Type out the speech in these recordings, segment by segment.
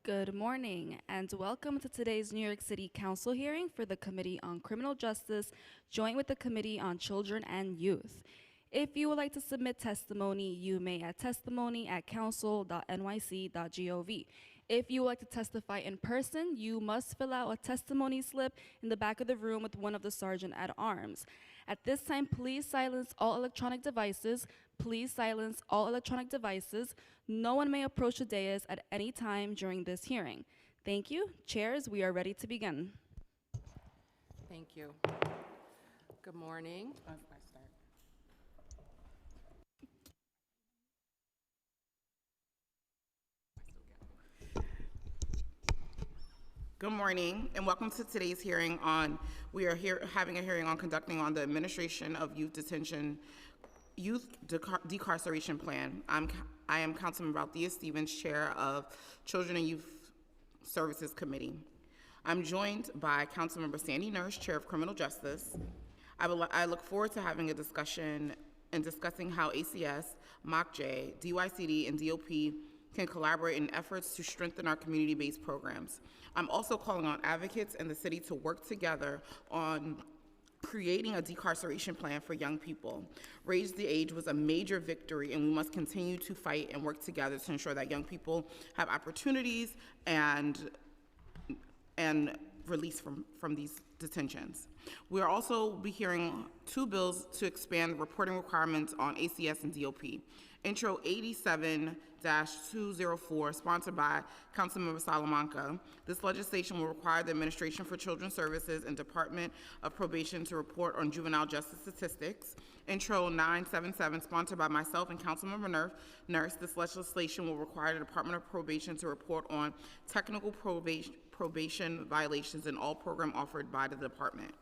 Good morning, and welcome to today's New York City Council hearing for the Committee on Criminal Justice, joint with the Committee on Children and Youth. If you would like to submit testimony, you may at testimony@council.nyc.gov. If you would like to testify in person, you must fill out a testimony slip in the back of the room with one of the sergeant-at-arms. At this time, please silence all electronic devices. Please silence all electronic devices. No one may approach the dais at any time during this hearing. Thank you. Chairs, we are ready to begin. Thank you. Good morning. Good morning, and welcome to today's hearing we are here having a hearing on conducting on the administration of youth decarceration plan. I am Councilmember Althea Stevens, Chair of Children and Youth Services Committee. I'm joined by Councilmember Sandy Nurse, Chair of Criminal Justice. I look forward to having a discussion and discussing how ACS, MOCJ, DYCD, and DOP can collaborate in efforts to strengthen our community-based programs. I'm also calling on advocates in the city to work together on creating a decarceration plan for young people. Raise the Age was a major victory, and we must continue to fight and work together to ensure that young people have opportunities and release from these detentions. We'll also be hearing two bills to expand reporting requirements on ACS and DOP. Intro 87-204, sponsored by Councilmember Salamanca. This legislation will require the Administration for Children's Services and Department of Probation to report on juvenile justice statistics. Intro 977, sponsored by myself and Councilmember Nurse. This legislation will require the Department of Probation to report on technical probation violations in all programs offered by the department.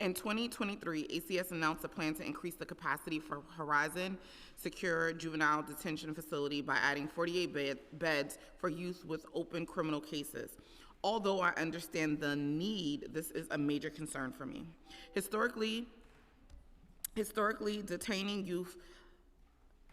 In 2023, ACS announced a plan to increase the capacity for Horizon Secure Juvenile Detention Facility by adding 48 beds for youth with open criminal cases. Although I understand the need, this is a major concern for me. Historically, detaining youth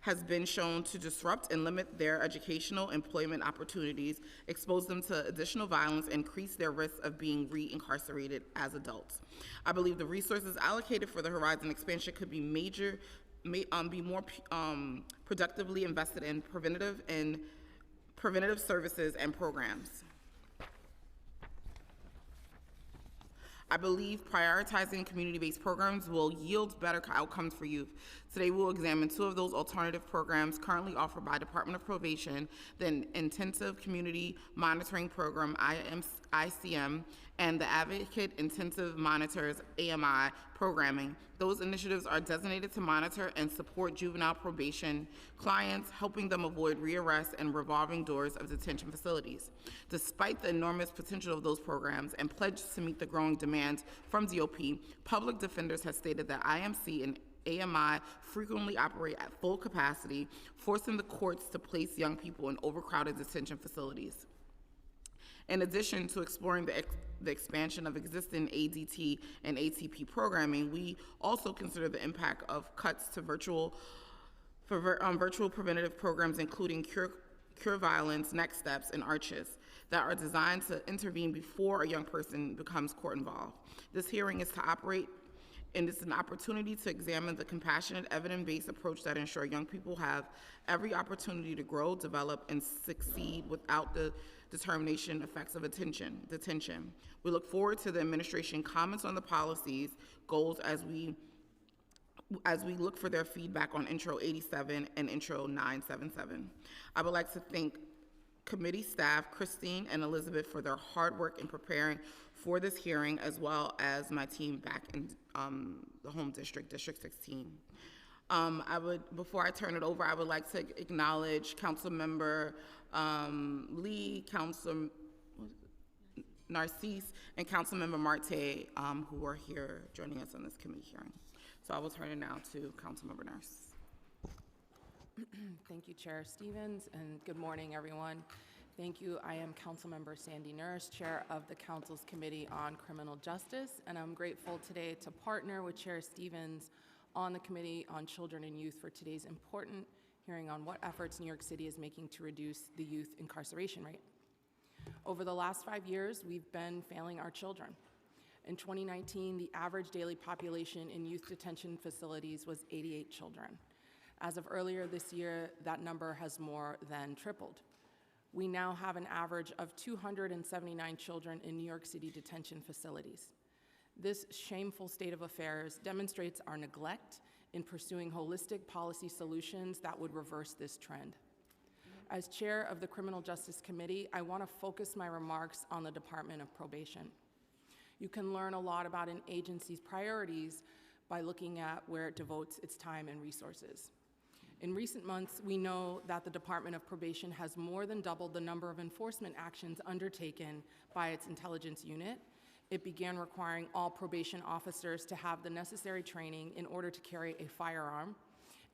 has been shown to disrupt and limit their educational employment opportunities, expose them to additional violence, and increase their risk of being reincarcerated as adults. I believe the resources allocated for the Horizon expansion could be more productively invested in preventative services and programs. I believe prioritizing community-based programs will yield better outcomes for youth. Today, we'll examine two of those alternative programs currently offered by Department of Probation: the Intensive Community Monitoring Program, ICM, and the Advocate Intensive Monitors, AMI, programming. Those initiatives are designated to monitor and support juvenile probation clients, helping them avoid rearrest and revolving doors of detention facilities. Despite the enormous potential of those programs and pledged to meet the growing demands from DOP, public defenders have stated that IMC and AMI frequently operate at full capacity, forcing the courts to place young people in overcrowded detention facilities. In addition to exploring the expansion of existing ADT and ATP programming, we also consider the impact of cuts to virtual preventative programs, including Cure Violence, Next Steps, and Arches, that are designed to intervene before a young person becomes court involved. This hearing is an opportunity to examine the compassionate, evidence-based approach that ensure young people have every opportunity to grow, develop, and succeed without the determination effects of detention. We look forward to the administration comments on the policies, goals as we look for their feedback on Intro 87 and Intro 977. I would like to thank committee staff, Christine and Elizabeth, for their hard work in preparing for this hearing, as well as my team back in the home district, District 16. Before I turn it over, I would like to acknowledge Councilmember Lee, Councilmember Narcisse, and Councilmember Marte, who are here joining us on this committee hearing. So I will turn it now to Councilmember Nurse. Thank you, Chair Stevens, and good morning, everyone. Thank you. I am Councilmember Sandy Nurse, Chair of the Council's Committee on Criminal Justice, and I'm grateful today to partner with Chair Stevens on the Committee on Children and Youth for today's important hearing on what efforts New York City is making to reduce the youth incarceration rate. Over the last 5 years, we've been failing our children. In 2019, the average daily population in youth detention facilities was 88 children. As of earlier this year, that number has more than tripled. We now have an average of 279 children in New York City detention facilities. This shameful state of affairs demonstrates our neglect in pursuing holistic policy solutions that would reverse this trend. As chair of the Criminal Justice Committee, I want to focus my remarks on the Department of Probation. You can learn a lot about an agency's priorities by looking at where it devotes its time and resources. In recent months, we know that the Department of Probation has more than doubled the number of enforcement actions undertaken by its intelligence unit. It began requiring all probation officers to have the necessary training in order to carry a firearm,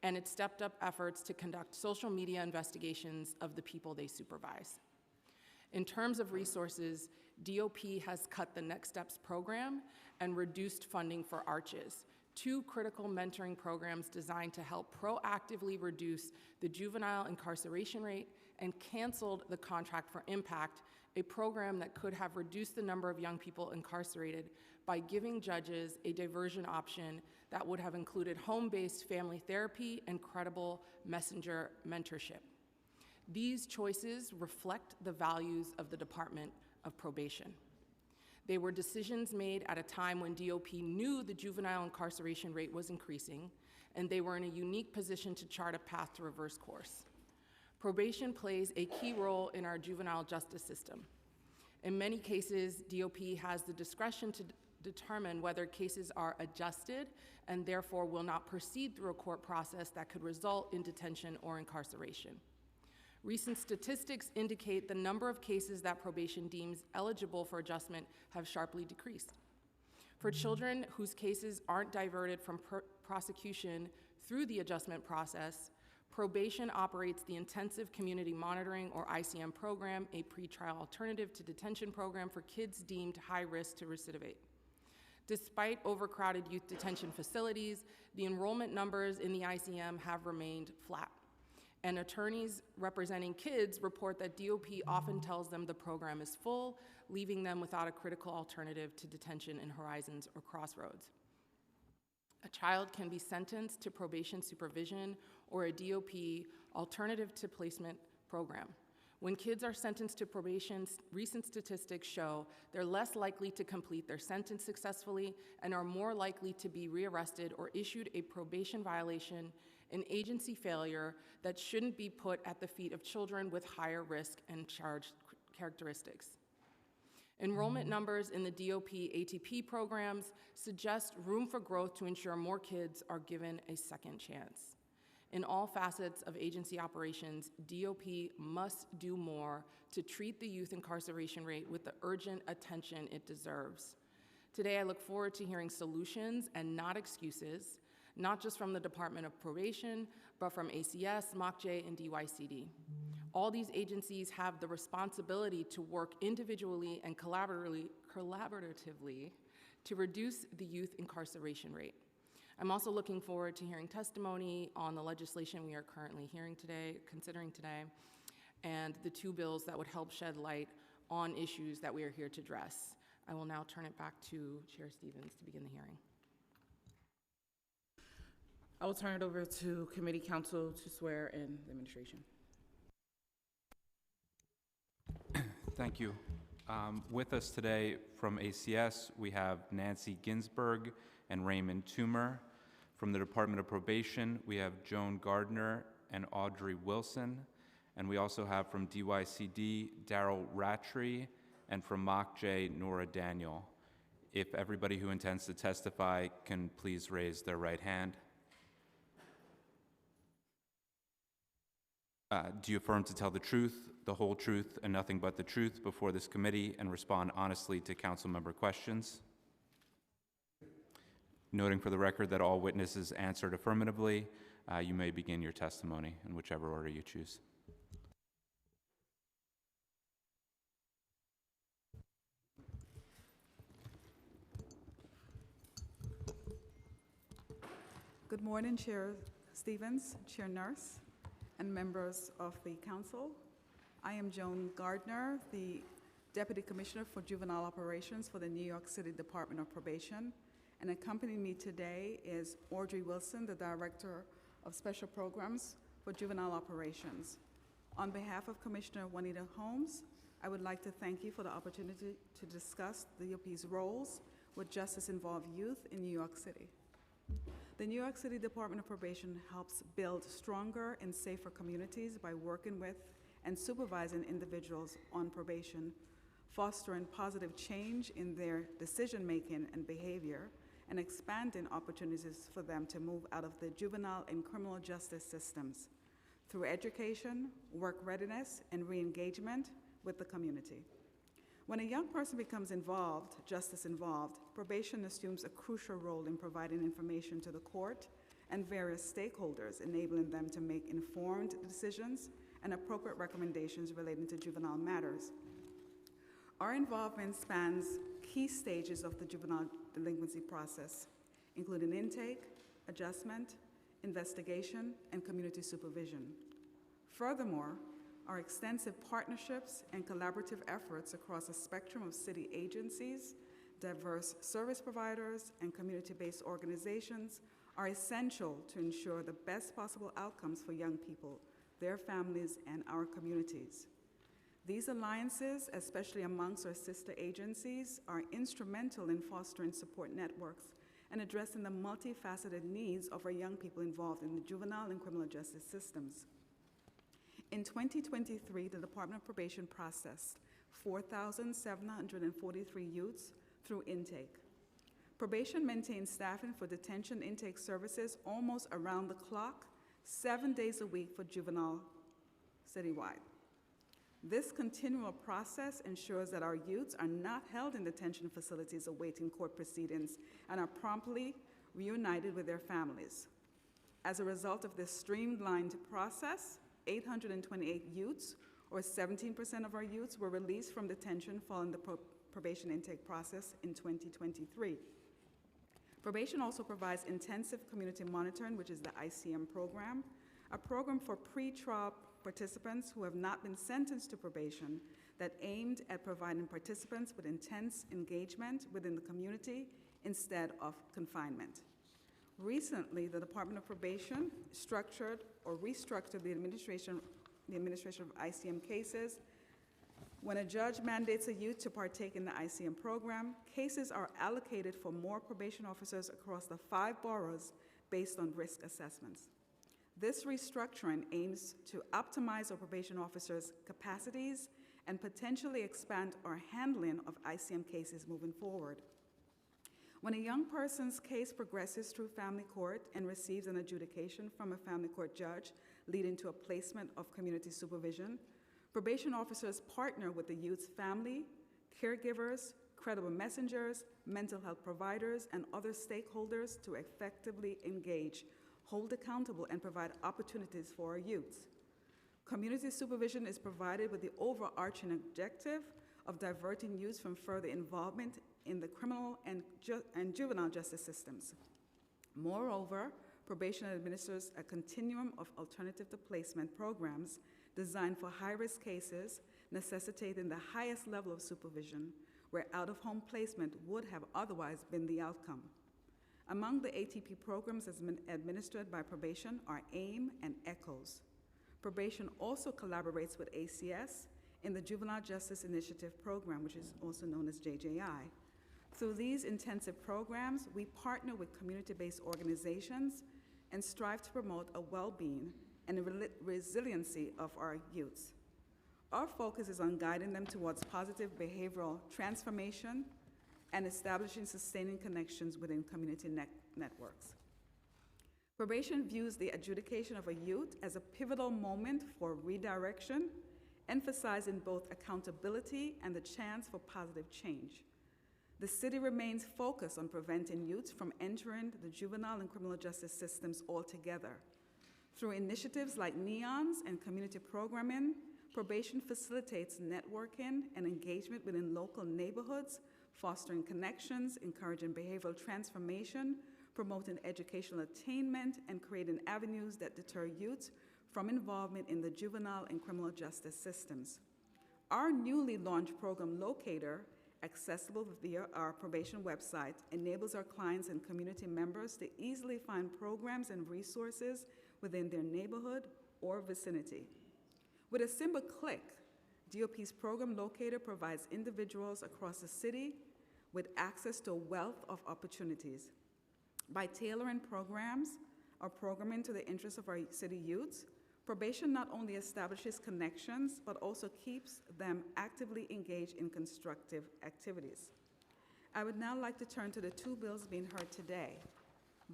and it stepped up efforts to conduct social media investigations of the people they supervise. In terms of resources, DOP has cut the Next Steps program and reduced funding for ARCHES, two critical mentoring programs designed to help proactively reduce the juvenile incarceration rate, and canceled the Contract for Impact, a program that could have reduced the number of young people incarcerated by giving judges a diversion option that would have included home-based family therapy and credible messenger mentorship. These choices reflect the values of the Department of Probation. They were decisions made at a time when DOP knew the juvenile incarceration rate was increasing, and they were in a unique position to chart a path to reverse course. Probation plays a key role in our juvenile justice system. In many cases, DOP has the discretion to determine whether cases are adjusted and therefore will not proceed through a court process that could result in detention or incarceration. Recent statistics indicate the number of cases that probation deems eligible for adjustment have sharply decreased. For children whose cases aren't diverted from prosecution through the adjustment process, probation operates the Intensive Community Monitoring, or ICM program, a pretrial alternative to detention program for kids deemed high risk to recidivate. Despite overcrowded youth detention facilities, the enrollment numbers in the ICM have remained flat. And attorneys representing kids report that DOP often tells them the program is full, leaving them without a critical alternative to detention in Horizons or Crossroads. A child can be sentenced to probation supervision or a DOP alternative to placement program. When kids are sentenced to probation, recent statistics show they're less likely to complete their sentence successfully and are more likely to be rearrested or issued a probation violation, an agency failure that shouldn't be put at the feet of children with higher risk and charge characteristics. Enrollment numbers in the DOP ATP programs suggest room for growth to ensure more kids are given a second chance. In all facets of agency operations, DOP must do more to treat the youth incarceration rate with the urgent attention it deserves. Today, I look forward to hearing solutions and not excuses, not just from the Department of Probation, but from ACS, MOCJ, and DYCD. All these agencies have the responsibility to work individually and collaboratively to reduce the youth incarceration rate. I'm also looking forward to hearing testimony on the legislation we are currently considering today, and the two bills that would help shed light on issues that we are here to address. I will now turn it back to Chair Stevens to begin the hearing. I will turn it over to committee counsel to swear in the administration. Thank you. With us today from ACS, we have Nancy Ginsberg and Raymond Toomer. From the Department of Probation, we have Joan Gardner and Audrey Wilson. And we also have from DYCD, Daryl Rattry, and from MOCJ, Nora Daniel. If everybody who intends to testify can please raise their right hand. Do you affirm to tell the truth, the whole truth, and nothing but the truth before this committee and respond honestly to council member questions? Noting for the record that all witnesses answered affirmatively, you may begin your testimony in whichever order you choose. Good morning, Chair Stevens, Chair Nurse. and members of the council. I am Joan Gardner, the Deputy Commissioner for Juvenile Operations for the New York City Department of Probation. And accompanying me today is Audrey Wilson, the Director of Special Programs for Juvenile Operations. On behalf of Commissioner Juanita Holmes, I would like to thank you for the opportunity to discuss the UP's roles with justice-involved youth in New York City. The New York City Department of Probation helps build stronger and safer communities by working with and supervising individuals on probation, fostering positive change in their decision-making and behavior, and expanding opportunities for them to move out of the juvenile and criminal justice systems through education, work readiness, and re-engagement with the community. When a young person becomes involved, justice involved, probation assumes a crucial role in providing information to the court and various stakeholders, enabling them to make informed decisions and appropriate recommendations relating to juvenile matters. Our involvement spans key stages of the juvenile delinquency process, including intake, adjustment, investigation, and community supervision. Furthermore, our extensive partnerships and collaborative efforts across a spectrum of city agencies, diverse service providers, and community-based organizations are essential to ensure the best possible outcomes for young people, their families, and our communities. These alliances, especially amongst our sister agencies, are instrumental in fostering support networks and addressing the multifaceted needs of our young people involved in the juvenile and criminal justice systems. In 2023, the Department of Probation processed 4,743 youths through intake. Probation maintains staffing for detention intake services almost around the clock, 7 days a week for juvenile citywide. This continual process ensures that our youths are not held in detention facilities awaiting court proceedings and are promptly reunited with their families. As a result of this streamlined process, 828 youths, or 17% of our youths, were released from detention following the probation intake process in 2023. Probation also provides intensive community monitoring, which is the ICM program, a program for pre-trial participants who have not been sentenced to probation that aimed at providing participants with intense engagement within the community instead of confinement. Recently, the Department of Probation structured or restructured the administration of ICM cases. When a judge mandates a youth to partake in the ICM program, cases are allocated for more probation officers across the 5 boroughs based on risk assessments. This restructuring aims to optimize our probation officers' capacities and potentially expand our handling of ICM cases moving forward. When a young person's case progresses through family court and receives an adjudication from a family court judge leading to a placement of community supervision, probation officers partner with the youth's family, caregivers, credible messengers, mental health providers, and other stakeholders to effectively engage, hold accountable, and provide opportunities for our youths. Community supervision is provided with the overarching objective of diverting youth from further involvement in the criminal and juvenile justice systems. Moreover, probation administers a continuum of alternative to placement programs designed for high-risk cases necessitating the highest level of supervision, where out-of-home placement would have otherwise been the outcome. Among the ATP programs administered by probation are AIM and ECHOS. Probation also collaborates with ACS in the Juvenile Justice Initiative Program, which is also known as JJI. Through these intensive programs, we partner with community-based organizations and strive to promote a well-being and a resiliency of our youths. Our focus is on guiding them towards positive behavioral transformation and establishing sustaining connections within community networks. Probation views the adjudication of a youth as a pivotal moment for redirection, emphasizing both accountability and the chance for positive change. The city remains focused on preventing youths from entering the juvenile and criminal justice systems altogether. Through initiatives like NEONS and community programming, probation facilitates networking and engagement within local neighborhoods, fostering connections, encouraging behavioral transformation, promoting educational attainment, and creating avenues that deter youths from involvement in the juvenile and criminal justice systems. Our newly launched program, Locator, accessible via our probation website, enables our clients and community members to easily find programs and resources within their neighborhood or vicinity. With a simple click, DOP's program Locator provides individuals across the city with access to a wealth of opportunities. By tailoring programs or programming to the interests of our city youths, probation not only establishes connections, but also keeps them actively engaged in constructive activities. I would now like to turn to the two bills being heard today.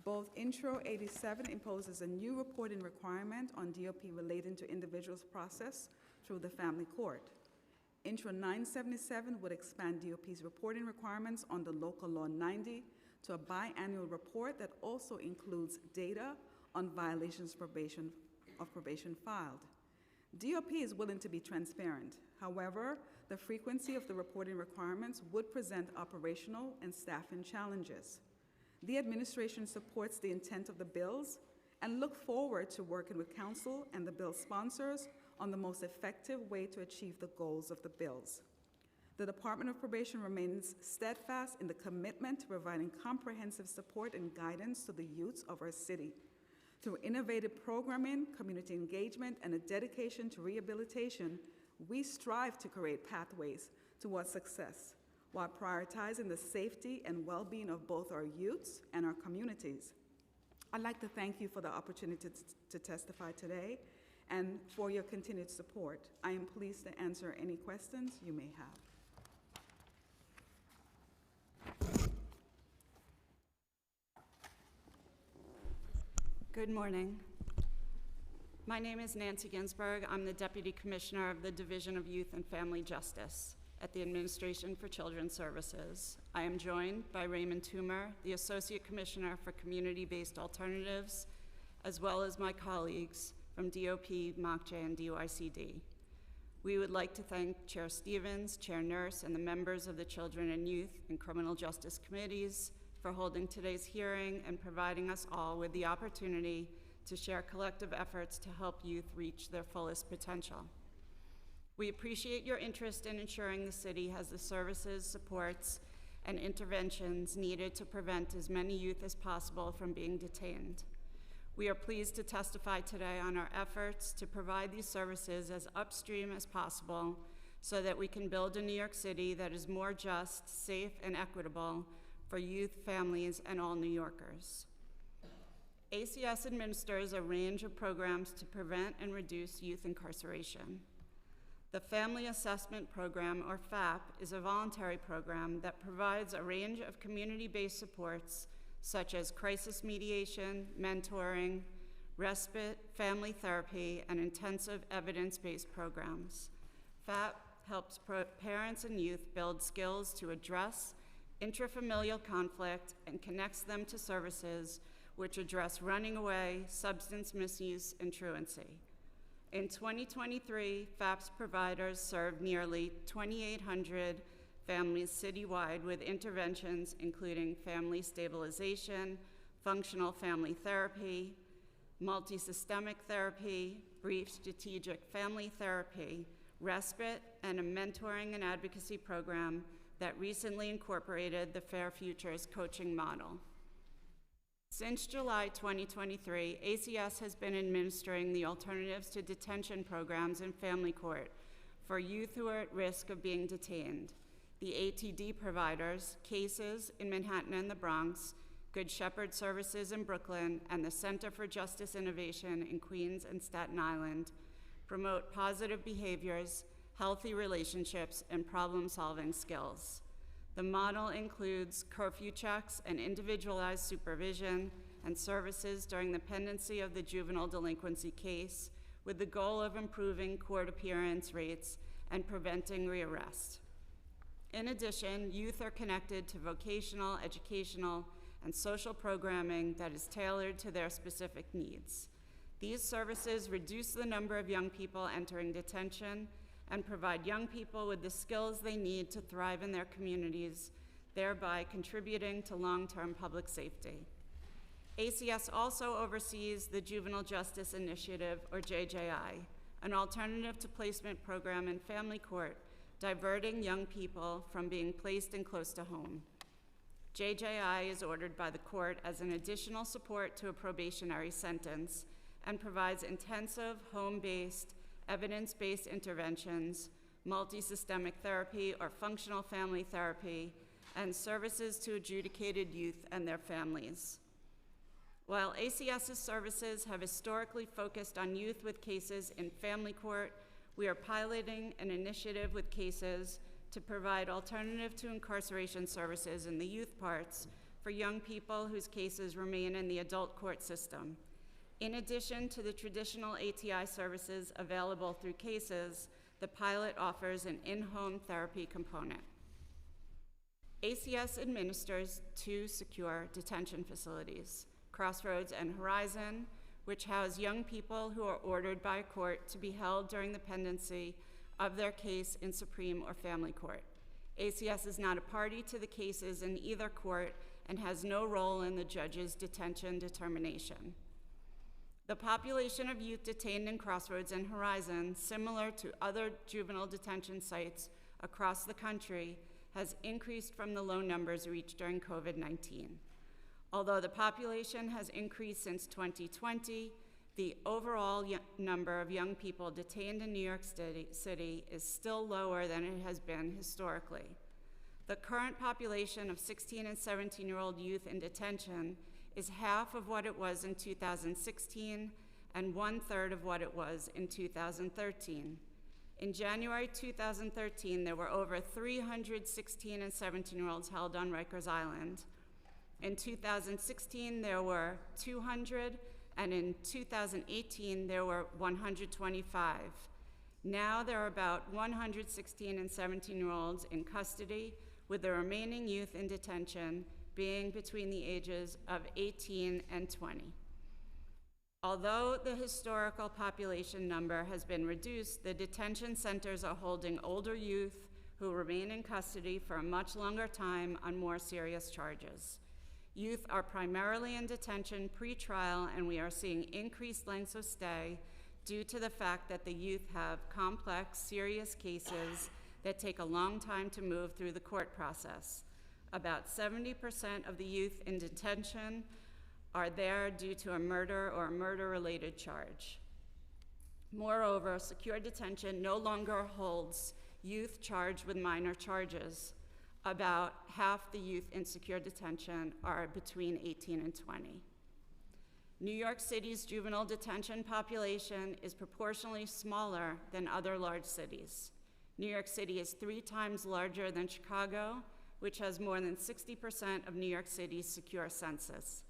Both Intro 87 imposes a new reporting requirement on DOP relating to individuals' process through the family court. Intro 977 would expand DOP's reporting requirements under Local Law 90 to a biannual report that also includes data on violations of probation filed. DOP is willing to be transparent. However, the frequency of the reporting requirements would present operational and staffing challenges. The administration supports the intent of the bills and look forward to working with council and the bill sponsors on the most effective way to achieve the goals of the bills. The Department of Probation remains steadfast in the commitment to providing comprehensive support and guidance to the youths of our city. Through innovative programming, community engagement, and a dedication to rehabilitation, we strive to create pathways towards success while prioritizing the safety and well-being of both our youths and our communities. I'd like to thank you for the opportunity to testify today and for your continued support. I am pleased to answer any questions you may have. Good morning. My name is Nancy Ginsberg. I'm the Deputy Commissioner of the Division of Youth and Family Justice at the Administration for Children's Services. I am joined by Raymond Toomer, the Associate Commissioner for Community-Based Alternatives, as well as my colleagues from DOP, MOCJ, and DYCD. We would like to thank Chair Stevens, Chair Nurse, and the members of the Children and Youth and Criminal Justice Committees for holding today's hearing and providing us all with the opportunity to share collective efforts to help youth reach their fullest potential. We appreciate your interest in ensuring the city has the services, supports, and interventions needed to prevent as many youth as possible from being detained. We are pleased to testify today on our efforts to provide these services as upstream as possible so that we can build a New York City that is more just, safe, and equitable for youth, families, and all New Yorkers. ACS administers a range of programs to prevent and reduce youth incarceration. The Family Assessment Program, or FAP, is a voluntary program that provides a range of community-based supports such as crisis mediation, mentoring, respite, family therapy, and intensive evidence-based programs. FAP helps parents and youth build skills to address intrafamilial conflict and connects them to services which address running away, substance misuse, and truancy. In 2023, FAP's providers served nearly 2,800 families citywide with interventions including family stabilization, functional family therapy, multi-systemic therapy, brief strategic family therapy, respite, and a mentoring and advocacy program that recently incorporated the Fair Futures coaching model. Since July 2023, ACS has been administering the Alternatives to Detention programs in family court for youth who are at risk of being detained. The ATD providers, CASES in Manhattan and the Bronx, Good Shepherd Services in Brooklyn, and the Center for Justice Innovation in Queens and Staten Island promote positive behaviors, healthy relationships, and problem-solving skills. The model includes curfew checks and individualized supervision and services during the pendency of the juvenile delinquency case, with the goal of improving court appearance rates and preventing rearrest. In addition, youth are connected to vocational, educational, and social programming that is tailored to their specific needs. These services reduce the number of young people entering detention and provide young people with the skills they need to thrive in their communities, thereby contributing to long-term public safety. ACS also oversees the Juvenile Justice Initiative, or JJI, an alternative to placement program in family court, diverting young people from being placed in close to home. JJI is ordered by the court as an additional support to a probationary sentence and provides intensive, home-based, evidence-based interventions, multi-systemic therapy or functional family therapy, and services to adjudicated youth and their families. While ACS's services have historically focused on youth with cases in family court, we are piloting an initiative with cases to provide alternative to incarceration services in the youth parts for young people whose cases remain in the adult court system. In addition to the traditional ATI services available through cases, the pilot offers an in-home therapy component. ACS administers 2 secure detention facilities, Crossroads and Horizon, which house young people who are ordered by a court to be held during the pendency of their case in Supreme or Family Court. ACS is not a party to the cases in either court and has no role in the judge's detention determination. The population of youth detained in Crossroads and Horizon, similar to other juvenile detention sites across the country, has increased from the low numbers reached during COVID-19. Although the population has increased since 2020, the overall number of young people detained in New York City is still lower than it has been historically. The current population of 16 and 17-year-old youth in detention is half of what it was in 2016 and 1/3 of what it was in 2013. In January 2013, there were over 300 16 and 17-year-olds held on Rikers Island. In 2016, there were 200, and in 2018, there were 125. Now there are about 100 16 and 17-year-olds in custody, with the remaining youth in detention being between the ages of 18 and 20. Although the historical population number has been reduced, the detention centers are holding older youth who remain in custody for a much longer time on more serious charges. Youth are primarily in detention pre-trial, and we are seeing increased lengths of stay due to the fact that the youth have complex, serious cases that take a long time to move through the court process. About 70% of the youth in detention are there due to a murder or a murder-related charge. Moreover, secure detention no longer holds youth charged with minor charges. About half the youth in secure detention are between 18 and 20. New York City's juvenile detention population is proportionally smaller than other large cities. New York City is 3 times larger than Chicago, which has more than 60% of New York City's secure census.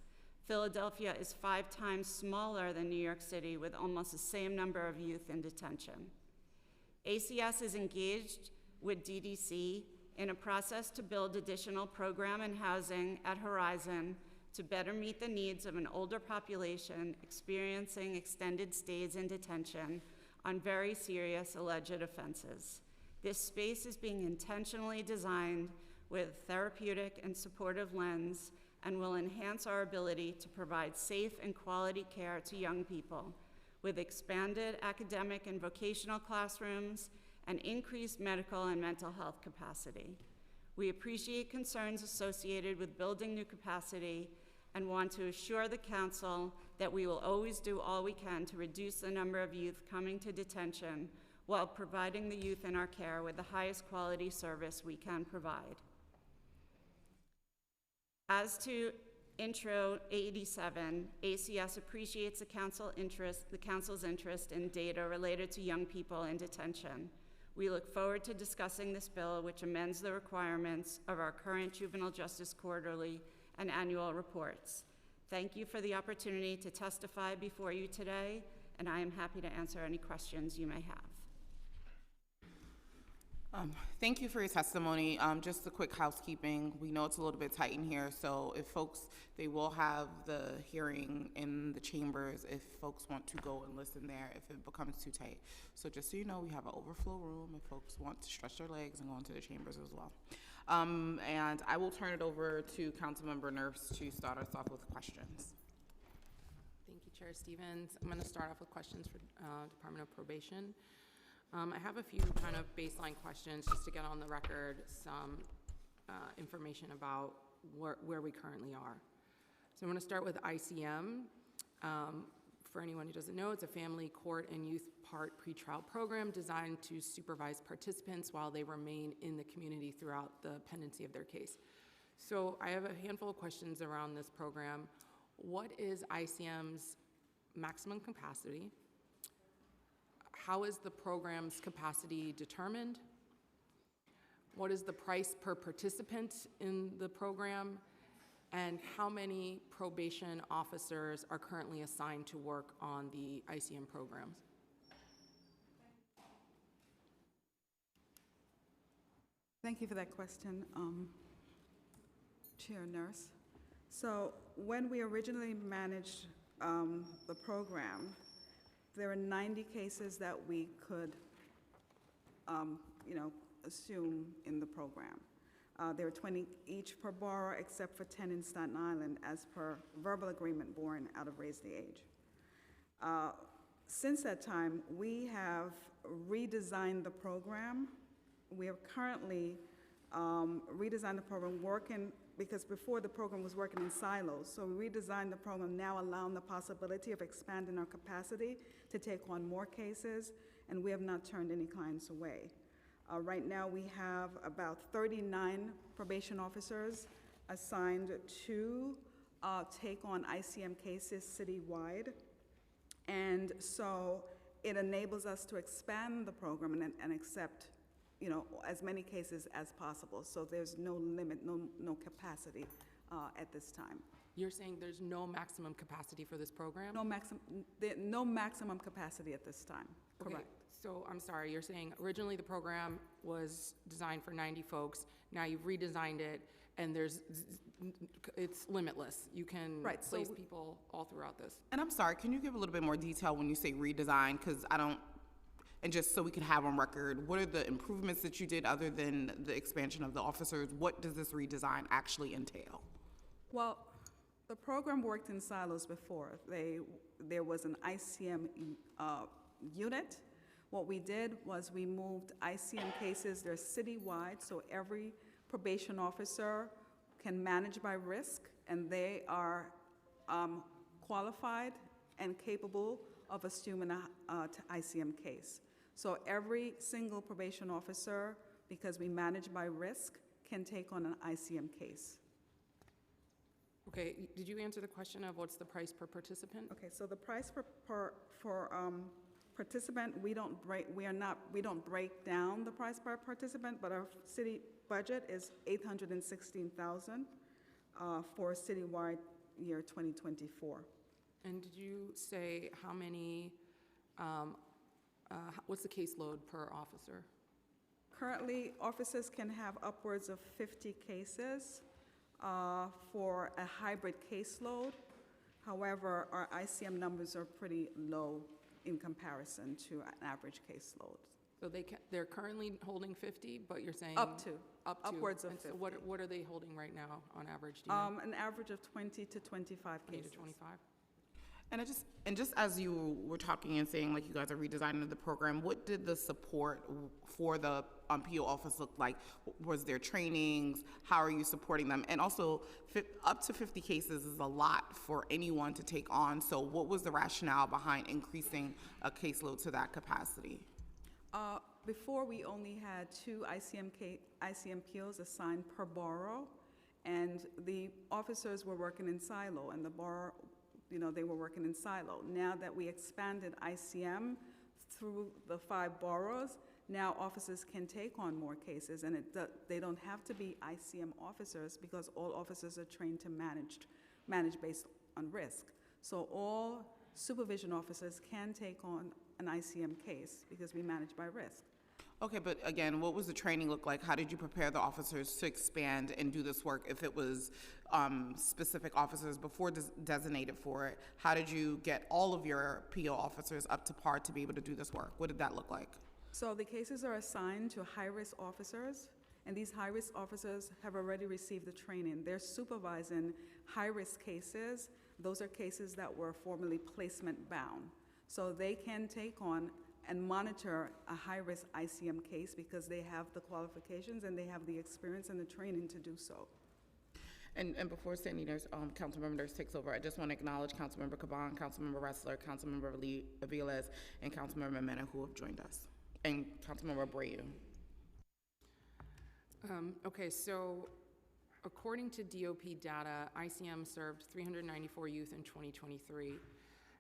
Philadelphia is 5 times smaller than New York City, with almost the same number of youth in detention. ACS is engaged with DDC in a process to build additional program and housing at Horizon to better meet the needs of an older population experiencing extended stays in detention on very serious alleged offenses. This space is being intentionally designed with therapeutic and supportive lens and will enhance our ability to provide safe and quality care to young people with expanded academic and vocational classrooms and increased medical and mental health capacity. We appreciate concerns associated with building new capacity and want to assure the council that we will always do all we can to reduce the number of youth coming to detention while providing the youth in our care with the highest quality service we can provide. As to Intro 87, ACS appreciates the council's interest in data related to young people in detention. We look forward to discussing this bill, which amends the requirements of our current juvenile justice quarterly and annual reports. Thank you for the opportunity to testify before you today, and I am happy to answer any questions you may have. Thank you for your testimony. Just a quick housekeeping. We know it's a little bit tight in here, so if folks, they will have the hearing in the chambers if folks want to go and listen there if it becomes too tight. So just so you know, we have an overflow room if folks want to stretch their legs and go into the chambers as well. And I will turn it over to Councilmember Nurse to start us off with questions. Chair Stevens. I'm going to start off with questions for Department of Probation. I have a few kind of baseline questions just to get on the record some information about where we currently are. So I'm going to start with ICM. For anyone who doesn't know, it's a family court and youth part pretrial program designed to supervise participants while they remain in the community throughout the pendency of their case. So I have a handful of questions around this program. What is ICM's maximum capacity? How is the program's capacity determined? What is the price per participant in the program? And how many probation officers are currently assigned to work on the ICM programs? Thank you for that question, Chair Nurse. So when we originally managed the program, there were 90 cases that we could, assume in the program. There were 20 each per borough, except for 10 in Staten Island, as per verbal agreement born out of Raise the Age. Since that time, we have redesigned the program. We have currently redesigned the program because before the program was working in silos. So we redesigned the program, now allowing the possibility of expanding our capacity to take on more cases, and we have not turned any clients away. Right now, we have about 39 probation officers assigned to take on ICM cases citywide. And so it enables us to expand the program and accept, as many cases as possible. So there's no limit, no capacity at this time. You're saying there's no maximum capacity for this program? No maximum capacity at this time, Okay. correct. So I'm sorry, you're saying originally the program was designed for 90 folks, now you've redesigned it, and it's limitless. You can Right, so place people all throughout this. And I'm sorry, can you give a little bit more detail when you say redesign? Because and just so we can have on record, what are the improvements that you did other than the expansion of the officers? What does this redesign actually entail? Well, the program worked in silos before. There was an ICM unit. What we did was we moved ICM cases, they're citywide, so every probation officer can manage by risk, and they are qualified and capable of assuming a ICM case. So every single probation officer, because we manage by risk, can take on an ICM case. Okay, did you answer the question of what's the price per participant? Okay, so the price for participant, we don't break down the price per participant, but our city budget is $816,000 for citywide year 2024. And did you say how many, what's the caseload per officer? Currently, officers can have upwards of 50 cases for a hybrid caseload. However, our ICM numbers are pretty low in comparison to an average caseload. So they're currently holding 50, but you're saying? Upwards of And 50. so what are they holding right now on average? Do you know? An average of 20 to 25 20 cases. to 25? And just as you were talking and saying, like, you guys are redesigning the program, what did the support for the PO office look like? Was there trainings? How are you supporting them? And also, up to 50 cases is a lot for anyone to take on. So what was the rationale behind increasing a caseload to that capacity? Before, we only had 2 ICM POs assigned per borough, and the officers were working in silo, and the borough, they were working in silo. Now that we expanded ICM through the 5 boroughs, now officers can take on more cases, and they don't have to be ICM officers because all officers are trained to manage based on risk. So all supervision officers can take on an ICM case because we manage by risk. Okay, but again, what was the training look like? How did you prepare the officers to expand and do this work? If it was specific officers before designated for it, how did you get all of your PO officers up to par to be able to do this work? What did that look like? So the cases are assigned to high-risk officers, and these high-risk officers have already received the training. They're supervising high-risk cases Those are cases that were formerly placement bound. So they can take on and monitor a high-risk ICM case because they have the qualifications and they have the experience and the training to do so. And before Sandy Nurse, Councilmember Nurse takes over, I just want to acknowledge Councilmember Caban, Councilmember Wrestler, Councilmember Aviles, and Councilmember Mena who have joined us, and Councilmember Abreu. Okay, so according to DOP data, ICM served 394 youth in 2023.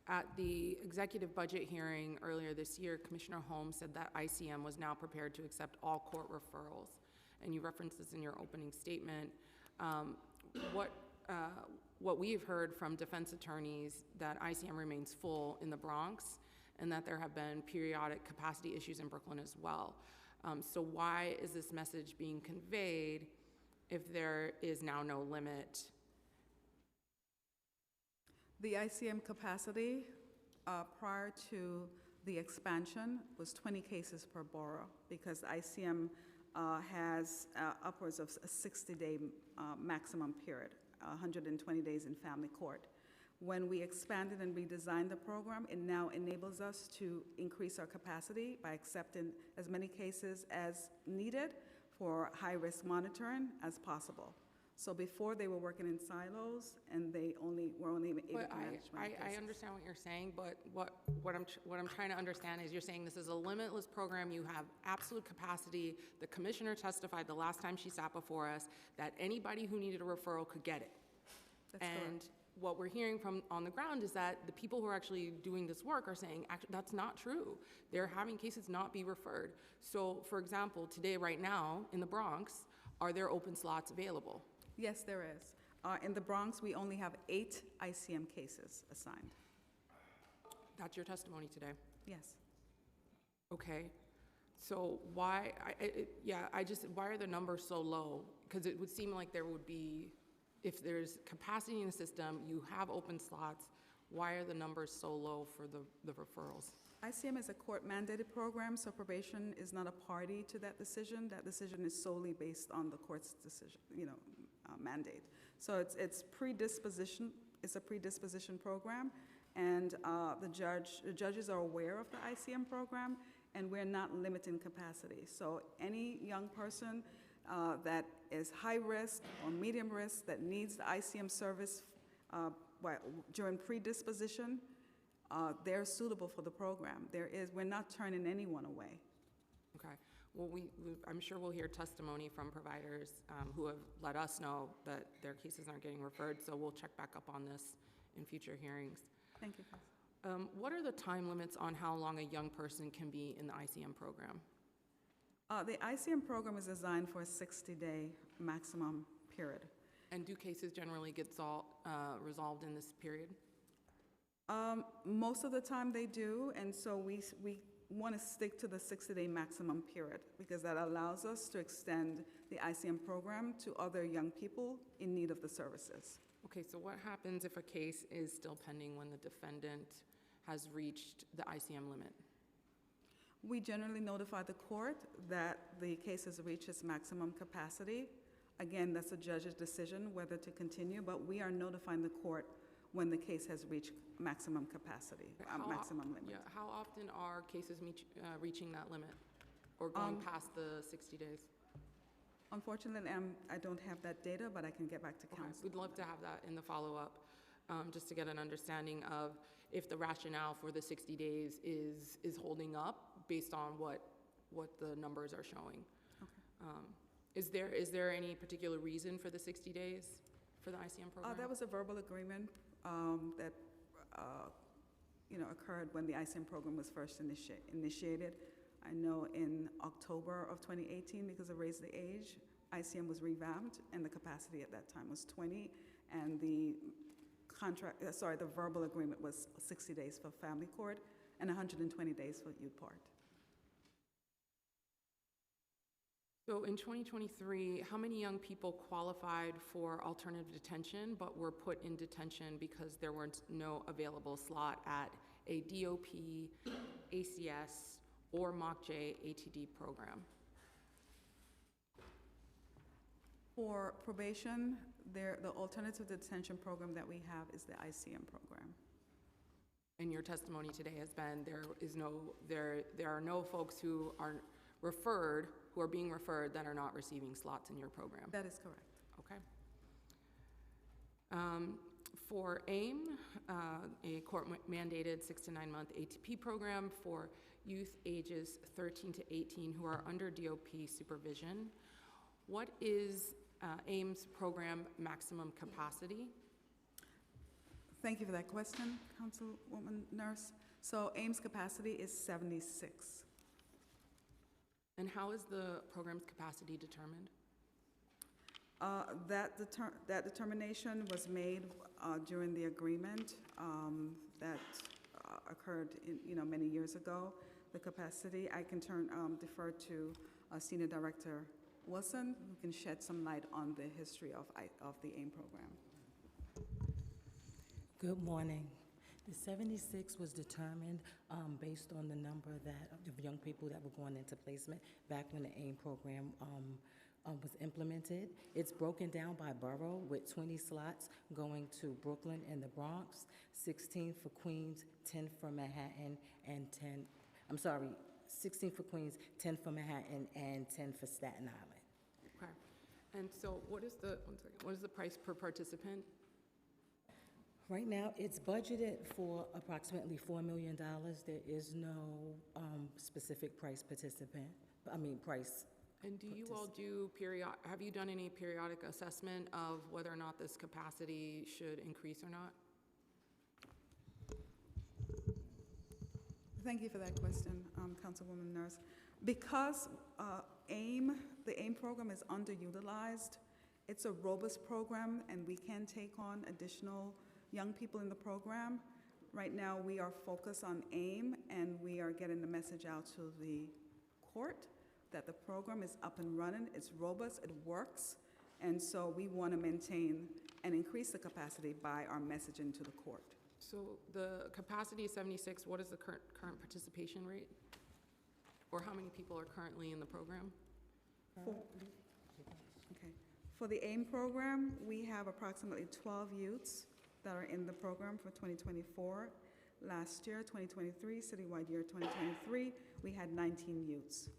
At the executive budget hearing earlier this year, Commissioner Holmes said that ICM was now prepared to accept all court referrals. And you referenced this in your opening statement. What we have heard from defense attorneys that ICM remains full in the Bronx and that there have been periodic capacity issues in Brooklyn as well. So why is this message being conveyed if there is now no limit? The ICM capacity prior to the expansion was 20 cases per borough because ICM has upwards of a 60-day maximum period, 120 days in family court. When we expanded and redesigned the program, it now enables us to increase our capacity by accepting as many cases as needed for high-risk monitoring as possible. So before they were working in silos and they were only able to manage many cases. I understand what you're saying, but what I'm trying to understand is you're saying this is a limitless program, you have absolute capacity. The commissioner testified the last time she sat before us that anybody who needed a referral could get it. That's and correct. What we're hearing from on the ground is that the people who are actually doing this work are saying that's not true. They're having cases not be referred. So for example, today, right now, in the Bronx, are there open slots available? Yes, there is. In the Bronx, we only have 8 ICM cases assigned. That's your testimony today? Yes. Okay. So why, why are the numbers so low? Because it would seem like there would be, if there's capacity in the system, you have open slots, why are the numbers so low for the referrals? ICM is a court-mandated program, so probation is not a party to that decision. That decision is solely based on the court's decision, mandate. So it's predisposition. It's a predisposition program, and the judges are aware of the ICM program, and we're not limiting capacity. So any young person that is high risk or medium risk that needs the ICM service during predisposition, they're suitable for the program. We're not turning anyone away. Okay. Well, I'm sure we'll hear testimony from providers who have let us know that their cases aren't getting referred, so we'll check back up on this in future hearings. Thank you. What are the time limits on how long a young person can be in the ICM program? The ICM program is designed for a 60-day maximum period. And do cases generally get resolved in this period? Most of the time they do, and so we want to stick to the 60-day maximum period because that allows us to extend the ICM program to other young people in need of the services. Okay, so what happens if a case is still pending when the defendant has reached the ICM limit? We generally notify the court that the case has reached its maximum capacity. Again, that's a judge's decision whether to continue, but we are notifying the court when the case has reached maximum capacity, maximum limit. Yeah, how often are cases reaching that limit or going past the 60 days? Unfortunately, I don't have that data, but I can get back to council. Okay. We'd love to have that in the follow-up, just to get an understanding of if the rationale for the 60 days is holding up based on what the numbers are showing. Okay. Is there any particular reason for the 60 days for the ICM program? That was a verbal agreement that occurred when the ICM program was first initiated. I know in October of 2018, because of Raise the Age, ICM was revamped, and the capacity at that time was 20, and the verbal agreement was 60 days for family court and 120 days for youth part. So in 2023, how many young people qualified for alternative detention but were put in detention because there weren't no available slot at a DOP, ACS, or MOCJ ATD program? For probation, The alternative detention program that we have is the ICM program. And your testimony today has been there are no folks who are being referred that are not receiving slots in your program. That is correct. Okay. For AIM, a court-mandated 6 to 9 month ATP program for youth ages 13 to 18 who are under DOP supervision, what is AIM's program maximum capacity? Thank you for that question, Councilwoman Nurse. So AIM's capacity is 76. And how is the program's capacity determined? That determination was made during the agreement that occurred many years ago. The capacity, I can defer to Senior Director Wilson, who can shed some light on the history of the AIM program. Good morning. The 76 was determined based on the number of young people that were going into placement back when the AIM program was implemented. It's broken down by borough with 20 slots going to Brooklyn and the Bronx, 16 for Queens, 10 for Manhattan, and 16 for Queens, 10 for Manhattan, and 10 for Staten Island. Okay. And so what is the price per participant? Right now, it's budgeted for approximately $4 million. There is no specific price price. And do you all have you done any periodic assessment of whether or not this capacity should increase or not? Thank you for that question, Councilwoman Nurse. Because the AIM program is underutilized, it's a robust program, and we can take on additional young people in the program. Right now, we are focused on AIM, and we are getting the message out to the court that the program is up and running, it's robust, it works, and so we want to maintain and increase the capacity by our messaging to the court. So the capacity is 76. What is the current participation rate? Or how many people are currently in the program? For the AIM program, we have approximately 12 youths that are in the program for 2024. Last year, 2023, citywide year 2023, we had 19 youths.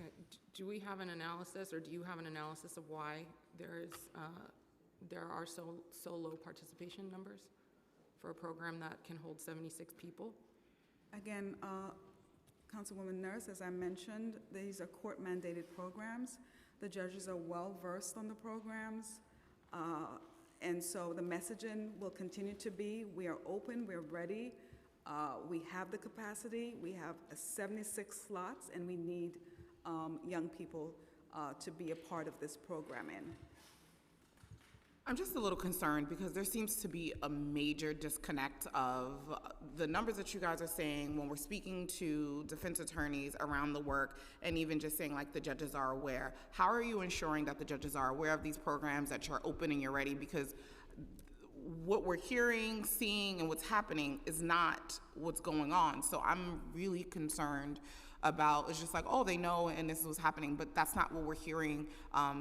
Okay. Do we have an analysis, or do you have an analysis of why there are so low participation numbers for a program that can hold 76 people? Again, Councilwoman Nurse, as I mentioned, these are court-mandated programs. The judges are well-versed on the programs, and so the messaging will continue to be, we are open, we're ready, we have the capacity, we have 76 slots, and we need young people to be a part of this programming. I'm just a little concerned because there seems to be a major disconnect of the numbers that you guys are saying when we're speaking to defense attorneys around the work, and even just saying like the judges are aware. How are you ensuring that the judges are aware of these programs, that you're open and you're ready? Because what we're hearing, seeing, and what's happening is not what's going on. So I'm really concerned about, it's just like, oh, they know and this is what's happening, but that's not what we're hearing.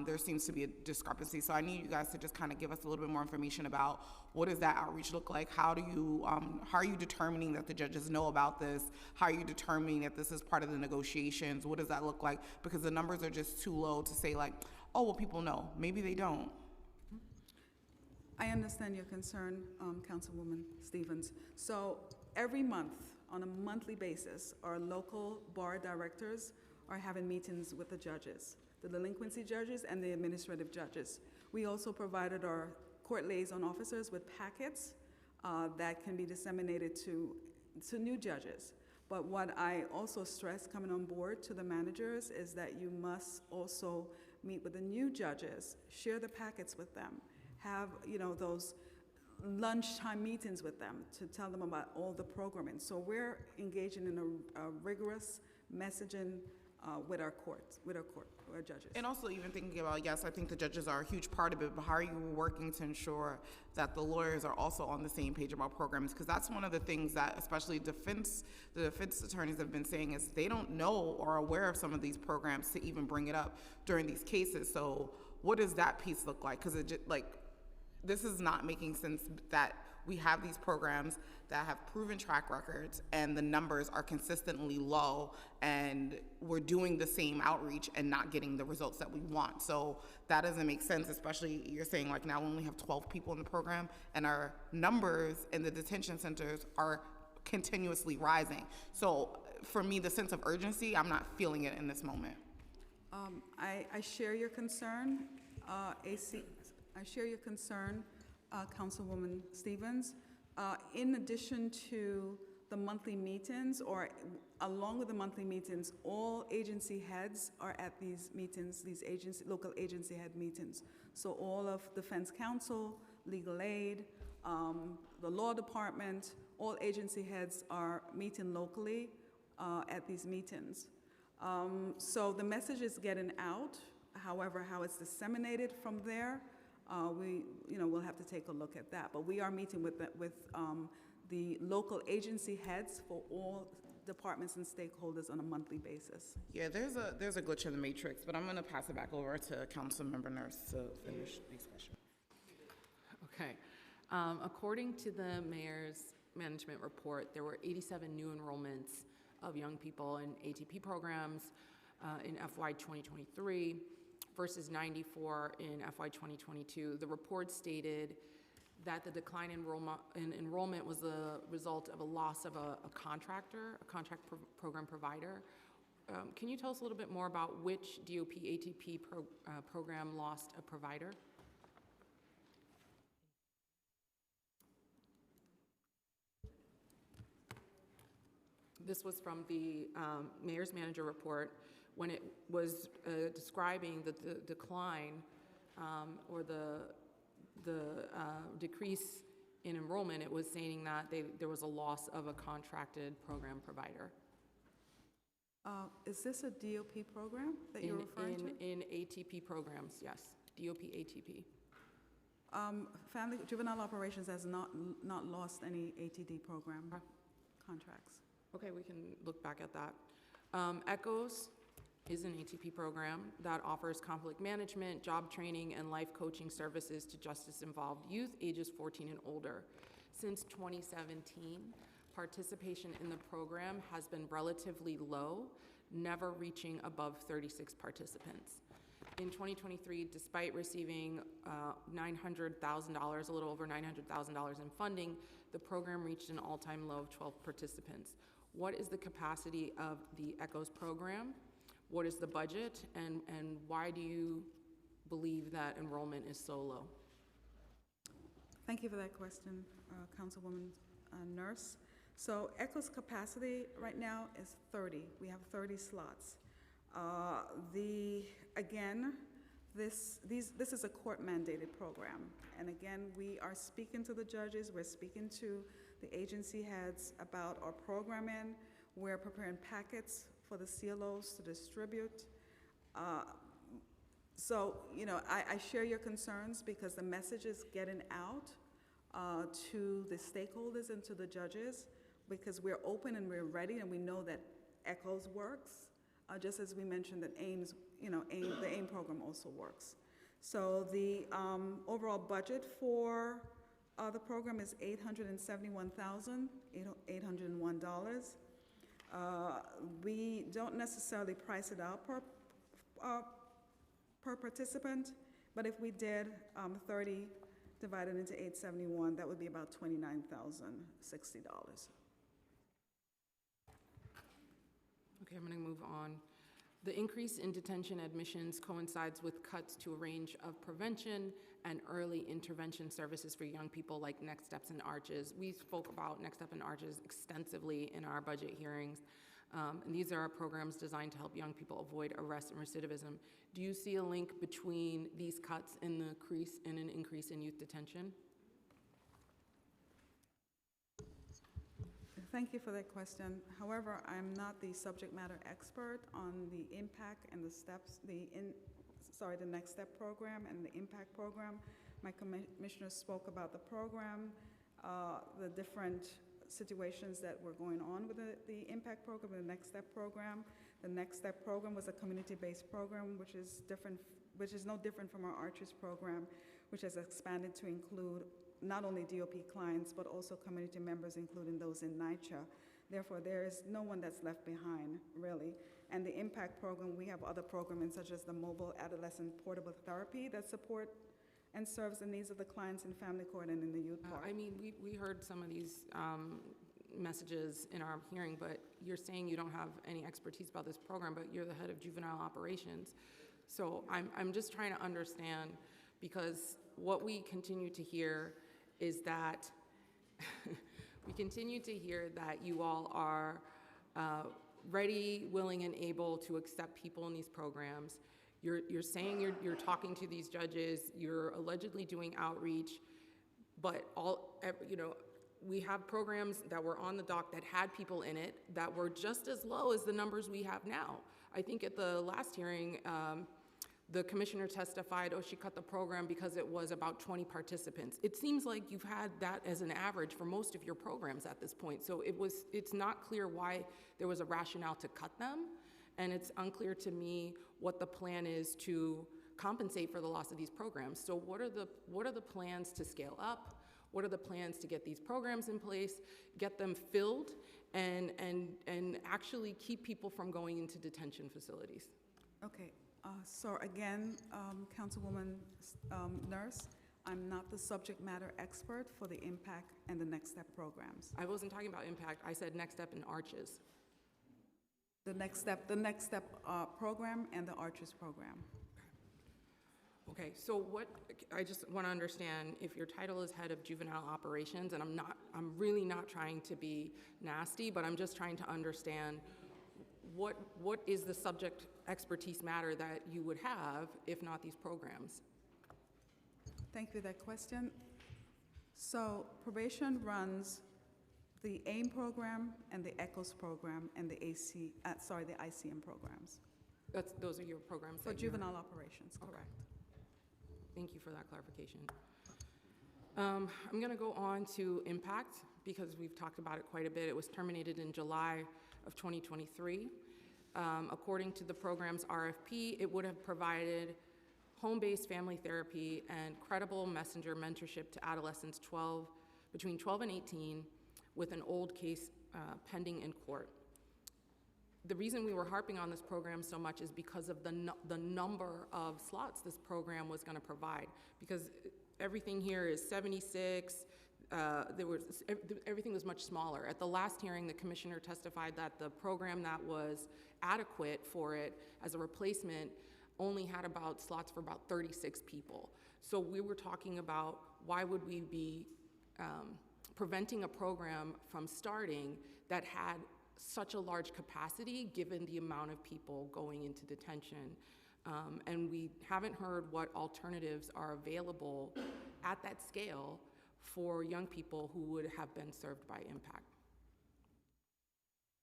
There seems to be a discrepancy. So I need you guys to just kind of give us a little bit more information about what does that outreach look like? How are you determining that the judges know about this? How are you determining that this is part of the negotiations? What does that look like? Because the numbers are just too low to say like, oh, well, people know. Maybe they don't. I understand your concern, Councilwoman Stevens. So every month, on a monthly basis, our local bar directors are having meetings with the judges, the delinquency judges and the administrative judges. We also provided our court liaison officers with packets that can be disseminated to new judges. But what I also stress coming on board to the managers is that you must also meet with the new judges, share the packets with them, have those lunchtime meetings with them to tell them about all the programming. So we're engaging in a rigorous messaging with our courts, with our judges. And also even thinking about, yes, I think the judges are a huge part of it, but how are you working to ensure that the lawyers are also on the same page about programs? Because that's one of the things that especially the defense attorneys have been saying is they don't know or are aware of some of these programs to even bring it up during these cases. So what does that piece look like? Because it just, like, this is not making sense that we have these programs that have proven track records and the numbers are consistently low, and we're doing the same outreach and not getting the results that we want. So that doesn't make sense, especially you're saying like now we only have 12 people in the program and our numbers in the detention centers are continuously rising. So for me, the sense of urgency, I'm not feeling it in this moment. I share your concern, I share your concern, Councilwoman Stevens. In addition to the monthly meetings, or along with the monthly meetings, all agency heads are at these meetings, these local agency head meetings. So all of Defense Counsel, Legal Aid, the Law Department, all agency heads are meeting locally at these meetings. So the message is getting out. However, how it's disseminated from there, we'll have to take a look at that. But we are meeting with the local agency heads for all departments and stakeholders on a monthly basis. Yeah, there's a glitch in the matrix, but I'm going to pass it back over to Councilmember Nurse to finish the discussion. Okay. According to the mayor's management report, there were 87 new enrollments of young people in ATP programs in FY 2023 versus 94 in FY 2022. The report stated that the decline in enrollment was the result of a loss of a contract program provider. Can you tell us a little bit more about which DOP ATP program lost a provider? This was from the mayor's manager report when it was describing the decline or the decrease in enrollment. It was saying that there was a loss of a contracted program provider. Is this a DOP program that you're referring to? In ATP programs, yes, DOP ATP. Family Juvenile Operations has not lost any ATD program contracts. Okay, we can look back at that. ECHOS is an ATP program that offers conflict management, job training, and life coaching services to justice-involved youth ages 14 and older. Since 2017, participation in the program has been relatively low, never reaching above 36 participants. In 2023, despite receiving $900,000, a little over $900,000 in funding, the program reached an all-time low of 12 participants. What is the capacity of the ECHOS program? What is the budget, and why do you believe that enrollment is so low? Thank you for that question, Councilwoman Nurse. So ECHOS capacity right now is 30. We have 30 slots. Again, this is a court-mandated program, and again, we are speaking to the judges. We're speaking to the agency heads about our programming. We're preparing packets for the CLOs to distribute. So, I share your concerns because the message is getting out to the stakeholders and to the judges, because we're open and we're ready, and we know that ECHOS works, just as we mentioned that AIMS, the AIM program also works. So the overall budget for the program is $871,801. We don't necessarily price it out per participant, but if we did 30 divided into 871, that would be about $29,060. Okay, I'm going to move on. The increase in detention admissions coincides with cuts to a range of prevention and early intervention services for young people like Next Steps and Arches. We spoke about Next Step and Arches extensively in our budget hearings. And these are programs designed to help young people avoid arrest and recidivism. Do you see a link between these cuts and an increase in youth detention? Thank you for that question. However, I'm not the subject matter expert on the impact and the steps, the Next Step program and the impact program. My commissioner spoke about the program, the different situations that were going on with the impact program, the Next Step program. The Next Step program was a community-based program, which is different which is no different from our Arches program, which has expanded to include not only DOP clients, but also community members, including those in NYCHA. Therefore, there is no one that's left behind, really. And the IMPACT program, we have other programs such as the Mobile Adolescent Portable Therapy that support and serves the needs of the clients in family court and in the youth court. I mean, we heard some of these messages in our hearing, but you're saying you don't have any expertise about this program, but you're the head of juvenile operations. So I'm just trying to understand, because what we continue to hear is that we continue to hear that you all are ready, willing, and able to accept people in these programs. You're saying you're talking to these judges, you're allegedly doing outreach, but we have programs that were on the dock that had people in it that were just as low as the numbers we have now. I think at the last hearing, the commissioner testified, she cut the program because it was about 20 participants. It seems like you've had that as an average for most of your programs at this point. So it's not clear why there was a rationale to cut them, and it's unclear to me what the plan is to compensate for the loss of these programs. So what are the plans to scale up? What are the plans to get these programs in place, get them filled, and actually keep people from going into detention facilities? Okay. So again, Councilwoman Nurse, I'm not the subject matter expert for the IMPACT and the Next Step programs. I wasn't talking about IMPACT, I said Next Step and Arches. The Next Step program and the Arches program. Okay, so I just want to understand, if your title is head of juvenile operations, and I'm really not trying to be nasty, but I'm just trying to understand what is the subject expertise matter that you would have, if not these programs? Thank you for that question. So probation runs the AIM program and the ECHOS program and the ICM programs. Those are your programs? For juvenile operations, correct. Thank you for that clarification. I'm going to go on to IMPACT because we've talked about it quite a bit. It was terminated in July of 2023. According to the program's RFP, it would have provided home-based family therapy and credible messenger mentorship to adolescents between 12 and 18 with an old case pending in court. The reason we were harping on this program so much is because of the number of slots this program was going to provide, because everything here is 76. Everything was much smaller. At the last hearing, the commissioner testified that the program that was adequate for it as a replacement only had about slots for about 36 people. So we were talking about, why would we be preventing a program from starting that had such a large capacity given the amount of people going into detention? And we haven't heard what alternatives are available at that scale for young people who would have been served by IMPACT.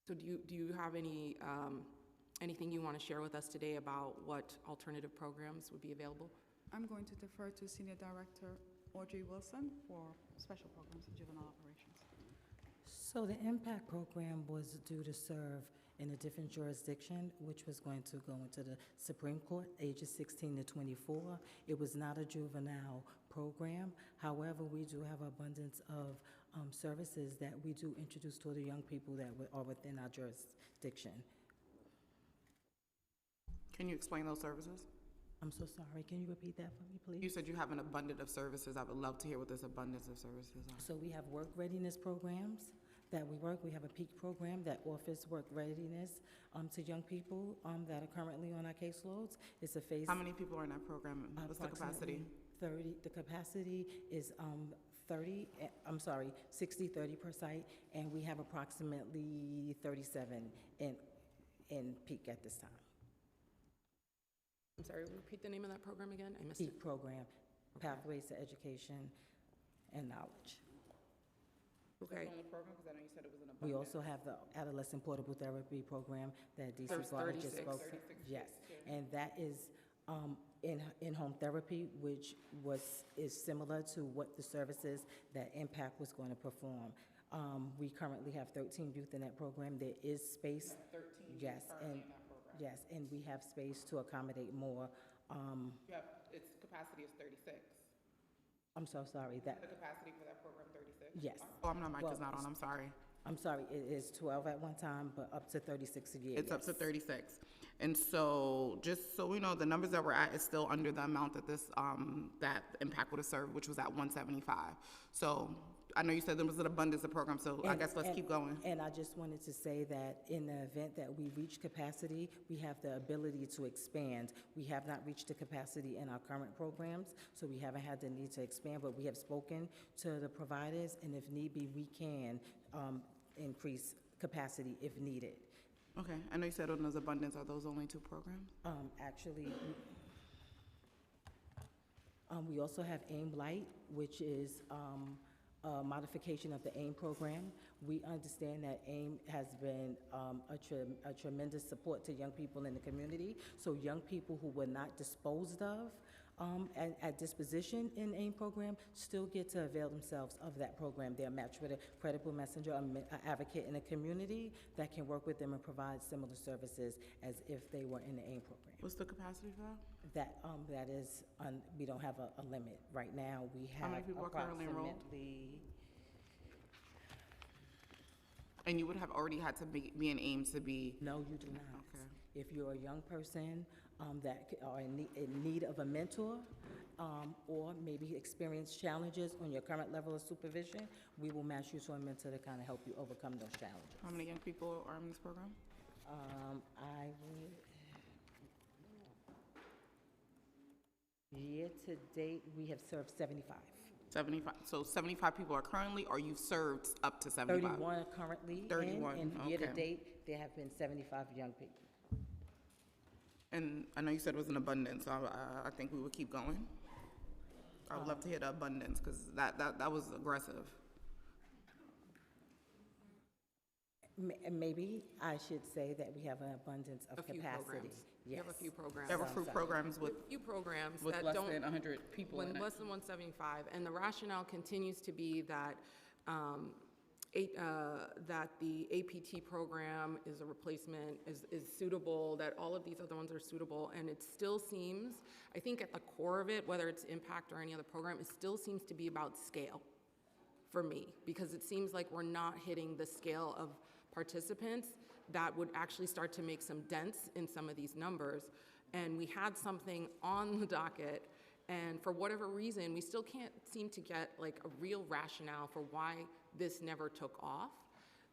So do you have anything you want to share with us today about what alternative programs would be available? I'm going to defer to Senior Director Audrey Wilson for special programs and juvenile operations. So the IMPACT program was due to serve in a different jurisdiction, which was going to go into the Supreme Court, ages 16 to 24. It was not a juvenile program. However, we do have abundance of services that we do introduce to the young people that are within our jurisdiction. Can you explain those services? I'm so sorry. Can you repeat that for me, please? You said you have an abundance of services. I would love to hear what this abundance of services are. So we have work readiness programs that we work. We have a PEAK program that offers work readiness to young people that are currently on our caseloads. It's a phase. How many people are in that program? What's the capacity? 30. The capacity is 60, 30 per site, and we have approximately 37 in PEAK at this time. I'm sorry, repeat the name of that program again? I missed PEAK it. program, Pathways to Education and Knowledge. Okay. We also have the Adolescent Portable Therapy Program that DC There's Gardner just 36. spoke. Yes, and that is in-home therapy, which is similar to what the services that IMPACT was going to perform. We currently have 13 youth in that program. There is space. 13 yes, and yes, and we have space to accommodate more Its capacity is 36. I'm so sorry, The capacity for that program, 36? yes. Oh, my mic is Well, not on, I'm sorry. I'm sorry, it is 12 at one time, but up to 36 a year, It's up to yes. 36. And so, just so we know, the numbers that we're at is still under the amount that this, that impact would have served, which was at 175. So, I know you said there was an abundance of programs, so I guess let's keep going. And I just wanted to say that in the event that we reach capacity, we have the ability to expand. We have not reached the capacity in our current programs, so we haven't had the need to expand, but we have spoken to the providers, and if need be, we can increase capacity if needed. Okay, I know you said there's abundance, are those only 2 programs? Actually, we also have AIM Light, which is a modification of the AIM program. We understand that AIM has been a tremendous support to young people in the community. So young people who were not disposed of at disposition in AIM program still get to avail themselves of that program. They're matched with a credible messenger, an advocate in the community that can work with them and provide similar services as if they were in the AIM program. What's the capacity for that? That is, we don't have a limit. Right now, we How have many people are currently enrolled? approximately, And you would have already had to be in AIM to be, no, you do not. Okay. If you're a young person that are in need of a mentor, or maybe experience challenges on your current level of supervision, we will match you to a mentor to kind of help you overcome those challenges. how many young people are in this program? I would, year to date, we have served 75. 75, so 75 people are currently, or you've served up to 75? 31 are currently in, 31, and year to okay. date, there have been 75 young people. And I know you said it was an abundance, so I think we would keep going. I would love to hear the abundance, because that was aggressive. Maybe I should say that we have an abundance A of few capacity. programs. You have a Yes. few programs. There were fruit programs with Few programs less that don't, than 100 people in when it. less than 175, and the rationale continues to be that, that the APT program is a replacement, is suitable, that all of these other ones are suitable, and it still seems, I think at the core of it, whether it's impact or any other program, it still seems to be about scale for me, because it seems like we're not hitting the scale of participants that would actually start to make some dents in some of these numbers. And we had something on the docket, and for whatever reason, we still can't seem to get like a real rationale for why this never took off.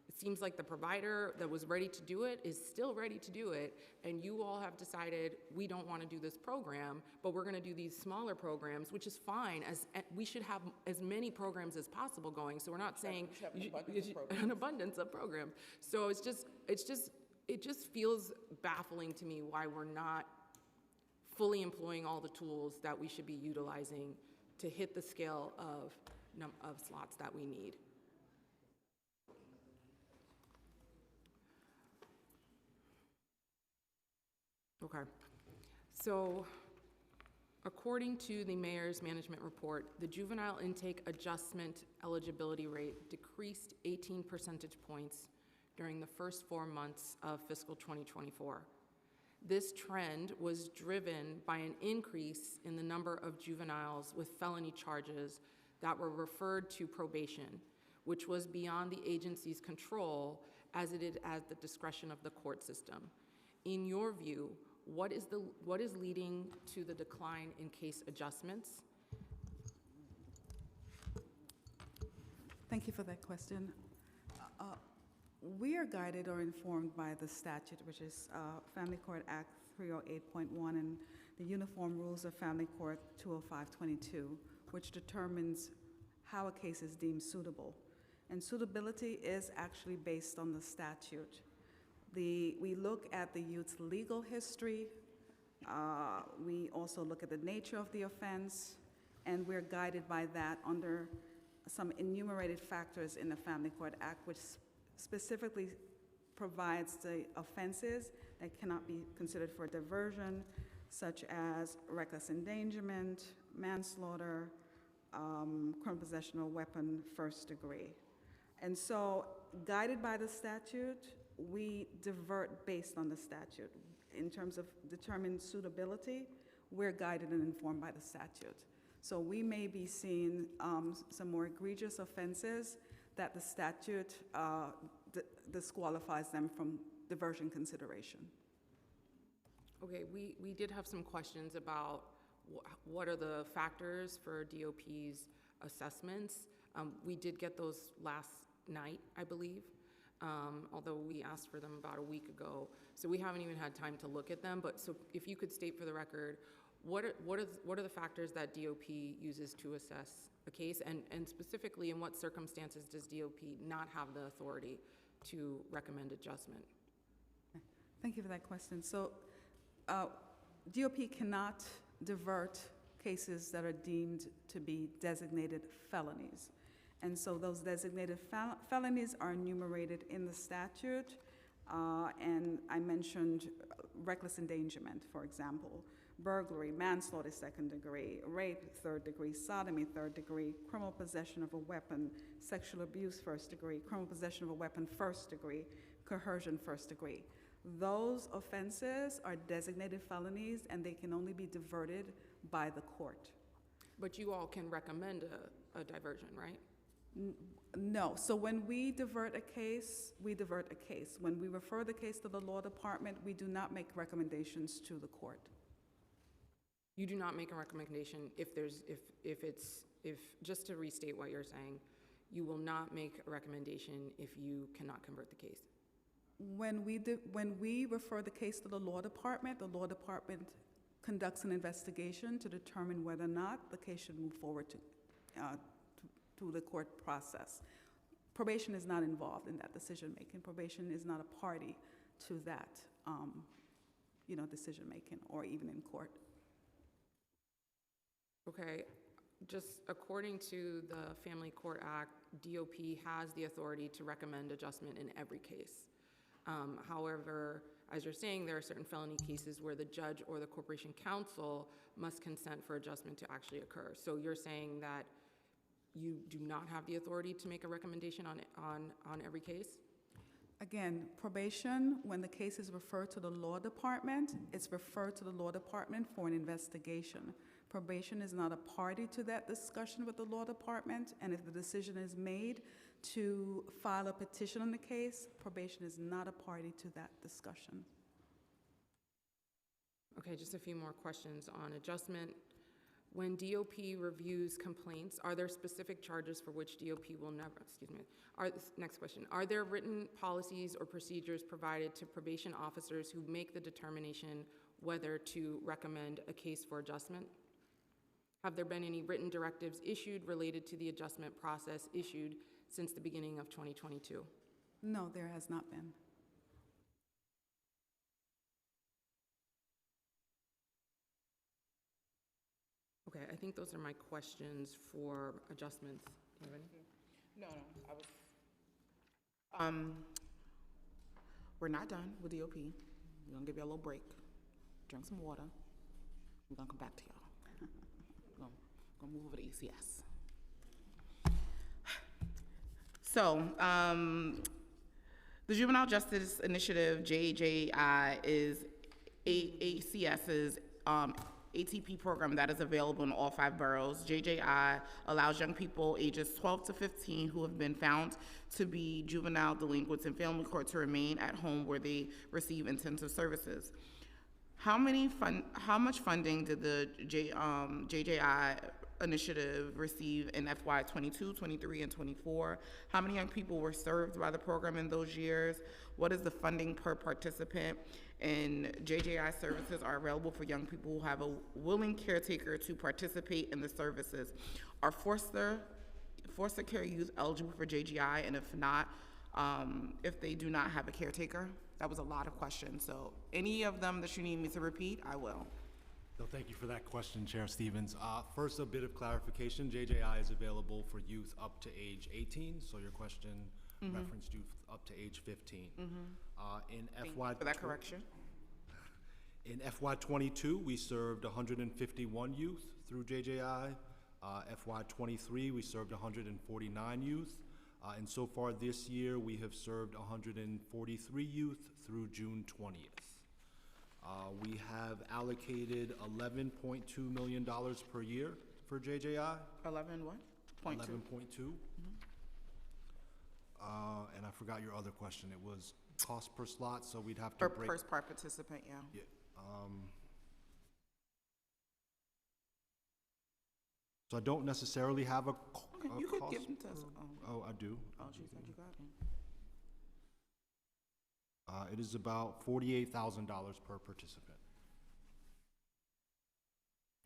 It seems like the provider that was ready to do it is still ready to do it, and you all have decided we don't want to do this program, but we're going to do these smaller programs, which is fine, as we should have as many programs as possible going. So we're not saying an abundance of programs. So it just feels baffling to me why we're not fully employing all the tools that we should be utilizing to hit the scale of slots that we need. Okay, so according to the mayor's management report, the juvenile intake adjustment eligibility rate decreased 18 percentage points during the first 4 months of fiscal 2024. This trend was driven by an increase in the number of juveniles with felony charges that were referred to probation, which was beyond the agency's control as it is at the discretion of the court system. In your view, what is leading to the decline in case adjustments? Thank you for that question. We are guided or informed by the statute, which is Family Court Act 308.1 and the Uniform Rules of Family Court 20522, which determines how a case is deemed suitable. And suitability is actually based on the statute. We look at the youth's legal history, we also look at the nature of the offense, and we're guided by that under some enumerated factors in the Family Court Act, which specifically provides the offenses that cannot be considered for diversion, such as reckless endangerment, manslaughter, criminal possession of a weapon, first degree. And so, guided by the statute, we divert based on the statute. In terms of determining suitability, we're guided and informed by the statute. So we may be seeing some more egregious offenses that the statute disqualifies them from diversion consideration. Okay, we did have some questions about what are the factors for DOP's assessments. We did get those last night, I believe, although we asked for them about a week ago. So we haven't even had time to look at them, but so if you could state for the record, what are the factors that DOP uses to assess a case, and specifically in what circumstances does DOP not have the authority to recommend adjustment? Thank you for that question. So DOP cannot divert cases that are deemed to be designated felonies. And so those designated felonies are enumerated in the statute. And I mentioned reckless endangerment, for example, burglary, manslaughter second degree, rape third degree, sodomy third degree, criminal possession of a weapon, sexual abuse first degree, criminal possession of a weapon first degree, coercion first degree. Those offenses are designated felonies, and they can only be diverted by the court. But you all can recommend a diversion, right? No. So when we divert a case, we divert a case. When we refer the case to the law department, we do not make recommendations to the court. You do not make a recommendation if just to restate what you're saying, you will not make a recommendation if you cannot convert the case. When we refer the case to the law department conducts an investigation to determine whether or not the case should move forward to the court process. Probation is not involved in that decision-making. Probation is not a party to that, decision-making, or even in court. Okay, just according to the Family Court Act, DOP has the authority to recommend adjustment in every case. However, as you're saying, there are certain felony cases where the judge or the corporation counsel must consent for adjustment to actually occur. So you're saying that you do not have the authority to make a recommendation on every case? Again, probation, when the case is referred to the law department, it's referred to the law department for an investigation. Probation is not a party to that discussion with the law department, and if the decision is made to file a petition on the case, probation is not a party to that discussion. Okay, just a few more questions on adjustment. When DOP reviews complaints, are there specific charges for which DOP will never, next question, are there written policies or procedures provided to probation officers who make the determination whether to recommend a case for adjustment? Have there been any written directives issued related to the adjustment process issued since the beginning of 2022? No, there has not been. Okay, I think those are my questions for adjustments. Do you have anything? No, I was. We're not done with DOP. We're gonna give you a little break. Drink some water. We're gonna come back to y'all. Gonna move over to ACS. So, the Juvenile Justice Initiative, JJI, is ACS's ATP program that is available in all 5 boroughs. JJI allows young people ages 12 to 15 who have been found to be juvenile delinquents in family court to remain at home where they receive intensive services. How much funding did the JJI initiative receive in FY 22, 23, and 24? How many young people were served by the program in those years? What is the funding per participant? And JJI services are available for young people who have a willing caretaker to participate in the services. Are foster care youth eligible for JJI? And if not, if they do not have a caretaker? That was a lot of questions. So any of them that you need me to repeat, I will. So thank you for that question, Chair Stevens. First, a bit of clarification. JJI is available for youth up to age 18, so your question referenced youth up to age 15. In FY For that correction. In FY 22, we served 151 youth through JJI. FY 23, we served 149 youth. And so far this year, we have served 143 youth through June 20th. We have allocated $11.2 million per year for JJI. 11 what? Point two. 11.2. And I forgot your other question. It was cost per slot, so we'd have to For break. first part participant, yeah. Yeah, so I don't necessarily have a Okay, a you could cost give them to us. Oh, I do. Oh, she said you got it. It is about $48,000 per participant.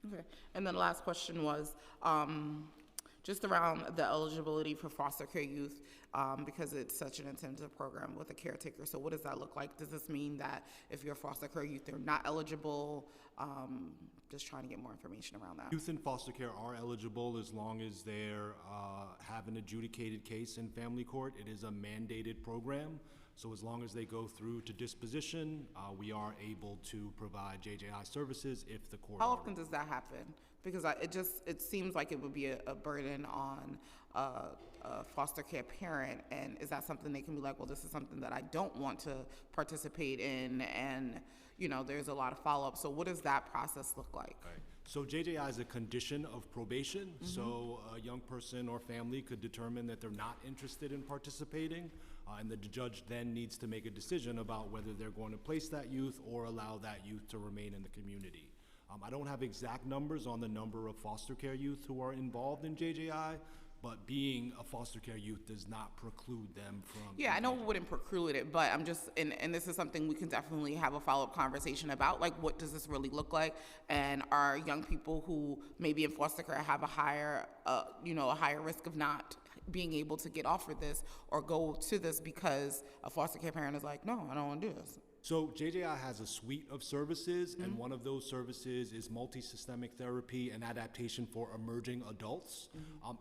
Okay, and then the last question was, just around the eligibility for foster care youth, because it's such an intensive program with a caretaker. So what does that look like? Does this mean that if you're a foster care youth, they're not eligible? Just trying to get more information around that. Youth in foster care are eligible as long as they're have an adjudicated case in family court. It is a mandated program. So as long as they go through to disposition, we are able to provide JJI services if the court. How often does that happen? Because it seems like it would be a burden on a foster care parent, and is that something they can be like, well, this is something that I don't want to participate in, and there's a lot of follow-up. So what does that process look like? Right. So JJI is a condition of probation. So a young person or family could determine that they're not interested in participating, and the judge then needs to make a decision about whether they're going to place that youth or allow that youth to remain in the community. I don't have exact numbers on the number of foster care youth who are involved in JJI, but being a foster care youth does not preclude them from. Yeah, I know it wouldn't preclude it, but I'm just, and this is something we can definitely have a follow-up conversation about, like, what does this really look like? And are young people who maybe in foster care have a higher risk of not being able to get offered this or go to this because a foster care parent is like, no, I don't want to do this? So JJI has a suite of services, and one of those services is multi-systemic therapy and adaptation for emerging adults.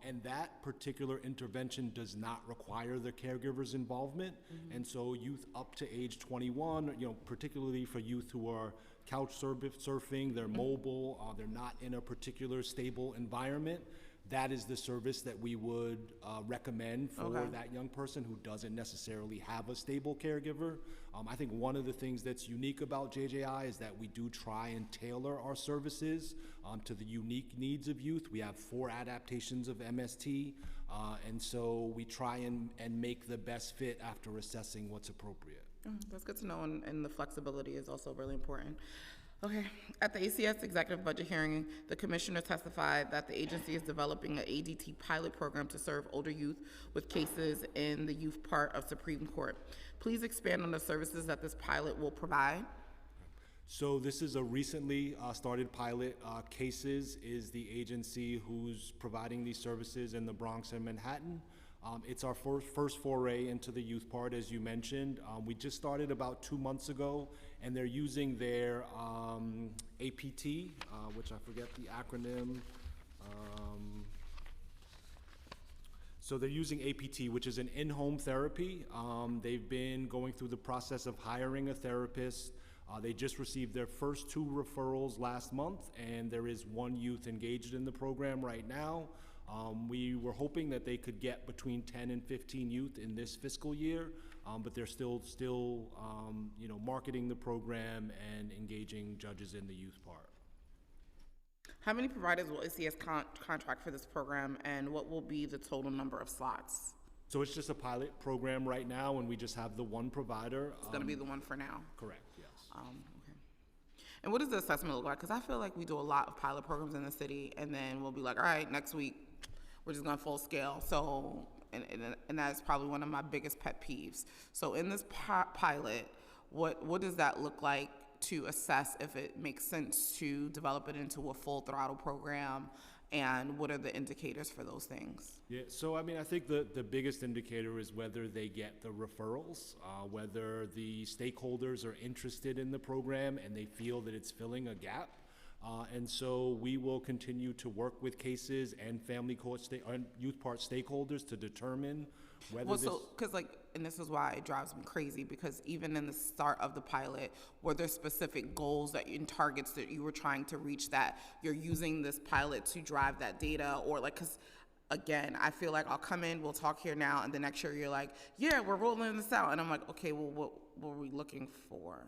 And that particular intervention does not require the caregiver's involvement. And so youth up to age 21, particularly for youth who are couch surfing, they're mobile, they're not in a particular stable environment, that is the service that we would recommend for that young person who doesn't necessarily have a stable caregiver. I think one of the things that's unique about JJI is that we do try and tailor our services to the unique needs of youth. We have 4 adaptations of MST, and so we try and make the best fit after assessing what's appropriate. That's good to know, and the flexibility is also really important. Okay, at the ACS executive budget hearing, the commissioner testified that the agency is developing an ADT pilot program to serve older youth with cases in the youth part of Supreme Court. Please expand on the services that this pilot will provide. So this is a recently started pilot. Cases is the agency who's providing these services in the Bronx and Manhattan. It's our first foray into the youth part, as you mentioned. We just started about 2 months ago, and they're using their APT, which I forget the acronym. So they're using APT, which is an in-home therapy. They've been going through the process of hiring a therapist. They just received their first 2 referrals last month, and there is 1 youth engaged in the program right now. We were hoping that they could get between 10 and 15 youth in this fiscal year, but they're still marketing the program and engaging judges in the youth part. How many providers will ACS contract for this program, and what will be the total number of slots? So it's just a pilot program right now, and we just have the 1 provider. It's going to be the one for now. Correct, yes. Okay. And what does the assessment look like? Because I feel like we do a lot of pilot programs in the city, and then we'll be like, all right, next week, we're just going full scale. So, and that's probably one of my biggest pet peeves. So in this pilot, what does that look like to assess if it makes sense to develop it into a full throttle program, and what are the indicators for those things? Yeah, so I mean, I think the biggest indicator is whether they get the referrals, whether the stakeholders are interested in the program and they feel that it's filling a gap. And so we will continue to work with cases and family court and youth part stakeholders to determine whether and this is why it drives me crazy, because even in the start of the pilot, were there specific goals and targets that you were trying to reach that you're using this pilot to drive that data, or because again, I feel like I'll come in, we'll talk here now, and the next year you're like, yeah, we're rolling this out, and I'm like, okay, well, what were we looking for?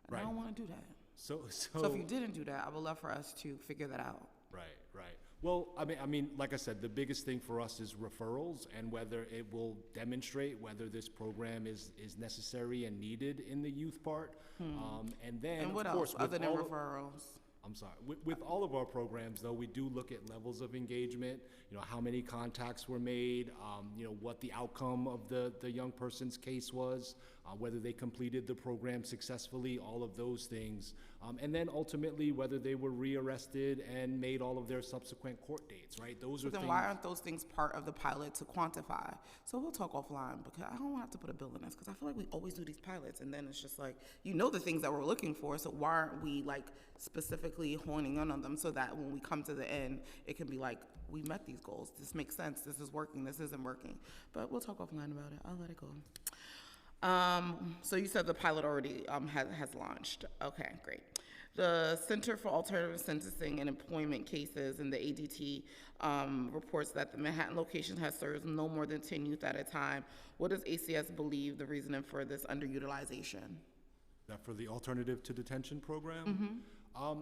And I don't want to do that. So So if you didn't do that, I would love for us to figure that out. Right, right. Well, I mean, like I said, the biggest thing for us is referrals and whether it will demonstrate whether this program is necessary and needed in the youth part. And then, And what of course, else, other than all of- referrals? I'm sorry. With all of our programs, though, we do look at levels of engagement, how many contacts were made, what the outcome of the young person's case was, whether they completed the program successfully, all of those things. And then ultimately, whether they were rearrested and made all of their subsequent court dates, right? Those are Then things. why aren't those things part of the pilot to quantify? So we'll talk offline, because I don't have to put a bill in this, because I feel like we always do these pilots, and then it's just like, the things that we're looking for, so why aren't we like specifically honing in on them so that when we come to the end, it can be like, we met these goals, this makes sense, this is working, this isn't working. But we'll talk offline about it, I'll let it go. So you said the pilot already has launched. Okay, great. The Center for Alternative Sentencing and Employment Cases in the ADT reports that the Manhattan location has served no more than 10 youth at a time. What does ACS believe the reasoning for this underutilization? That for the alternative to detention program?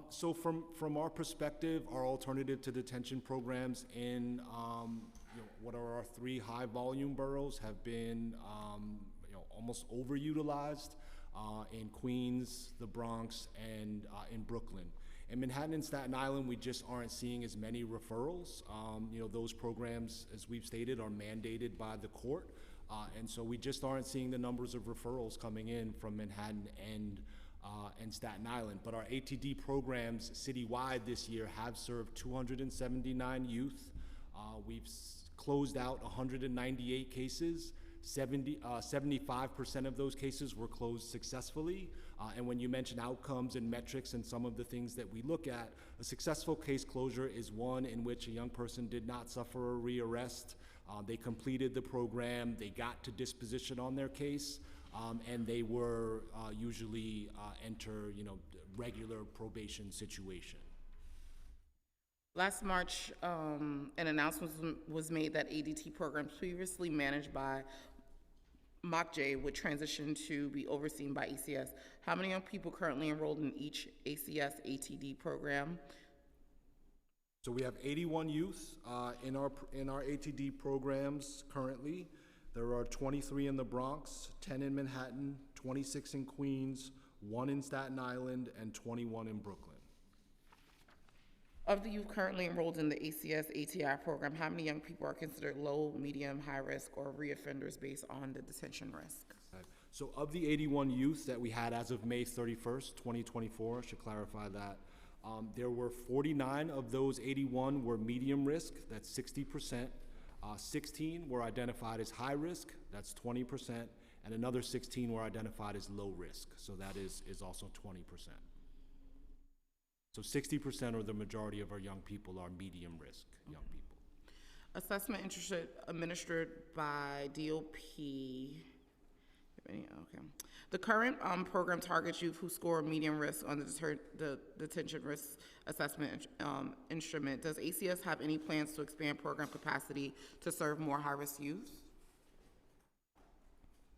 So from our perspective, our alternative to detention programs in what are our 3 high volume boroughs have been almost overutilized in Queens, the Bronx, and in Brooklyn. In Manhattan and Staten Island, we just aren't seeing as many referrals. Those programs, as we've stated, are mandated by the court. And so we just aren't seeing the numbers of referrals coming in from Manhattan and Staten Island. But our ATD programs citywide this year have served 279 youth. We've closed out 198 cases. 75% of those cases were closed successfully. And when you mention outcomes and metrics and some of the things that we look at, a successful case closure is one in which a young person did not suffer a rearrest. They completed the program, they got to disposition on their case, and they were usually enter, regular probation situation. Last March, an announcement was made that ADT programs previously managed by MOCJ would transition to be overseen by ACS. How many young people currently enrolled in each ACS ATD program? So we have 81 youth in our ATD programs currently. There are 23 in the Bronx, 10 in Manhattan, 26 in Queens, 1 in Staten Island, and 21 in Brooklyn. Of the youth currently enrolled in the ACS ATI program, how many young people are considered low, medium, high risk, or reoffenders based on the detention risk? So of the 81 youth that we had as of May 31st, 2024, I should clarify that, there were 49 of those 81 were medium risk, that's 60%. 16 were identified as high risk, that's 20%, and another 16 were identified as low risk, so that is also 20%. So 60% or the majority of our young people are medium risk young people. Assessment administered by DOP. Okay. The current program targets youth who score medium risk on the detention risk assessment instrument. Does ACS have any plans to expand program capacity to serve more high-risk youth?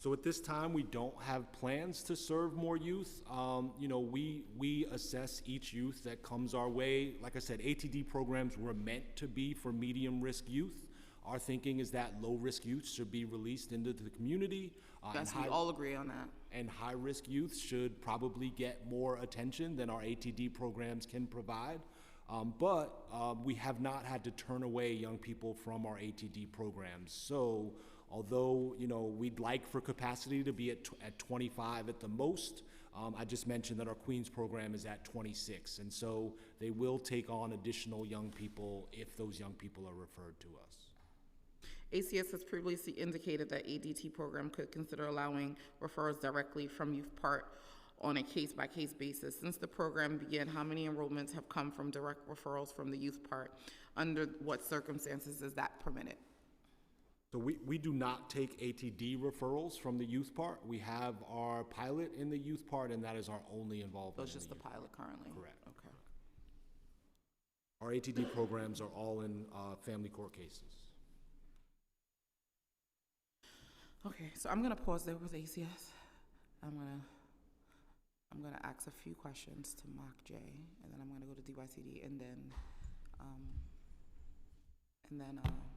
So at this time, we don't have plans to serve more youth. We assess each youth that comes our way. Like I said, ATD programs were meant to be for medium-risk youth. Our thinking is that low-risk youth should be released into the community. Yes, we all agree on that. And high-risk youth should probably get more attention than our ATD programs can provide. But we have not had to turn away young people from our ATD programs. So although, we'd like for capacity to be at 25 at the most, I just mentioned that our Queens program is at 26. And so they will take on additional young people if those young people are referred to us. ACS has previously indicated that ADT program could consider allowing referrals directly from Youth Part on a case-by-case basis. Since the program began, how many enrollments have come from direct referrals from the Youth Part? Under what circumstances is that permitted? So we do not take ATD referrals from the Youth Part. We have our pilot in the Youth Part, and that is our only involvement. So it's just the pilot currently? Correct. Okay. Our ATD programs are all in family court cases. Okay, so I'm gonna pause there with ACS. I'm gonna I'm gonna ask a few questions to MOCJ, and then I'm gonna go to DYCD, and then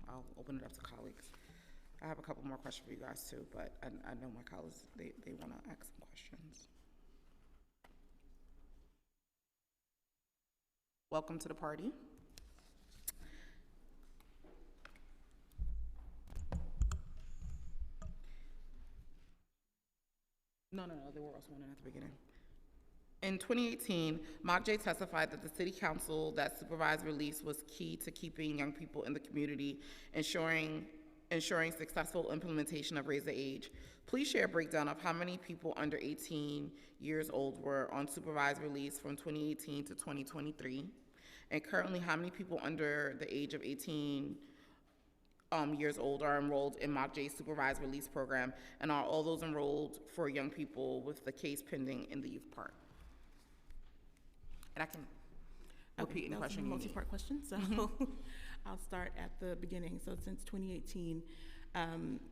I'll open it up to colleagues. I have a couple more questions for you guys too, but I know my colleagues, they wanna ask some questions. Welcome to the party. No, there were also one at the beginning. In 2018, MOCJ testified that the city council that supervised release was key to keeping young people in the community, ensuring successful implementation of Raise the Age. Please share a breakdown of how many people under 18 years old were on supervised release from 2018 to 2023, and currently how many people under the age of 18 years old are enrolled in MOCJ's supervised release program, and are all those enrolled for young people with the case pending in the youth part? And I can repeat any question you need. Multi-part question, so I'll start at the beginning. So since 2018,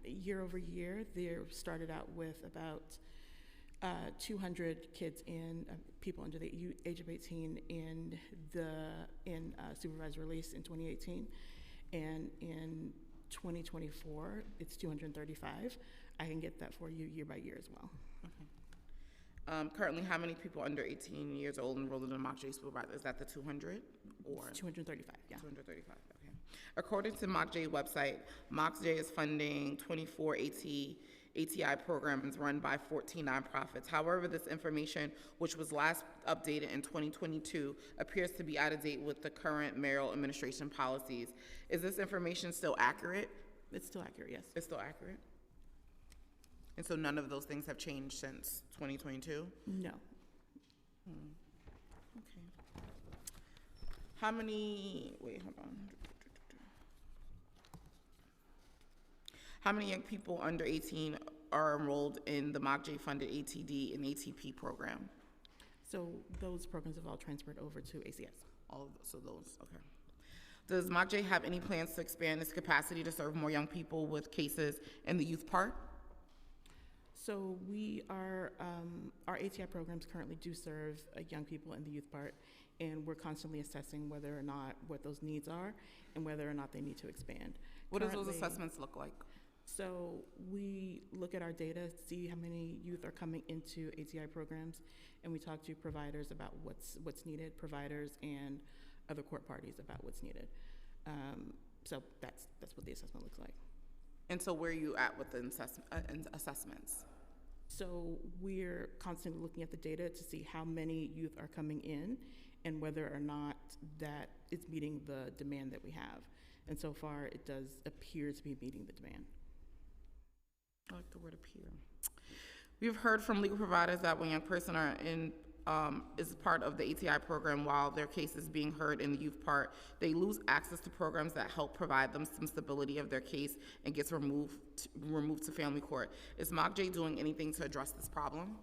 year over year, there started out with about 200 kids people under the age of 18 in supervised release in 2018, and in 2024, it's 235. I can get that for you year by year as well. Okay. Currently, how many people under 18 years old enrolled in the MOCJ supervisor? Is that the 200? Or it's 235, yeah. 235, okay. According to MOCJ website, MOCJ is funding 24 ATI programs run by 14 nonprofits. However, this information, which was last updated in 2022, appears to be out of date with the current mayoral administration policies. Is this information still accurate? It's still accurate, yes. It's still accurate? And so none of those things have changed since 2022? No. Okay. How many, wait, hold on. How many young people under 18 are enrolled in the MOCJ funded ATD and ATP program? So those programs have all transferred over to ACS. All of those, so those, okay. Does MOCJ have any plans to expand its capacity to serve more young people with cases in the youth part? So we are, our ATI programs currently do serve young people in the youth part, and we're constantly assessing whether or not what those needs are and whether or not they need to expand. What does those assessments look like? So we look at our data, see how many youth are coming into ATI programs, and we talk to providers about what's needed, providers and other court parties about what's needed. So that's what the assessment looks like. And so where are you at with the assessments? So we're constantly looking at the data to see how many youth are coming in and whether or not that it's meeting the demand that we have. And so far, it does appear to be meeting the demand. I like the word appear. We've heard from legal providers that when young person are in is part of the ATI program while their case is being heard in the youth part, they lose access to programs that help provide them some stability of their case and gets removed to family court. Is MOCJ doing anything to address this problem?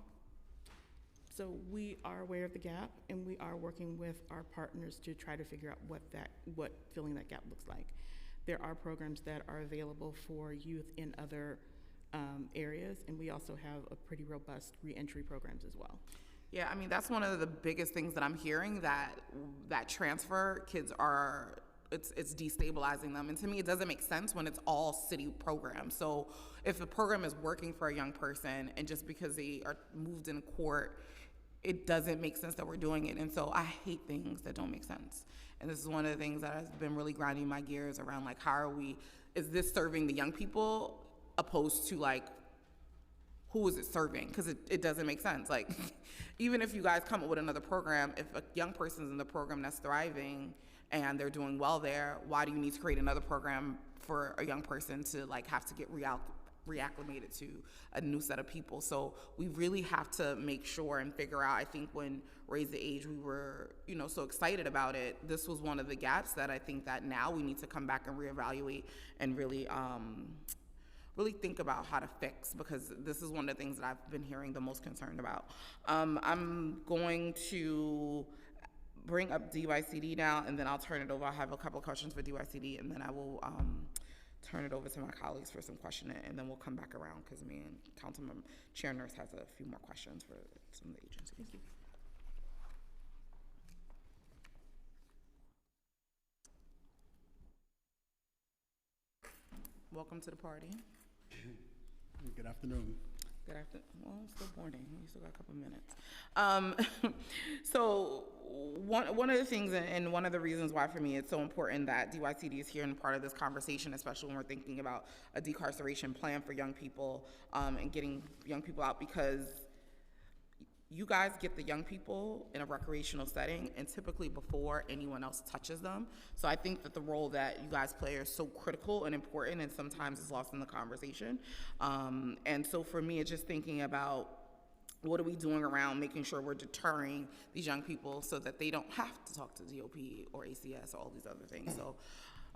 So we are aware of the gap, and we are working with our partners to try to figure out what filling that gap looks like. There are programs that are available for youth in other areas, and we also have a pretty robust reentry programs as well. Yeah, I mean, that's one of the biggest things that I'm hearing, that transfer kids are, it's destabilizing them. And to me, it doesn't make sense when it's all city programs. So if a program is working for a young person and just because they are moved in court, it doesn't make sense that we're doing it. And so I hate things that don't make sense. And this is one of the things that has been really grinding my gears around, like, is this serving the young people opposed to, like, who is it serving? Because it doesn't make sense. Like, even if you guys come up with another program, if a young person's in the program that's thriving and they're doing well there, why do you need to create another program for a young person to, like, have to get reacclimated to a new set of people? So we really have to make sure and figure out, I think when Raise the Age, we were, so excited about it. This was one of the gaps that I think that now we need to come back and reevaluate and really think about how to fix, because this is one of the things that I've been hearing the most concerned about. I'm going to bring up DYCD now, and then I'll turn it over. I have a couple of questions for DYCD, and then I will turn it over to my colleagues for some questioning, and then we'll come back around because me and Councilmember Chair Nurse has a few more questions for some of the agencies. Thank you. Welcome to the party. Good afternoon. Good afternoon. Well, it's still morning. We still got a couple minutes. So one of the things, and one of the reasons why for me it's so important that DYCD is here and part of this conversation, especially when we're thinking about a decarceration plan for young people and getting young people out, because you guys get the young people in a recreational setting and typically before anyone else touches them. So I think that the role that you guys play is so critical and important, and sometimes is lost in the conversation. And so for me, it's just thinking about what are we doing around making sure we're deterring these young people so that they don't have to talk to DOP or ACS or all these other things. So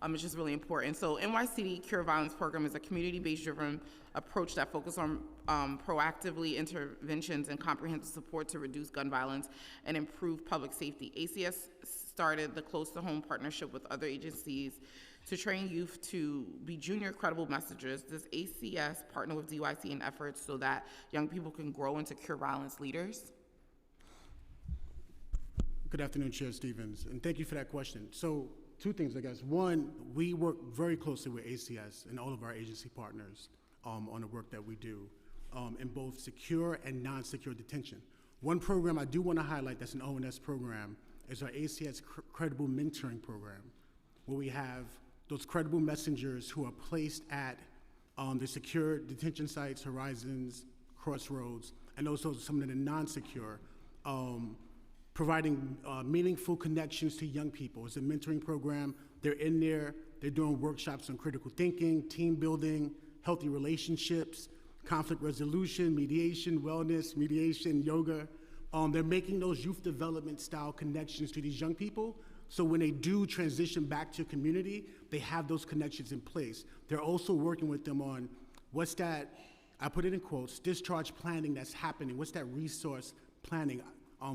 it's just really important. So NYCD Cure Violence Program is a community-based driven approach that focuses on proactively interventions and comprehensive support to reduce gun violence and improve public safety. ACS started the Close to Home partnership with other agencies to train youth to be junior credible messengers. Does ACS partner with DYC in efforts so that young people can grow into cure violence leaders? Good afternoon, Chair Stevens, and thank you for that question. So, two things, I guess. One, we work very closely with ACS and all of our agency partners on the work that we do in both secure and non-secure detention. One program I do want to highlight that's an ONS program is our ACS Credible Mentoring Program, where we have those credible messengers who are placed at the secure detention sites, Horizons, Crossroads, and also some of the non-secure, providing meaningful connections to young people. It's a mentoring program. They're in there. They're doing workshops on critical thinking, team building, healthy relationships, conflict resolution, mediation, wellness, mediation, yoga. They're making those youth development style connections to these young people. So when they do transition back to community, they have those connections in place. They're also working with them on what's that, I put it in quotes, discharge planning that's happening. What's that resource planning,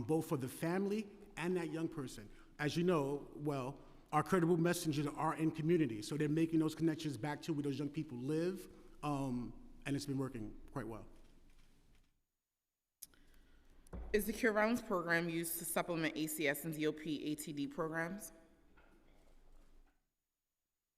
both for the family and that young person? As you know, well, our credible messengers are in community, so they're making those connections back to where those young people live, and it's been working quite well. Is the Cure Violence Program used to supplement ACS and DOP ATD programs?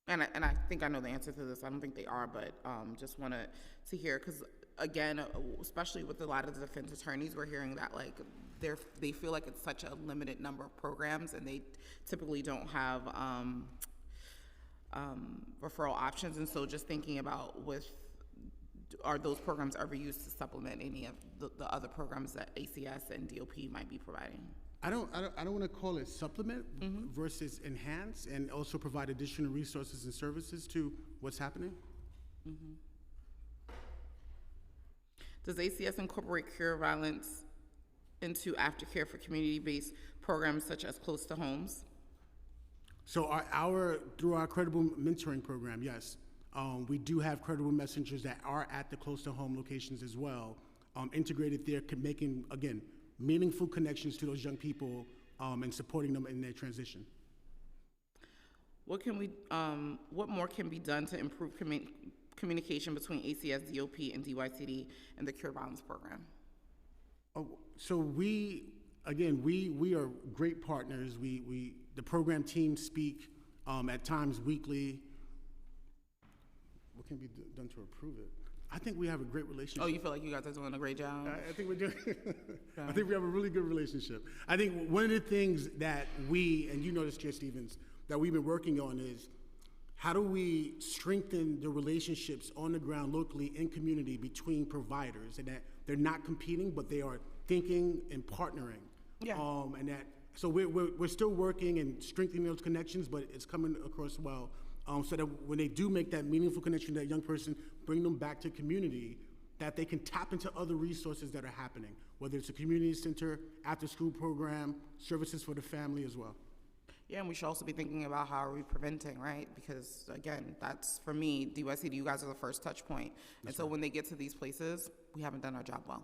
And I think I know the answer to this. I don't think they are, but just wanted to hear, because again, especially with a lot of the defense attorneys, we're hearing that like they feel like it's such a limited number of programs, and they typically don't have referral options. And so just thinking about are those programs ever used to supplement any of the other programs that ACS and DOP might be providing? I don't want to call it supplement versus enhance, and also provide additional resources and services to what's happening. Does ACS incorporate cure violence into aftercare for community-based programs such as Close to Homes? So through our credible mentoring program, yes. We do have credible messengers that are at the Close to Home locations as well, integrated there, making, again, meaningful connections to those young people and supporting them in their transition. What more can be done to improve communication between ACS, DOP, and DYCD and the Cure Violence Program? So we are great partners. The program teams speak at times weekly. What can be done to improve it? I think we have a great relationship. Oh, you feel like you guys are doing a great job? I think we're doing. I think we have a really good relationship. I think one of the things that and you know this, Chair Stevens, that we've been working on is how do we strengthen the relationships on the ground locally in community between providers, and that they're not competing, but they are thinking and partnering. Yeah. So we're still working and strengthening those connections, but it's coming across well. So that when they do make that meaningful connection to that young person, bring them back to community, that they can tap into other resources that are happening, whether it's a community center, after-school program, services for the family as well. Yeah, and we should also be thinking about how are we preventing, right? Because again, that's, for me, DYCD, you guys are the first touch point. And so when they get to these places, we haven't done our job well.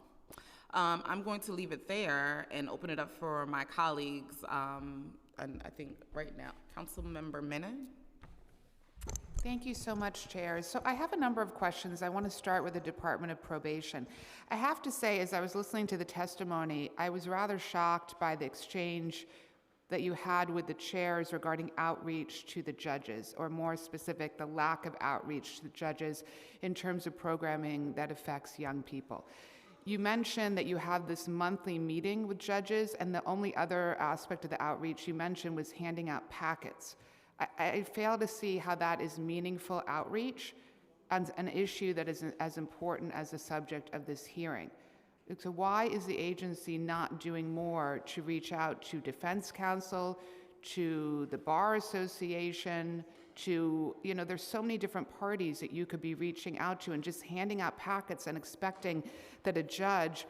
I'm going to leave it there and open it up for my colleagues. And I think right now, Councilmember Menon. Thank you so much, Chair. So I have a number of questions. I want to start with the Department of Probation. I have to say, as I was listening to the testimony, I was rather shocked by the exchange that you had with the chairs regarding outreach to the judges, or more specific, the lack of outreach to the judges in terms of programming that affects young people. You mentioned that you have this monthly meeting with judges, and the only other aspect of the outreach you mentioned was handing out packets. I fail to see how that is meaningful outreach on an issue that is as important as the subject of this hearing. So why is the agency not doing more to reach out to Defense Counsel, to the Bar Association, to, there's so many different parties that you could be reaching out to, and just handing out packets and expecting that a judge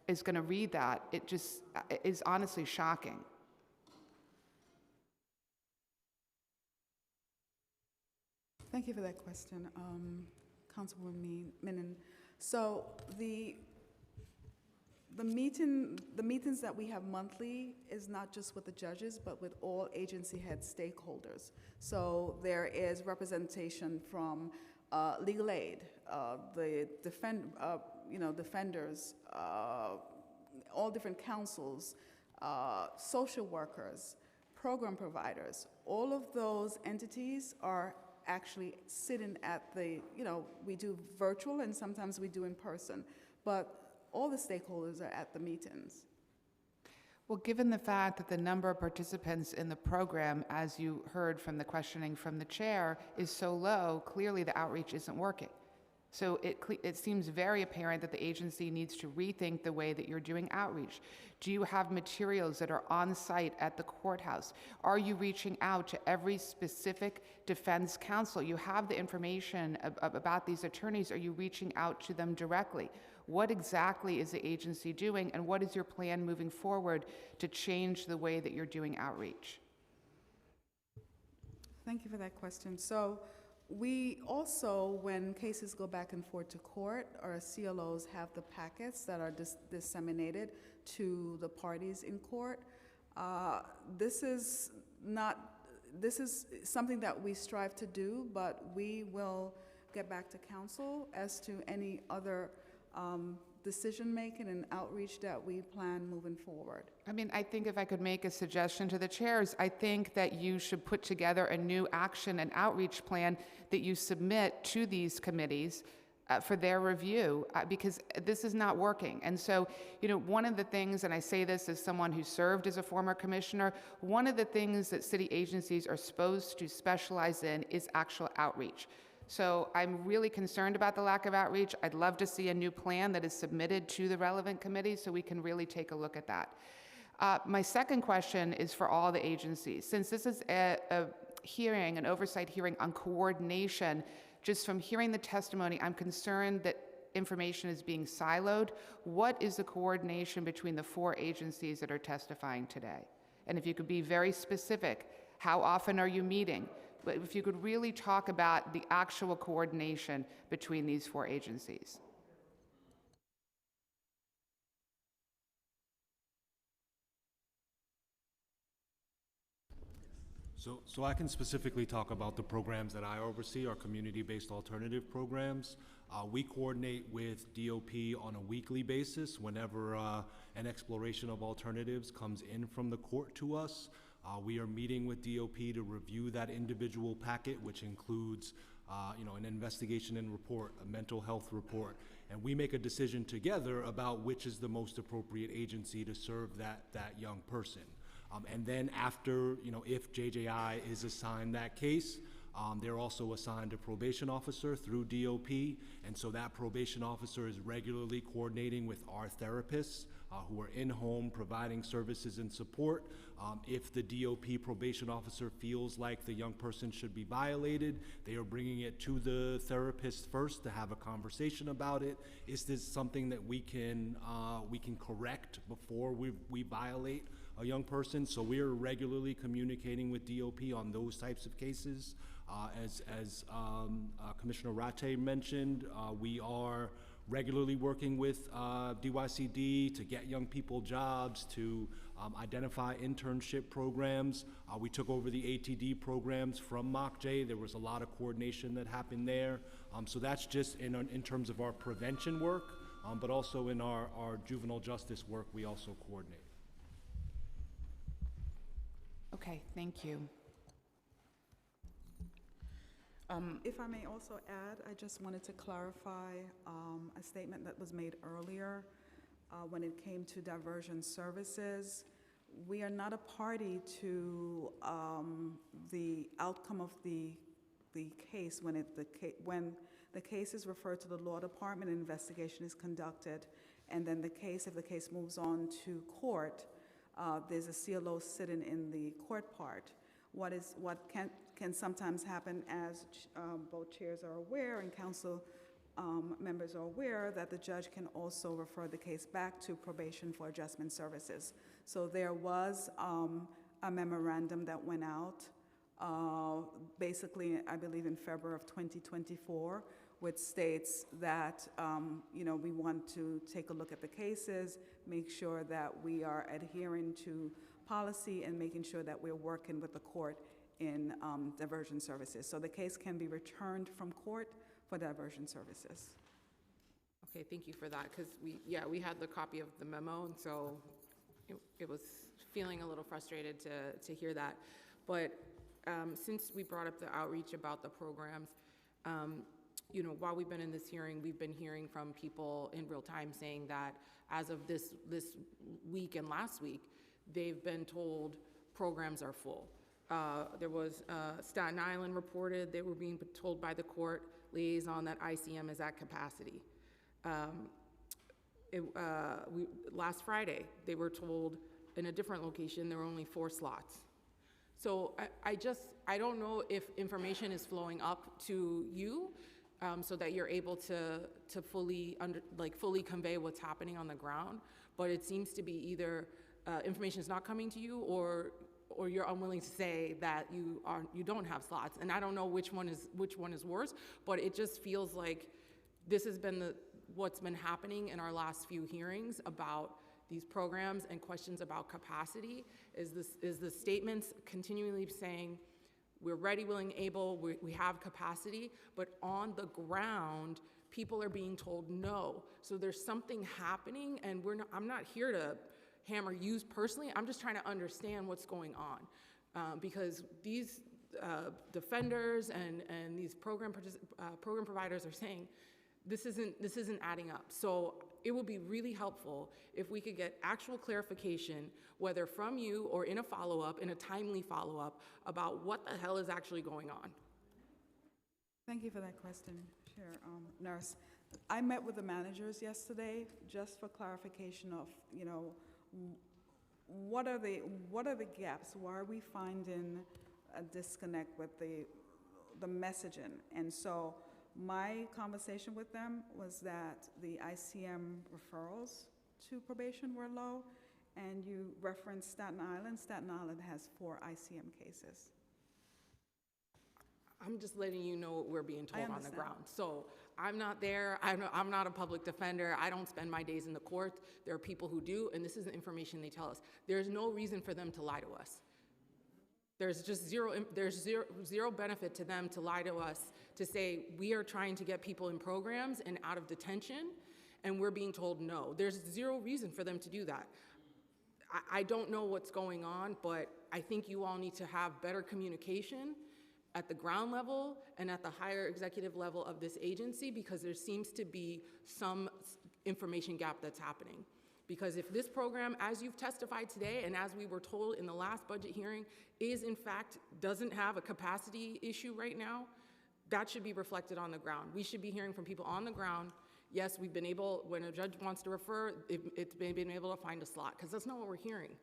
is going to read that, it just is honestly shocking. Thank you for that question, Councilwoman Menon. So the meetings that we have monthly is not just with the judges, but with all agency head stakeholders. So there is representation from legal aid, the defenders, all different councils, social workers, program providers. All of those entities are actually sitting at the, we do virtual and sometimes we do in person, but all the stakeholders are at the meetings. Well, given the fact that the number of participants in the program, as you heard from the questioning from the chair, is so low, clearly the outreach isn't working. So it seems very apparent that the agency needs to rethink the way that you're doing outreach. Do you have materials that are on site at the courthouse? Are you reaching out to every specific defense counsel? You have the information about these attorneys. Are you reaching out to them directly? What exactly is the agency doing, and what is your plan moving forward to change the way that you're doing outreach? Thank you for that question. So we also, when cases go back and forth to court, our CLOs have the packets that are disseminated to the parties in court. This is something that we strive to do, but we will get back to council as to any other decision-making and outreach that we plan moving forward. I mean, I think if I could make a suggestion to the chairs, I think that you should put together a new action and outreach plan that you submit to these committees for their review, because this is not working. And so, one of the things, and I say this as someone who served as a former commissioner, one of the things that city agencies are supposed to specialize in is actual outreach. So I'm really concerned about the lack of outreach. I'd love to see a new plan that is submitted to the relevant committees so we can really take a look at that. My second question is for all the agencies. Since this is a hearing, an oversight hearing on coordination, just from hearing the testimony, I'm concerned that information is being siloed. What is the coordination between the 4 agencies that are testifying today? And if you could be very specific, how often are you meeting? But if you could really talk about the actual coordination between these 4 agencies. So I can specifically talk about the programs that I oversee, our community-based alternative programs. We coordinate with DOP on a weekly basis whenever an exploration of alternatives comes in from the court to us. We are meeting with DOP to review that individual packet, which includes an investigation and report, a mental health report, and we make a decision together about which is the most appropriate agency to serve that young person. And then after, if JJI is assigned that case, they're also assigned a probation officer through DOP, and so that probation officer is regularly coordinating with our therapists who are in-home providing services and support. If the DOP probation officer feels like the young person should be violated, they are bringing it to the therapist first to have a conversation about it. Is this something that we can correct before we violate a young person? So we are regularly communicating with DOP on those types of cases. As Commissioner Rattay mentioned, we are regularly working with DYCD to get young people jobs, to identify internship programs. We took over the ATD programs from MOCJ. There was a lot of coordination that happened there. So that's just in terms of our prevention work, but also in our juvenile justice work, we also coordinate. Okay, thank you. If I may also add, I just wanted to clarify a statement that was made earlier when it came to diversion services. We are not a party to the outcome of the case when the case is referred to the law department, an investigation is conducted, and then if the case moves on to court, there's a CLO sitting in the court part. What can sometimes happen, as both chairs are aware and council members are aware, that the judge can also refer the case back to probation for adjustment services. So there was a memorandum that went out basically, I believe in February of 2024, which states that we want to take a look at the cases, make sure that we are adhering to policy and making sure that we're working with the court in diversion services. So the case can be returned from court for diversion services. Okay, thank you for that, because we had the copy of the memo, and so it was feeling a little frustrated to hear that. But since we brought up the outreach about the programs, while we've been in this hearing, we've been hearing from people in real time saying that as of this week and last week, they've been told programs are full. There was Staten Island reported they were being told by the court liaison that ICM is at capacity. Last Friday, they were told in a different location there were only 4 slots. So I don't know if information is flowing up to you so that you're able to fully convey what's happening on the ground. But it seems to be either information is not coming to you, or you're unwilling to say that you don't have slots. And I don't know which one is worse. But it just feels like this has been what's been happening in our last few hearings about these programs and questions about capacity. Is the statements continually saying we're ready, willing, able, we have capacity, but on the ground, people are being told no. So there's something happening, and I'm not here to hammer you personally. I'm just trying to understand what's going on, because these defenders and these program providers are saying this isn't adding up. So it would be really helpful if we could get actual clarification, whether from you or in a follow-up, in a timely follow-up, about what the hell is actually going on. Thank you for that question, Chair Nurse. I met with the managers yesterday just for clarification of, what are the gaps? Why are we finding a disconnect with the messaging? And so my conversation with them was that the ICM referrals to probation were low, and you referenced Staten Island. Staten Island has 4 ICM cases. I'm just letting you know what we're being told on the ground. So I'm not there. I'm not a public defender. I don't spend my days in the court. There are people who do, and this is the information they tell us. There's no reason for them to lie to us. There's just zero benefit to them to lie to us, to say we are trying to get people in programs and out of detention, and we're being told no. There's zero reason for them to do that. I don't know what's going on, but I think you all need to have better communication at the ground level and at the higher executive level of this agency, because there seems to be some information gap that's happening. Because if this program, as you've testified today and as we were told in the last budget hearing, doesn't have a capacity issue right now, that should be reflected on the ground. We should be hearing from people on the ground. Yes, we've been able, when a judge wants to refer, it's been able to find a slot, because that's not what we're hearing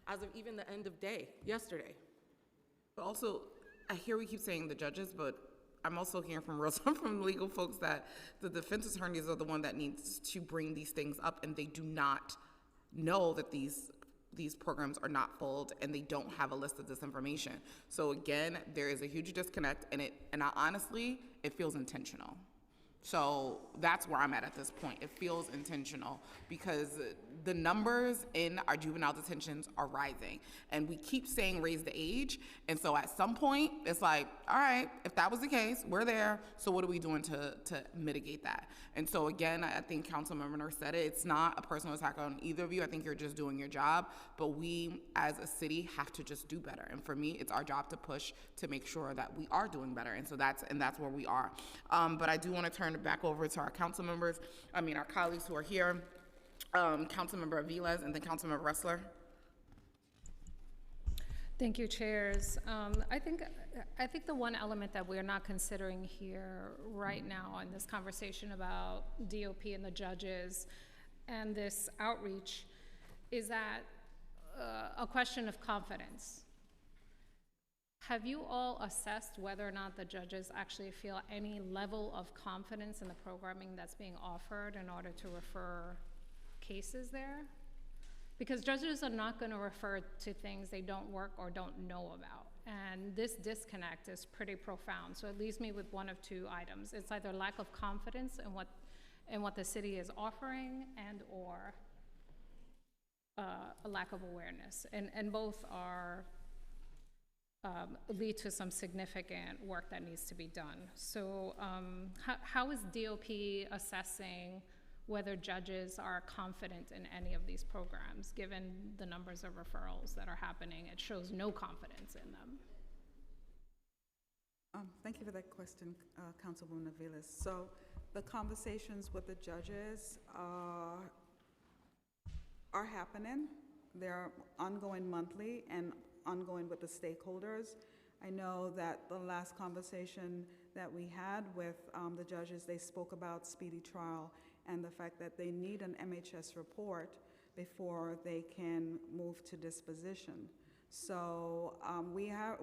as of even the end of day, yesterday. But also, I hear we keep saying the judges, but I'm also hearing from legal folks that the defense attorneys are the one that needs to bring these things up, and they do not know that these programs are not full, and they don't have a list of this information. So again, there is a huge disconnect, and honestly, it feels intentional. So that's where I'm at this point. It feels intentional because the numbers in our juvenile detentions are rising. And we keep saying raise the age. And so at some point, it's like, all right, if that was the case, we're there. So what are we doing to mitigate that? And so again, I think Councilmember Nurse said it. It's not a personal attack on either of you. I think you're just doing your job. But we, as a city, have to just do better. And for me, it's our job to push to make sure that we are doing better. And so that's where we are. But I do want to turn it back over to our our colleagues who are here. Councilmember Aviles and then Councilmember Ressler. Thank you, chairs. I think the one element that we're not considering here right now in this conversation about DOP and the judges and this outreach is that a question of confidence. Have you all assessed whether or not the judges actually feel any level of confidence in the programming that's being offered in order to refer cases there? Because judges are not going to refer to things they don't work or don't know about. And this disconnect is pretty profound. So it leaves me with one of two items. It's either lack of confidence in what the city is offering and or a lack of awareness. And both are lead to some significant work that needs to be done. So how is DOP assessing whether judges are confident in any of these programs, given the numbers of referrals that are happening? It shows no confidence in them. Thank you for that question, Councilwoman Aviles. So the conversations with the judges are happening. They're ongoing monthly and ongoing with the stakeholders. I know that the last conversation that we had with the judges, they spoke about speedy trial and the fact that they need an MHS report before they can move to disposition. So we have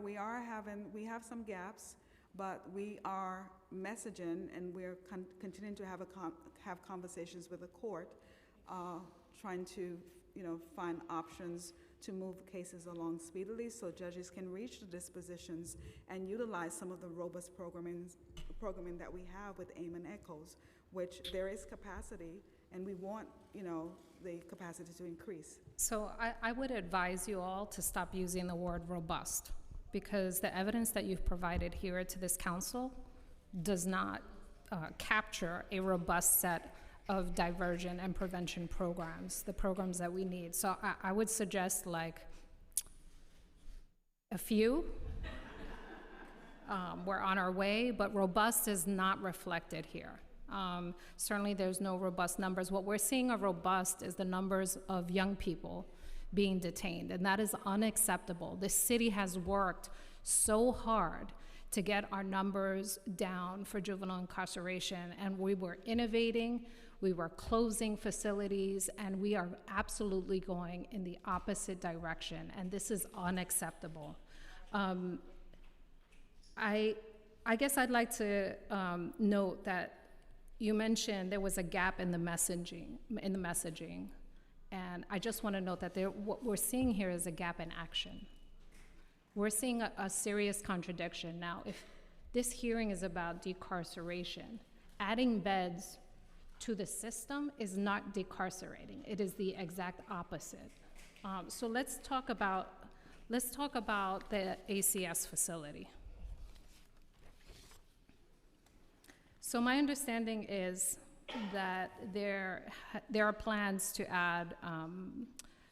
some gaps, but we are messaging and we're continuing to have conversations with the court, trying to find options to move cases along speedily so judges can reach the dispositions and utilize some of the robust programming that we have with AIM and ECHOS, which there is capacity, and we want the capacity to increase. So I would advise you all to stop using the word robust, because the evidence that you've provided here to this council does not capture a robust set of diversion and prevention programs, the programs that we need. So I would suggest like a few. We're on our way, but robust is not reflected here. Certainly there's no robust numbers. What we're seeing of robust is the numbers of young people being detained, and that is unacceptable. The city has worked so hard to get our numbers down for juvenile incarceration, and we were innovating, we were closing facilities, and we are absolutely going in the opposite direction, and this is unacceptable. I guess I'd like to note that you mentioned there was a gap in the messaging, and I just want to note that what we're seeing here is a gap in action. We're seeing a serious contradiction. Now, if this hearing is about decarceration, adding beds to the system is not decarcerating. It is the exact opposite. So let's talk about the ACS facility. So my understanding is that there are plans to add,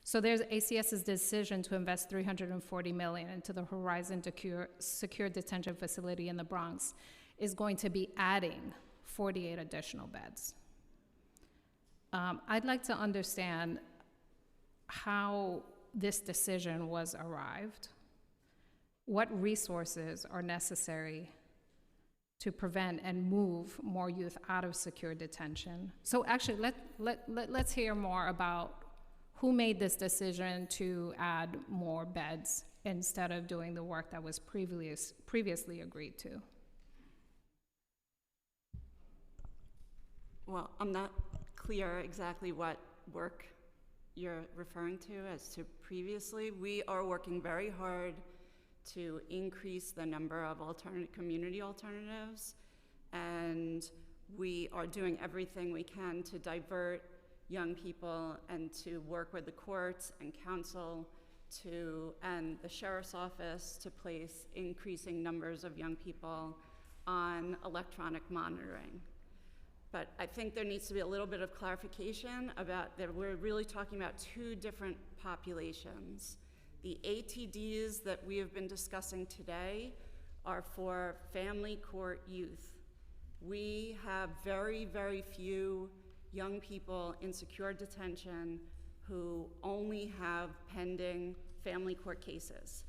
so there's ACS's decision to invest $340 million into the Horizon Secure Detention Facility in the Bronx is going to be adding 48 additional beds. I'd like to understand how this decision was arrived, what resources are necessary to prevent and move more youth out of secure detention. So actually, let's hear more about who made this decision to add more beds instead of doing the work that was previously agreed to. Well, I'm not clear exactly what work you're referring to as to previously. We are working very hard to increase the number of community alternatives, and We are doing everything we can to divert young people and to work with the courts and council and the sheriff's office to place increasing numbers of young people on electronic monitoring. But I think there needs to be a little bit of clarification about that we're really talking about two different populations. The ATDs that we have been discussing today are for family court youth. We have very, very few young people in secure detention who only have pending family court cases.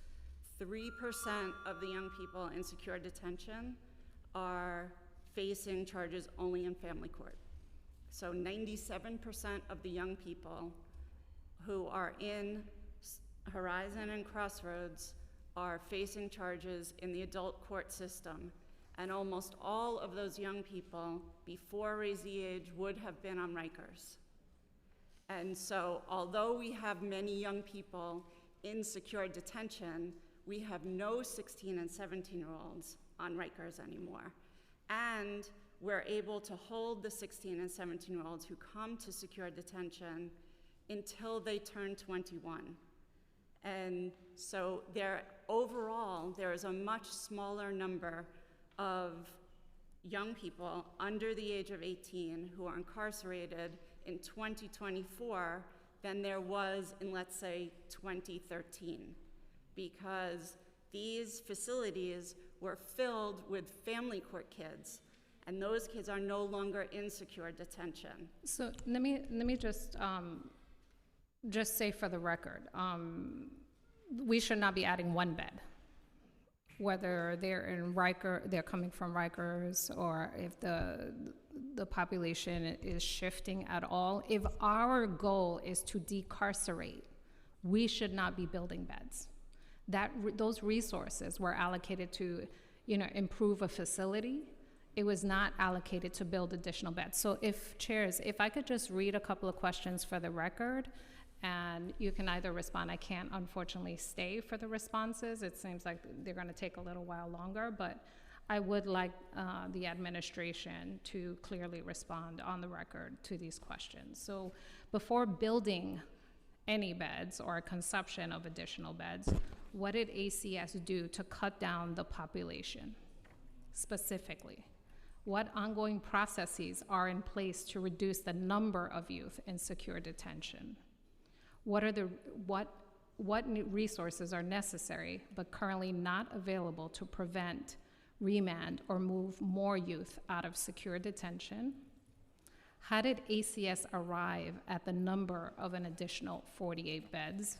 3% of the young people in secure detention are facing charges only in family court. So 97% of the young people who are in Horizon and Crossroads are facing charges in the adult court system. And almost all of those young people before raise the age would have been on Rikers. And so although we have many young people in secure detention, we have no 16 and 17-year-olds on Rikers anymore. And we're able to hold the 16 and 17-year-olds who come to secure detention until they turn 21. And so overall, there is a much smaller number of young people under the age of 18 who are incarcerated in 2024 than there was in, let's say, 2013, because these facilities were filled with family court kids, and those kids are no longer in secure detention. So let me just say for the record, we should not be adding one bed, whether they're coming from Rikers, or if the population is shifting at all. If our goal is to decarcerate, we should not be building beds. Those resources were allocated to, improve a facility. It was not allocated to build additional beds. So if I could just read a couple of questions for the record, and you can either respond. I can't, unfortunately, stay for the responses. It seems like they're going to take a little while longer, but I would like the administration to clearly respond on the record to these questions. So before building any beds or consumption of additional beds, what did ACS do to cut down the population specifically? What ongoing processes are in place to reduce the number of youth in secure detention? What resources are necessary but currently not available to prevent remand or move more youth out of secure detention? How did ACS arrive at the number of an additional 48 beds?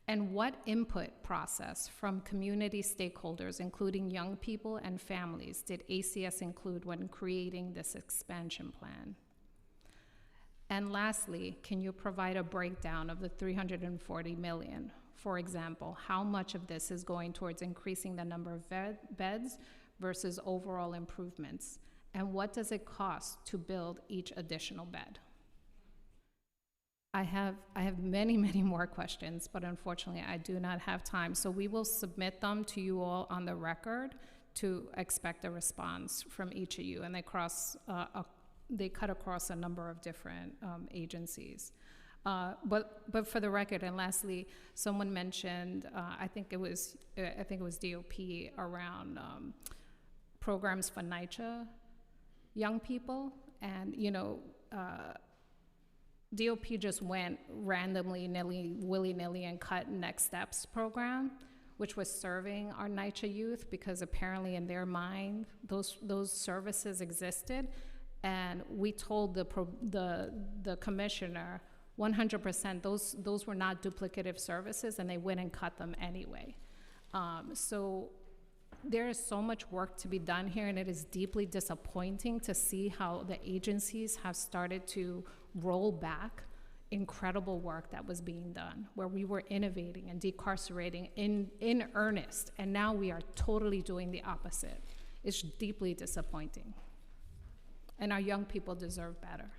And what input process from community stakeholders, including young people and families, did ACS include when creating this expansion plan? And lastly, can you provide a breakdown of the $340 million? For example, how much of this is going towards increasing the number of beds versus overall improvements? And what does it cost to build each additional bed? I have many, many more questions, but unfortunately I do not have time. So we will submit them to you all on the record to expect a response from each of you. And they cut across a number of different agencies. But for the record, and lastly, someone mentioned, I think it was DOP around programs for NYCHA young people, and DOP just went randomly, willy-nilly, and cut Next Steps program, which was serving our NYCHA youth, because apparently in their mind, those services existed. And we told the commissioner 100% those were not duplicative services, and they went and cut them anyway. So there is so much work to be done here, and it is deeply disappointing to see how the agencies have started to roll back incredible work that was being done, where we were innovating and decarcerating in earnest, and now we are totally doing the opposite. It's deeply disappointing. And our young people deserve better.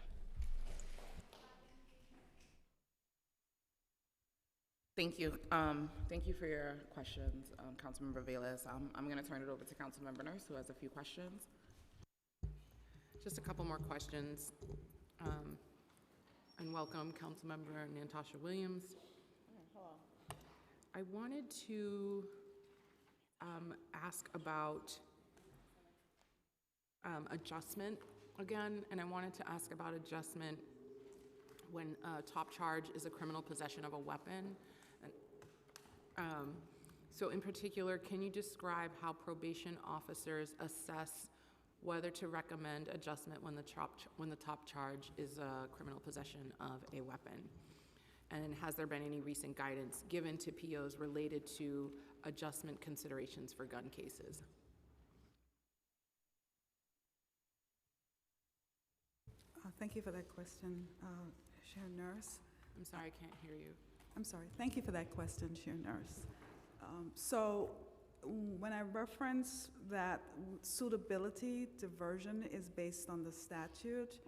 Thank you. Thank you for your questions, Councilmember Velez. I'm going to turn it over to Councilmember Nurse, who has a few questions. Just a couple more questions. And welcome Councilmember Natasha Williams. I wanted to ask about adjustment again, and I wanted to ask about adjustment when top charge is a criminal possession of a weapon. So in particular, can you describe how probation officers assess whether to recommend adjustment when the top charge is a criminal possession of a weapon? And has there been any recent guidance given to POs related to adjustment considerations for gun cases? Thank you for that question, Chair Nurse. I'm sorry, I can't hear you. I'm sorry. Thank you for that question, Chair Nurse. So when I reference that suitability diversion is based on the statute,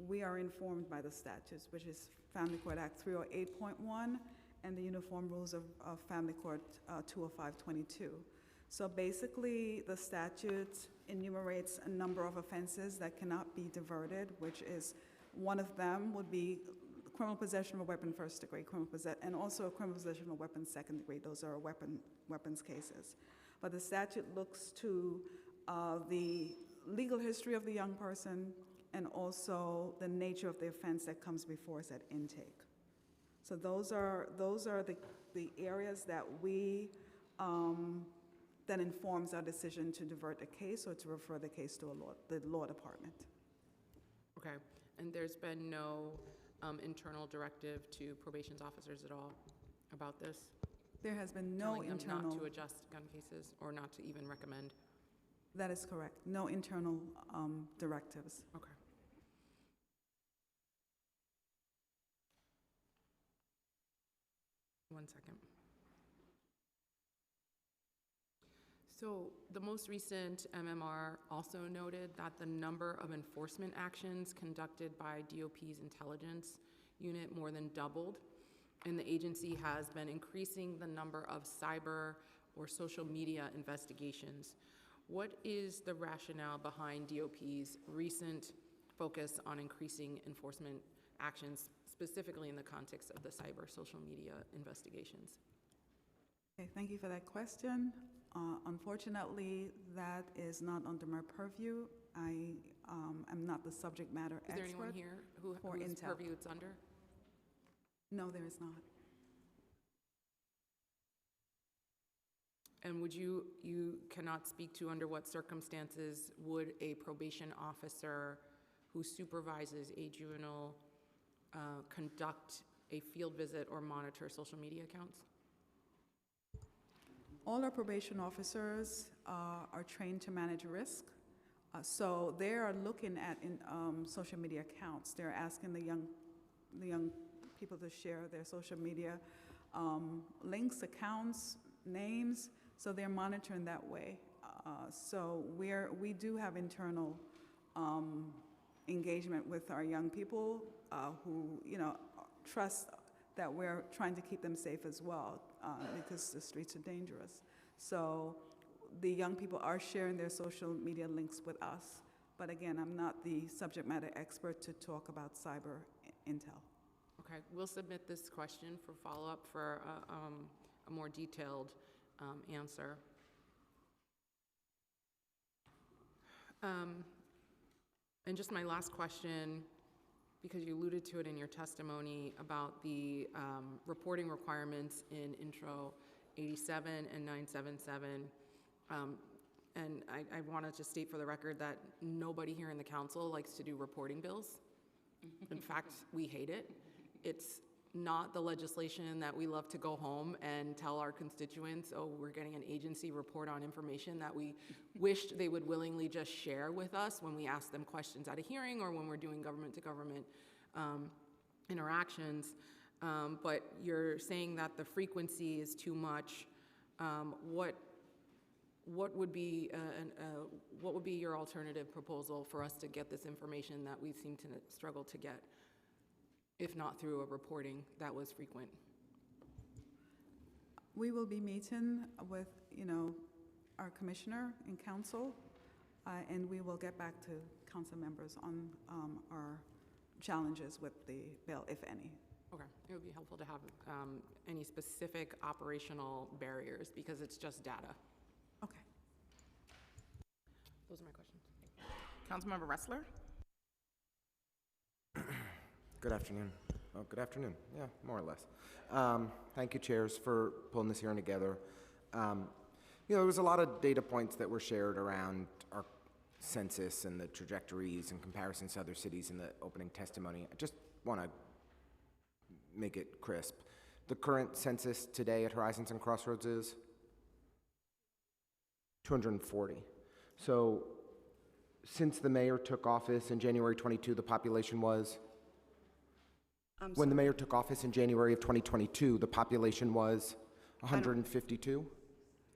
we are informed by the statutes, which is Family Court Act 308.1 and the Uniform Rules of Family Court 205.22. So basically, the statute enumerates a number of offenses that cannot be diverted, which is one of them would be criminal possession of a weapon first degree, and also criminal possession of a weapon second degree. Those are weapons cases. But the statute looks to the legal history of the young person and also the nature of the offense that comes before us at intake. So those are the areas that we that informs our decision to divert a case or to refer the case to the law department. Okay, and there's been no internal directive to probation's officers at all about this? There has been no Telling them internal. not to adjust gun cases or not to even recommend? That is correct. No internal directives. Okay. One second. So the most recent MMR also noted that the number of enforcement actions conducted by DOP's intelligence unit more than doubled, and the agency has been increasing the number of cyber or social media investigations. What is the rationale behind DOP's recent focus on increasing enforcement actions, specifically in the context of the cyber social media investigations? Okay, thank you for that question. Unfortunately, that is not under my purview. I am not the subject matter expert. Is there anyone here whose Intel. purview it's under? No, there is not. And would you cannot speak to under what circumstances would a probation officer who supervises a juvenile conduct a field visit or monitor social media accounts? All our probation officers are trained to manage risk. So they are looking at social media accounts. They're asking the young people to share their social media links, accounts, names. So they're monitoring that way. So we do have internal engagement with our young people who trust that we're trying to keep them safe as well because the streets are dangerous. So the young people are sharing their social media links with us. But again, I'm not the subject matter expert to talk about cyber intel. Okay, we'll submit this question for follow-up for a more detailed answer. And just my last question, because you alluded to it in your testimony about the reporting requirements in Intro 87 and 977. And I wanted to state for the record that nobody here in the council likes to do reporting bills. In fact, we hate it. It's not the legislation that we love to go home and tell our constituents, oh, we're getting an agency report on information that we wished they would willingly just share with us when we ask them questions at a hearing or when we're doing government-to-government interactions. But you're saying that the frequency is too much. What would be your alternative proposal for us to get this information that we seem to struggle to get, if not through a reporting that was frequent? We will be meeting with, our commissioner and council And we will get back to council members on our challenges with the bill, if any. Okay, it would be helpful to have any specific operational barriers because it's just data. Okay. Those are my questions. Councilmember Ressler? Good afternoon. Oh, good afternoon. Yeah, more or less. Thank you, chairs, for pulling this hearing together. There was a lot of data points that were shared around our census and the trajectories and comparisons to other cities in the opening testimony. I just want to make it crisp. The current census today at Horizons and Crossroads is 240. So since the mayor took office in January 22, the population was? When the mayor took office in January of 2022, the population was 152?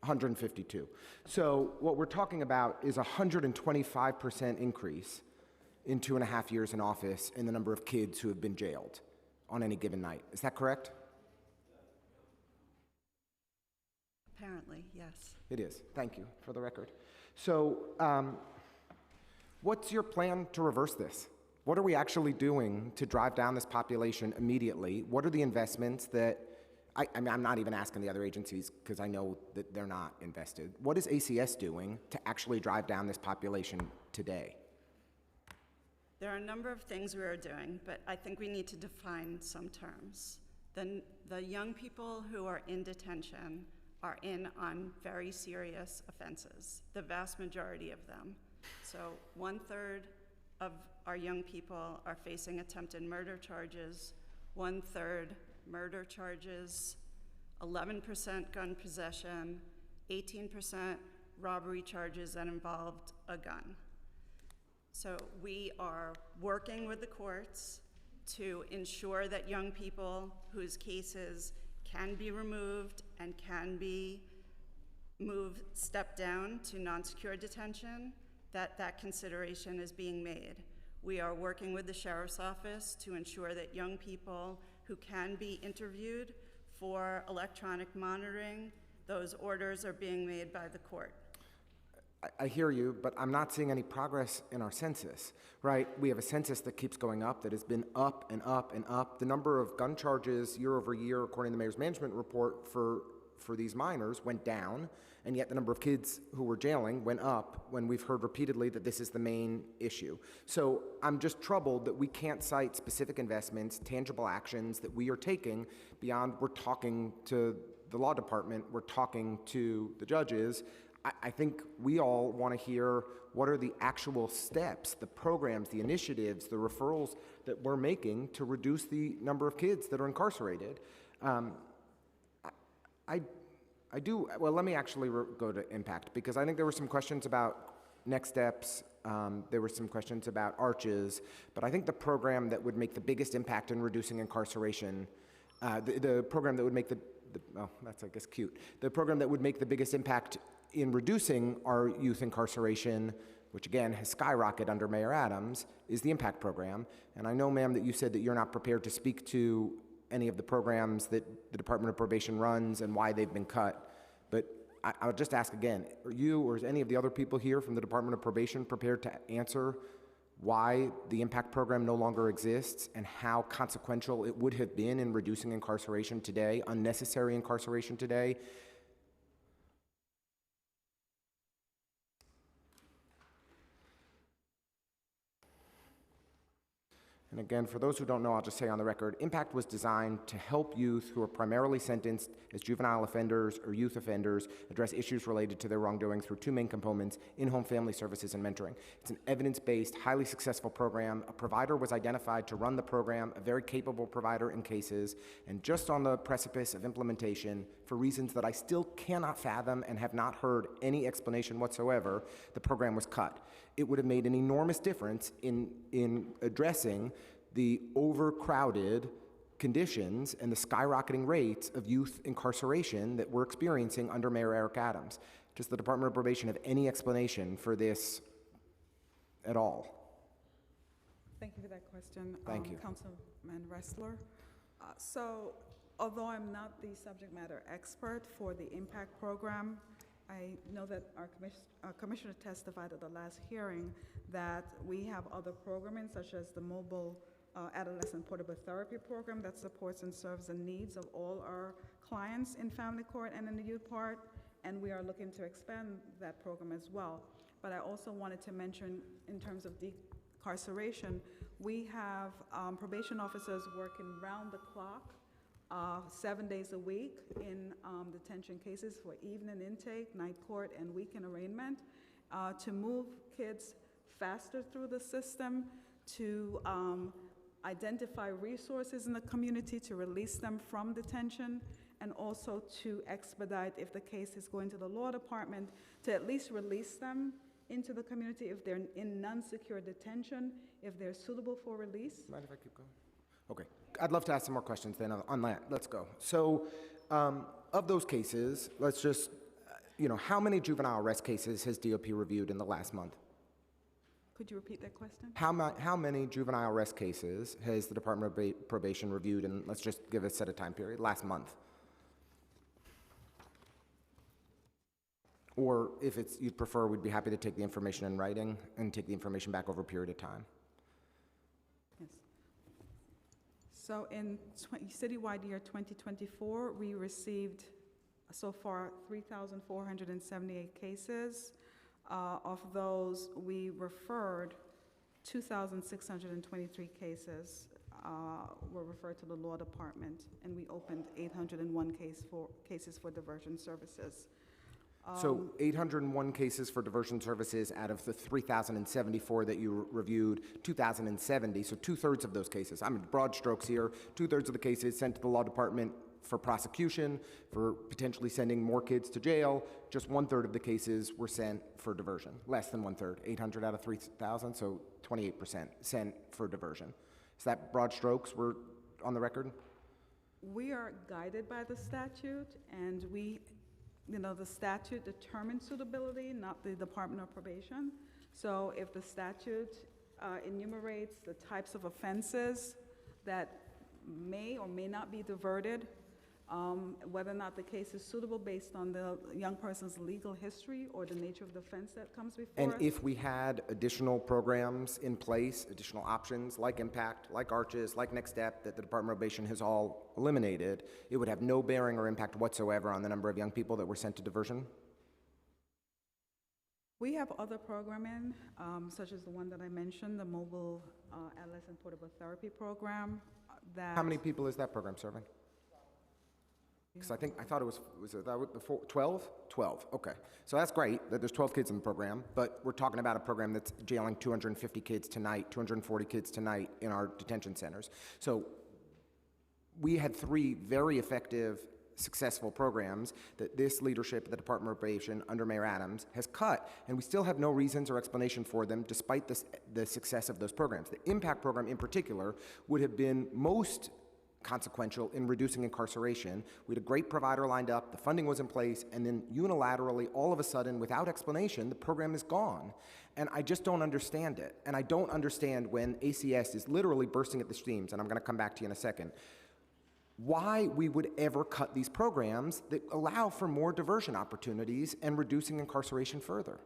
152. So what we're talking about is a 125% increase in 2.5 years in office in the number of kids who have been jailed on any given night. Is that correct? Apparently, yes. It is. Thank you for the record. So what's your plan to reverse this? What are we actually doing to drive down this population immediately? What are the investments that, I mean, I'm not even asking the other agencies because I know that they're not invested. What is ACS doing to actually drive down this population today? There are a number of things we are doing, but I think we need to define some terms. The young people who are in detention are in on very serious offenses, the vast majority of them. So 1/3 of our young people are facing attempted murder charges, 1/3 murder charges, 11% gun possession, 18% robbery charges that involved a gun. So we are working with the courts to ensure that young people whose cases can be removed and can be stepped down to non-secure detention, that consideration is being made. We are working with the Sheriff's Office to ensure that young people who can be interviewed for electronic monitoring, those orders are being made by the court. I hear you, but I'm not seeing any progress in our census, right? We have a census that keeps going up, that has been up and up and up. The number of gun charges year over year, according to the mayor's management report for these minors, went down, and yet the number of kids who were jailing went up when we've heard repeatedly that this is the main issue. So I'm just troubled that we can't cite specific investments, tangible actions that we are taking beyond we're talking to the law department, we're talking to the judges. I think we all want to hear what are the actual steps, the programs, the initiatives, the referrals that we're making to reduce the number of kids that are incarcerated. Well, let me actually go to impact, because I think there were some questions about next steps. There were some questions about arches, but I think the program that would make the biggest impact in reducing incarceration, the program that would make that's, I guess, cute. The program that would make the biggest impact in reducing our youth incarceration, which again has skyrocketed under Mayor Adams, is the impact program. And I know, ma'am, that you said that you're not prepared to speak to any of the programs that the Department of Probation runs and why they've been cut. But I'll just ask again, are you or is any of the other people here from the Department of Probation prepared to answer why the impact program no longer exists and how consequential it would have been in reducing incarceration today, unnecessary incarceration today? And again, for those who don't know, I'll just say on the record, IMPACT was designed to help youth who are primarily sentenced as juvenile offenders or youth offenders address issues related to their wrongdoing through two main components: in-home family services and mentoring. It's an evidence-based, highly successful program. A provider was identified to run the program, a very capable provider in cases, and just on the precipice of implementation, for reasons that I still cannot fathom and have not heard any explanation whatsoever, the program was cut. It would have made an enormous difference in addressing the overcrowded conditions and the skyrocketing rates of youth incarceration that we're experiencing under Mayor Eric Adams. Does the Department of Probation have any explanation for this at all? Thank you for that question. Thank you. Councilman Ressler. So although I'm not the subject matter expert for the impact program, I know that our commissioner testified at the last hearing that we have other programming such as the mobile adolescent portable therapy program that supports and serves the needs of all our clients in family court and in the youth part, and we are looking to expand that program as well. But I also wanted to mention, in terms of decarceration, we have probation officers working round the clock, 7 days a week in detention cases for evening intake, night court, and weekend arraignment, to move kids faster through the system, to identify resources in the community to release them from detention, and also to expedite, if the case is going to the law department, to at least release them into the community if they're in non-secure detention, if they're suitable for release. Mind if I keep going? Okay. I'd love to ask some more questions then on that. Let's go. So, of those cases, let's just, how many juvenile arrest cases has DOP reviewed in the last month? Could you repeat that question? How many juvenile arrest cases has the Department of Probation reviewed in, let's just give a set a time period, last month? Or if you'd prefer, we'd be happy to take the information in writing and take the information back over a period of time. Yes. So in citywide year 2024, we received so far 3,478 cases. Of those, we referred 2,623 cases were referred to the law department, and we opened 801 cases for diversion services. So 801 cases for diversion services out of the 3,074 that you reviewed, 2,070, so two-thirds of those cases. I'm in broad strokes here. Two-thirds of the cases sent to the law department for prosecution, for potentially sending more kids to jail. Just one-third of the cases were sent for diversion. Less than one-third, 800 out of 3,000, so 28% sent for diversion. Is that broad strokes we're on the record? We are guided by the statute, and the statute determines suitability, not the Department of Probation. So if the statute enumerates the types of offenses that may or may not be diverted, whether or not the case is suitable based on the young person's legal history or the nature of the offense that comes before And us. if we had additional programs in place, additional options like Impact, like Arches, like Next Step, that the Department of Probation has all eliminated, it would have no bearing or impact whatsoever on the number of young people that were sent to diversion? We have other programming, such as the one that I mentioned, the mobile adolescent portable therapy program. How many people is that program serving? Because I thought it was that before 12? 12, okay. So that's great that there's 12 kids in the program, but we're talking about a program that's jailing 250 kids tonight, 240 kids tonight in our detention centers. So we had 3 very effective, successful programs that this leadership at the Department of Probation under Mayor Adams has cut, and we still have no reasons or explanation for them despite the success of those programs. The Impact program in particular would have been most consequential in reducing incarceration. We had a great provider lined up, the funding was in place, and then unilaterally, all of a sudden, without explanation, the program is gone. And I just don't understand it. And I don't understand when ACS is literally bursting at the seams, and I'm going to come back to you in a second, why we would ever cut these programs that allow for more diversion opportunities and reducing incarceration further.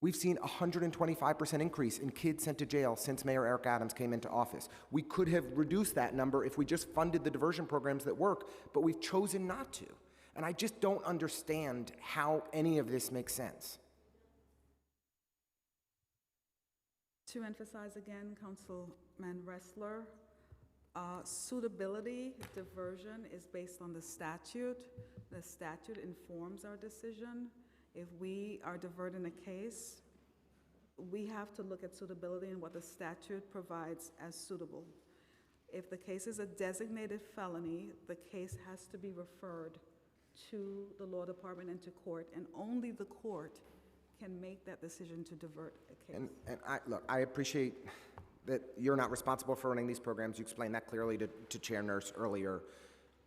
We've seen a 125% increase in kids sent to jail since Mayor Eric Adams came into office. We could have reduced that number if we just funded the diversion programs that work, but we've chosen not to. And I just don't understand how any of this makes sense. To emphasize again, Councilman Ressler, suitability diversion is based on the statute. The statute informs our decision. If we are diverting a case, we have to look at suitability and what the statute provides as suitable. If the case is a designated felony, the case has to be referred to the law department and to court, and only the court can make that decision to divert a case. And I appreciate that you're not responsible for running these programs. You explained that clearly to Chair Nurse earlier.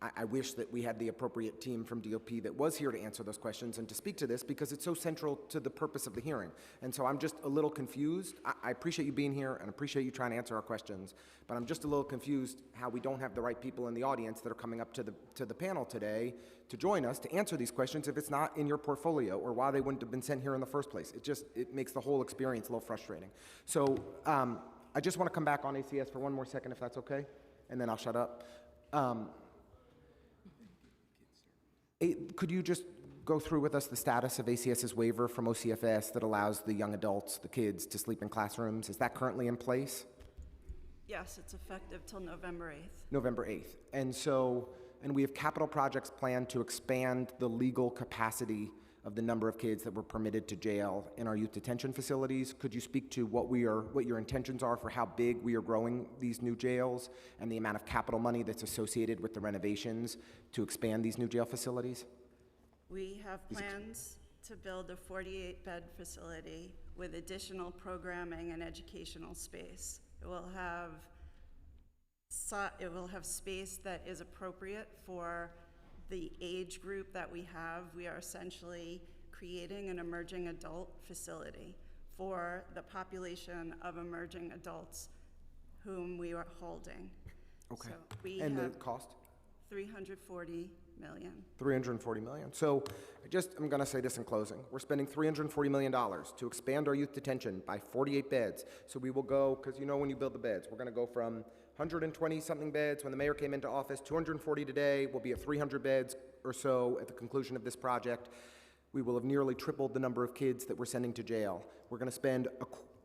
I wish that we had the appropriate team from DOP that was here to answer those questions and to speak to this because it's so central to the purpose of the hearing. And so I'm just a little confused. I appreciate you being here and appreciate you trying to answer our questions, but I'm just a little confused how we don't have the right people in the audience that are coming up to the panel today to join us to answer these questions if it's not in your portfolio or why they wouldn't have been sent here in the first place. It makes the whole experience a little frustrating. So I just want to come back on ACS for one more second if that's okay, and then I'll shut up. Could you just go through with us the status of ACS's waiver from OCFS that allows the young adults, the kids, to sleep in classrooms? Is that currently in place? Yes, it's effective till November 8th. November 8th. And we have capital projects planned to expand the legal capacity of the number of kids that were permitted to jail in our youth detention facilities. Could you speak to what your intentions are for how big we are growing these new jails and the amount of capital money that's associated with the renovations to expand these new jail facilities? We have plans to build a 48-bed facility with additional programming and educational space. It will have space that is appropriate for the age group that we have. We are essentially creating an emerging adult facility for the population of emerging adults whom we are holding. Okay. So and the cost? $340 million. $340 million. So I'm going to say this in closing. We're spending $340 million to expand our youth detention by 48 beds. So we will go, because when you build the beds, we're going to go from 120-something beds when the mayor came into office, 240 today. We'll be at 300 beds or so at the conclusion of this project. We will have nearly tripled the number of kids that we're sending to jail. We're going to spend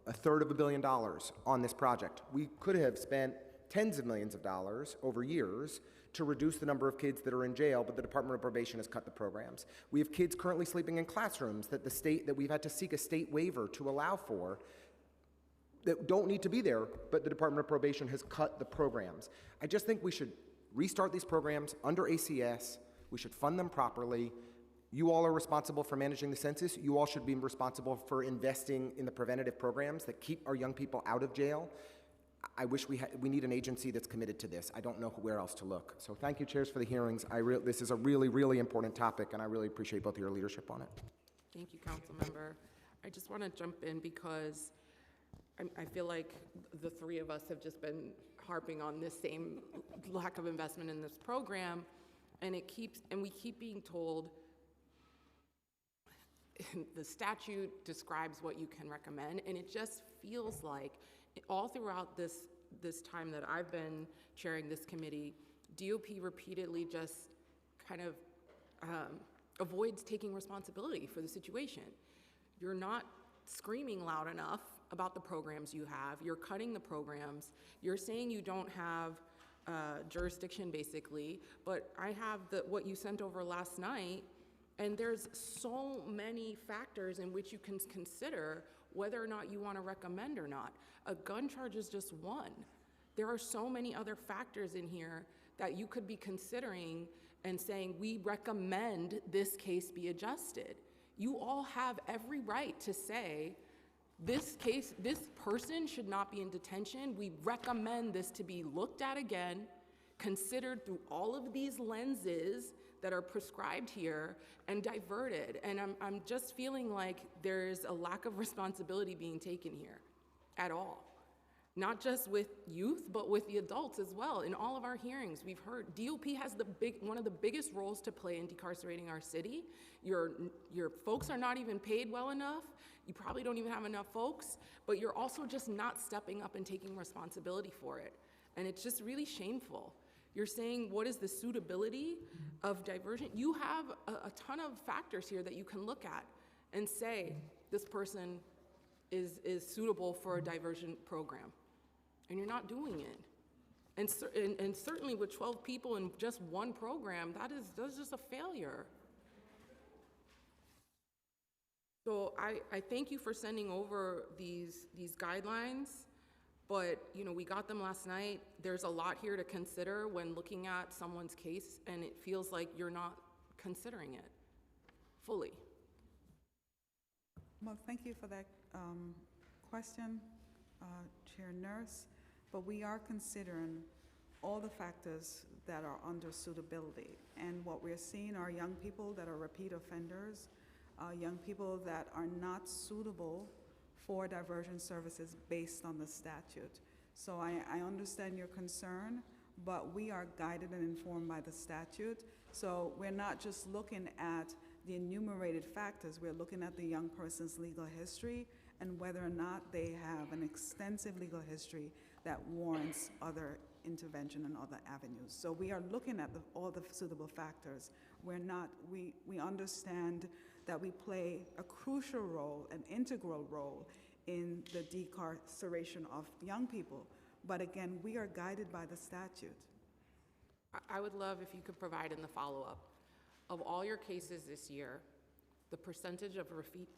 a third of $1 billion on this project. We could have spent tens of millions of dollars over years to reduce the number of kids that are in jail, but the Department of Probation has cut the programs. We have kids currently sleeping in classrooms that we've had to seek a state waiver to allow for that don't need to be there, but the Department of Probation has cut the programs. I just think we should restart these programs under ACS. We should fund them properly. You all are responsible for managing the census. You all should be responsible for investing in the preventative programs that keep our young people out of jail. I wish we need an agency that's committed to this. I don't know where else to look. So thank you, chairs, for the hearings. This is a really, really important topic, and I really appreciate both of your leadership on it. Thank you, Council Member. I just want to jump in because I feel like the three of us have just been harping on this same lack of investment in this program, and we keep being told the statute describes what you can recommend, and it just feels like all throughout this time that I've been chairing this committee, DOP repeatedly just kind of avoids taking responsibility for the situation. You're not screaming loud enough about the programs you have. You're cutting the programs. You're saying you don't have jurisdiction, basically, but I have what you sent over last night, and there's so many factors in which you can consider whether or not you want to recommend or not. A gun charge is just one. There are so many other factors in here that you could be considering and saying, we recommend this case be adjusted. You all have every right to say, this person should not be in detention. We recommend this to be looked at again, considered through all of these lenses that are prescribed here, and diverted. And I'm just feeling like there's a lack of responsibility being taken here at all. Not just with youth, but with the adults as well. In all of our hearings, we've heard DOP has one of the biggest roles to play in decarcerating our city. Your folks are not even paid well enough. You probably don't even have enough folks, but you're also just not stepping up and taking responsibility for it. And it's just really shameful. You're saying, what is the suitability of diversion? You have a ton of factors here that you can look at and say, this person is suitable for a diversion program. And you're not doing it. And certainly with 12 people in just one program, that's just a failure. So I thank you for sending over these guidelines, but we got them last night. There's a lot here to consider when looking at someone's case, and it feels like you're not considering it fully. Well, thank you for that question, Chair Nurse. But we are considering all the factors that are under suitability. And what we're seeing are young people that are repeat offenders, young people that are not suitable for diversion services based on the statute. So I understand your concern, but we are guided and informed by the statute. So we're not just looking at the enumerated factors, we're looking at the young person's legal history and whether or not they have an extensive legal history that warrants other intervention and other avenues. So we are looking at all the suitable factors. We understand that we play a crucial role, an integral role in the decarceration of young people. But again, we are guided by the statute. I would love if you could provide in the follow-up, of all your cases this year, the percentage of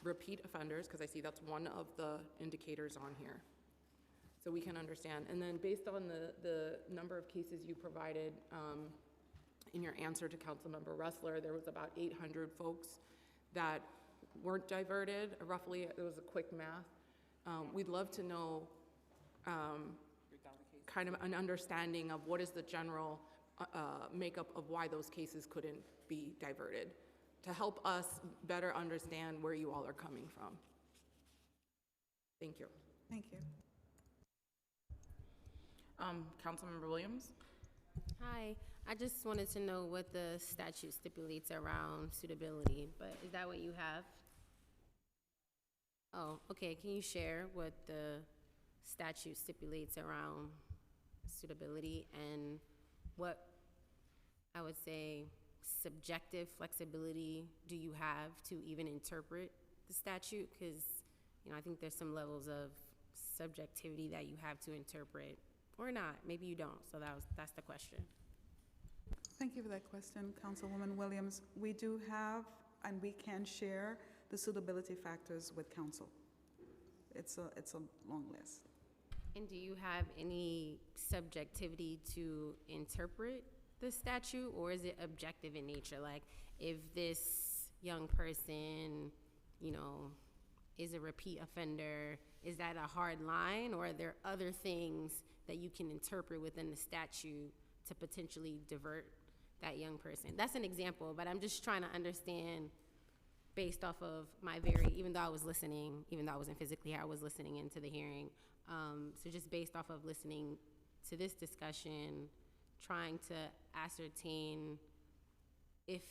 repeat offenders, because I see that's one of the indicators on here, so we can understand. And then based on the number of cases you provided in your answer to Councilmember Ressler, there was about 800 folks that weren't diverted, roughly. It was a quick math. We'd love to know kind of an understanding of what is the general makeup of why those cases couldn't be diverted, to help us better understand where you all are coming from. Thank you. Thank you. Councilmember Williams? Hi, I just wanted to know what the statute stipulates around suitability, but is that what you have? Oh, okay, can you share what the statute stipulates around suitability and what, I would say, subjective flexibility do you have to even interpret the statute? Because, you know, I think there's some levels of subjectivity that you have to interpret, or not. Maybe you don't. So that's the question. Thank you for that question, Councilwoman Williams. We do have, and we can share the suitability factors with council. It's a long list. And do you have any subjectivity to interpret the statute, or is it objective in nature? Like, if this young person, you know, is a repeat offender, is that a hard line, or are there other things that you can interpret within the statute to potentially divert that young person? That's an example, but I'm just trying to understand based off of my even though I was listening, even though I wasn't physically here, I was listening into the hearing. So just based off of listening to this discussion, trying to ascertain if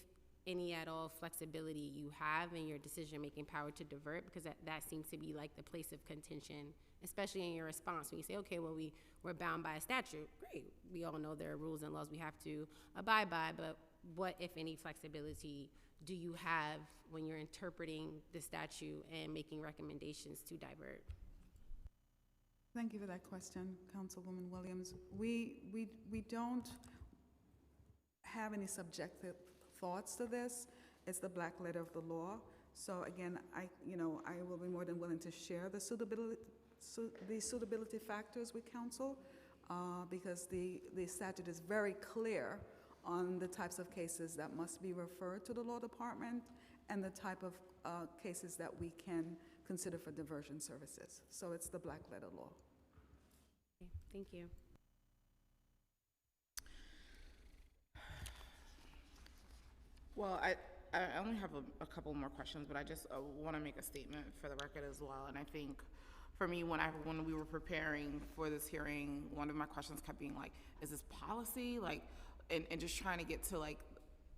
any at all flexibility you have in your decision-making power to divert, because that seems to be like the place of contention, especially in your response when you say, okay, well, we're bound by a statute. Great, we all know there are rules and laws we have to abide by, but what, if any, flexibility do you have when you're interpreting the statute and making recommendations to divert? Thank you for that question, Councilwoman Williams. We don't have any subjective thoughts to this. It's the black letter of the law. So again, I will be more than willing to share the suitability factors with council because the statute is very clear on the types of cases that must be referred to the law department and the type of cases that we can consider for diversion services. So it's the black letter law. Okay, thank you. Well, I only have a couple more questions, but I just want to make a statement for the record as well. And I think for me, when we were preparing for this hearing, one of my questions kept being like, is this policy? Like, and just trying to get to like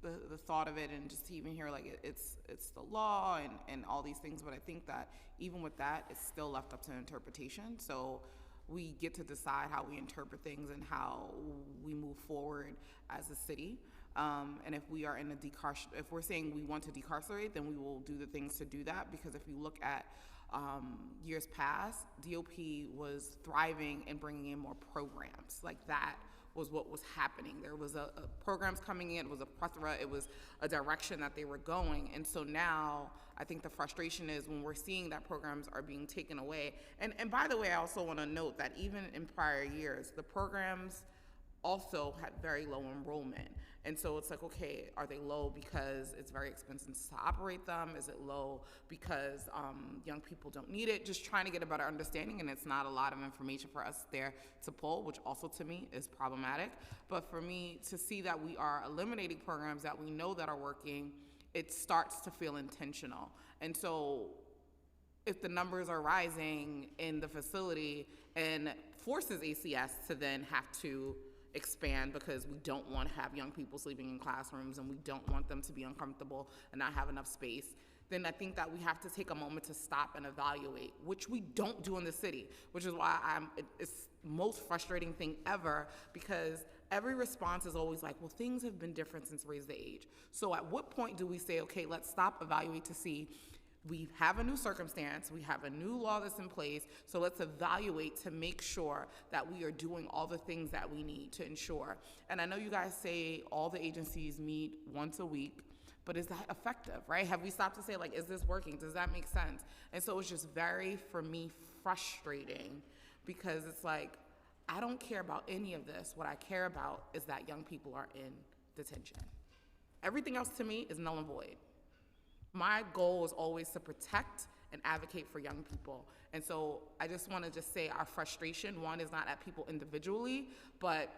the thought of it, and just to even hear like it's the law and all these things. But I think that even with that, it's still left up to interpretation. So we get to decide how we interpret things and how we move forward as a city. And if we are if we're saying we want to decarcerate, then we will do the things to do that. Because if you look at years past, DOP was thriving and bringing in more programs. Like that was what was happening. There was a programs coming in, it was a plethora, it was a direction that they were going. And so now I think the frustration is when we're seeing that programs are being taken away. And by the way, I also want to note that even in prior years, the programs also had very low enrollment. And so it's like, okay, are they low because it's very expensive to operate them? Is it low because young people don't need it? Just trying to get a better understanding, and it's not a lot of information for us there to pull, which also to me is problematic. But for me to see that we are eliminating programs that we know that are working, it starts to feel intentional. And so if the numbers are rising in the facility and forces ACS to then have to expand because we don't want to have young people sleeping in classrooms and we don't want them to be uncomfortable and not have enough space, then I think that we have to take a moment to stop and evaluate, which we don't do in the city, which is why it's the most frustrating thing ever, because every response is always like, well, things have been different since Raise the Age. So at what point do we say, okay, let's stop, evaluate to see, we have a new circumstance, we have a new law that's in place, so let's evaluate to make sure that we are doing all the things that we need to ensure. And I know you guys say all the agencies meet once a week, but is that effective, right? Have we stopped to say, like, is this working? Does that make sense? And so it's just very, for me, frustrating, because it's like, I don't care about any of this. What I care about is that young people are in detention. Everything else to me is null and void. My goal is always to protect and advocate for young people. And so I just want to just say our frustration, one, is not at people individually, but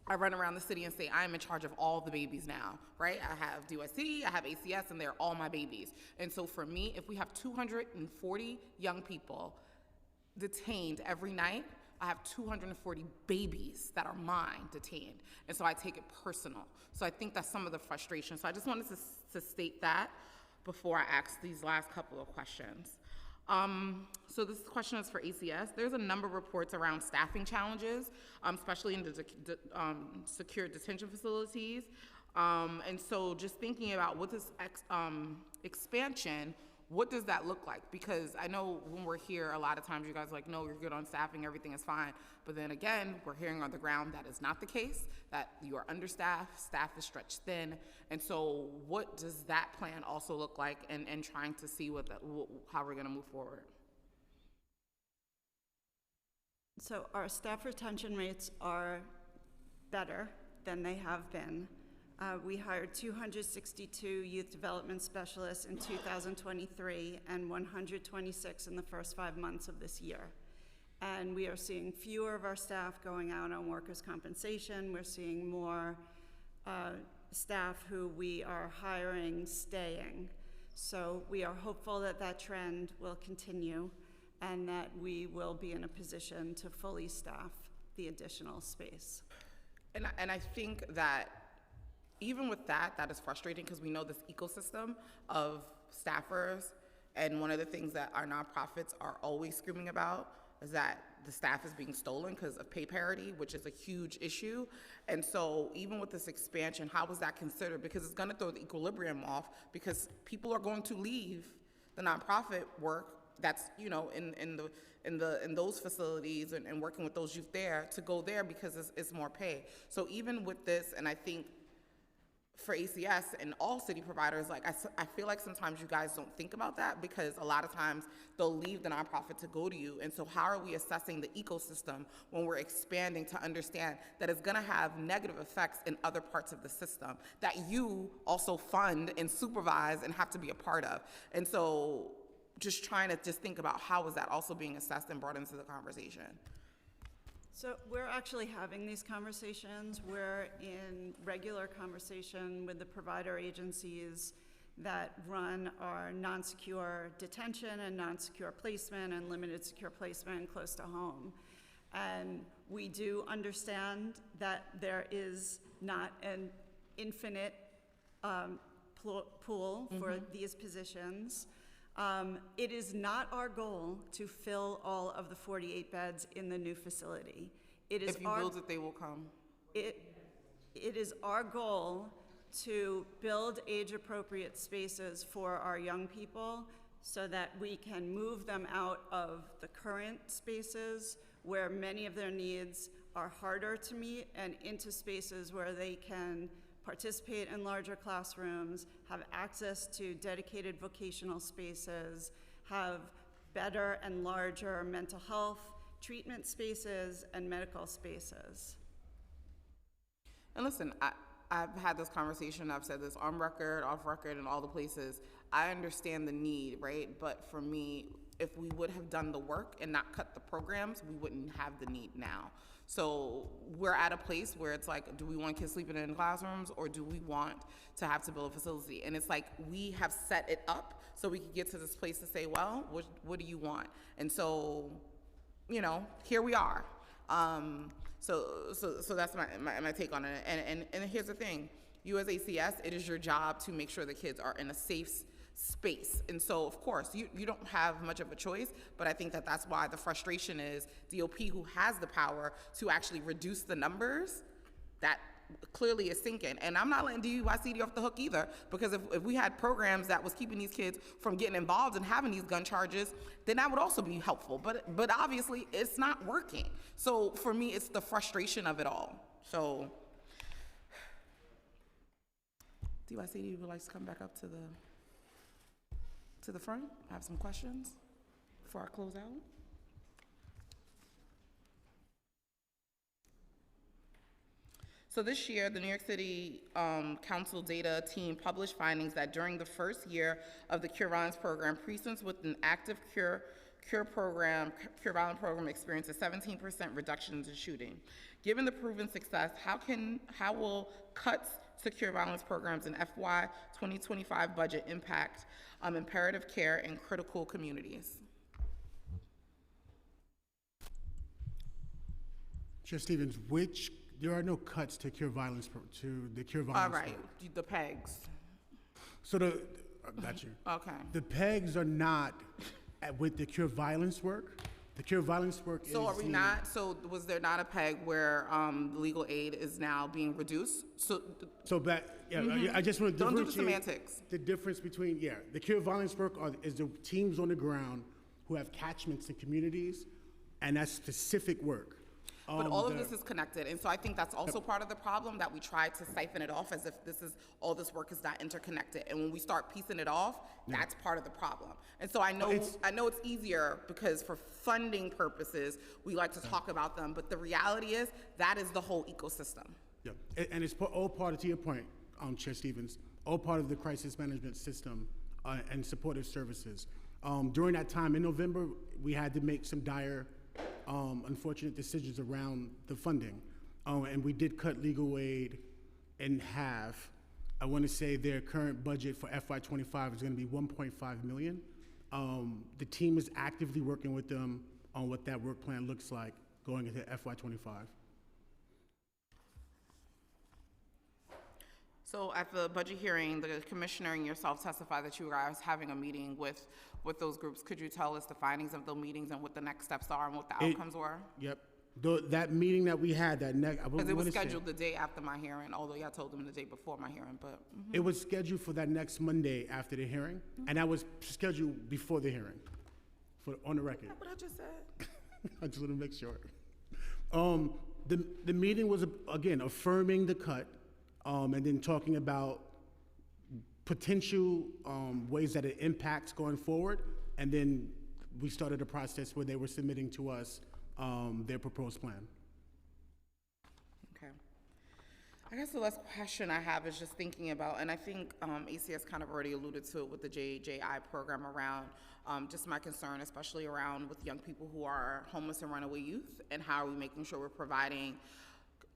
I run around the city and say, I am in charge of all the babies now, right? I have DUSC, I have ACS, and they're all my babies. And so for me, if we have 240 young people detained every night, I have 240 babies that are mine detained. And so I take it personal. So I think that's some of the frustration. So I just wanted to state that before I ask these last couple of questions. So this question is for ACS. There's a number of reports around staffing challenges, especially in the secure detention facilities. And so just thinking about what this expansion, what does that look like? Because I know when we're here, a lot of times you guys are like, no, you're good on staffing, everything is fine. But then again, we're hearing on the ground that is not the case, that you are understaffed, staff is stretched thin. And so what does that plan also look like, and trying to see how we're gonna move forward? So our staff retention rates are better than they have been. We hired 262 youth development specialists in 2023 and 126 in the first 5 months of this year. And we are seeing fewer of our staff going out on workers' compensation. We're seeing more staff who we are hiring staying. So we are hopeful that that trend will continue and that we will be in a position to fully staff the additional space. And I think that even with that is frustrating, because we know this ecosystem of staffers, and one of the things that our nonprofits are always screaming about is that the staff is being stolen because of pay parity, which is a huge issue. And so even with this expansion, how was that considered? Because it's gonna throw the equilibrium off, because people are going to leave the nonprofit work that's, you know, in those facilities and working with those youth there to go there because it's more pay. So even with this, and I think for ACS and all city providers, like I feel like sometimes you guys don't think about that, because a lot of times they'll leave the nonprofit to go to you. And so how are we assessing the ecosystem when we're expanding to understand that it's gonna have negative effects in other parts of the system that you also fund and supervise and have to be a part of? And so just trying to think about how is that also being assessed and brought into the conversation. So we're actually having these conversations. We're in regular conversation with the provider agencies that run our non-secure detention and non-secure placement and limited secure placement close to home. And we do understand that there is not an infinite pool for these positions. It is not our goal to fill all of the 48 beds in the new facility. It is if you build it, they will come. It is our goal to build age-appropriate spaces for our young people so that we can move them out of the current spaces where many of their needs are harder to meet and into spaces where they can participate in larger classrooms, have access to dedicated vocational spaces, have better and larger mental health treatment spaces and medical spaces. And listen, I've had this conversation, I've said this on record, off record, and all the places. I understand the need, right? But for me, if we would have done the work and not cut the programs, we wouldn't have the need now. So we're at a place where it's like, do we want kids sleeping in classrooms, or do we want to have to build a facility? And it's like, we have set it up so we can get to this place to say, well, what do you want? And so, you know, here we are. So that's my take on it. And here's the thing, you as ACS, it is your job to make sure the kids are in a safe space. And so, of course, you don't have much of a choice, but I think that that's why the frustration is DOP, who has the power to actually reduce the numbers, that clearly is sinking. And I'm not letting DUICD off the hook either, because if we had programs that was keeping these kids from getting involved and having these gun charges, then that would also be helpful. But obviously, it's not working. So for me, it's the frustration of it all. So DUICD would like to come back up to the front. I have some questions before I close out. So this year, the New York City Council data team published findings that during the first year of the Cure Violence program, precincts with an active Cure Violence program experienced a 17% reduction in shooting. Given the proven success, how will cuts to Cure Violence programs in FY 2025 budget impact imperative care in critical communities? Chair Stevens, there are no cuts to Cure Violence, to the Cure Violence. All right, the PEGs. So got you. Okay. The PEGs are not with the Cure Violence work. The Cure Violence work is. So are we not, so was there not a PEG where legal aid is now being reduced? I just want to Don't do the differentiate semantics. the difference between, the Cure Violence work is the teams on the ground who have catchments in communities, and that's specific work. But all of this is connected, and so I think that's also part of the problem, that we try to siphon it off as if all this work is not interconnected. And when we start piecing it off, that's part of the problem. And so I know it's easier because for funding purposes, we like to talk about them, but the reality is that is the whole ecosystem. Yeah, and it's all part of, to your point, Chair Stevens, all part of the crisis management system and supportive services. During that time in November, we had to make some dire unfortunate decisions around the funding. And we did cut legal aid in half. I want to say their current budget for FY25 is going to be $1.5 million. The team is actively working with them on what that work plan looks like going into FY25. So at the budget hearing, the commissioner and yourself testified that you were guys having a meeting with those groups. Could you tell us the findings of those meetings and what the next steps are and what the outcomes were? Yep. That meeting that we had, Because it was scheduled the day after my hearing, although y'all told them the day before my hearing, but. It was scheduled for that next Monday after the hearing, and that was scheduled before the hearing, on the record. That's what I just said. I just want to make sure. The meeting was, again, affirming the cut, and then talking about potential ways that it impacts going forward, and then we started a process where they were submitting to us their proposed plan. Okay. I guess the last question I have is just thinking about, and I think ACS kind of already alluded to it with the JJI program around just my concern, especially around with young people who are homeless and runaway youth, and how are we making sure we're providing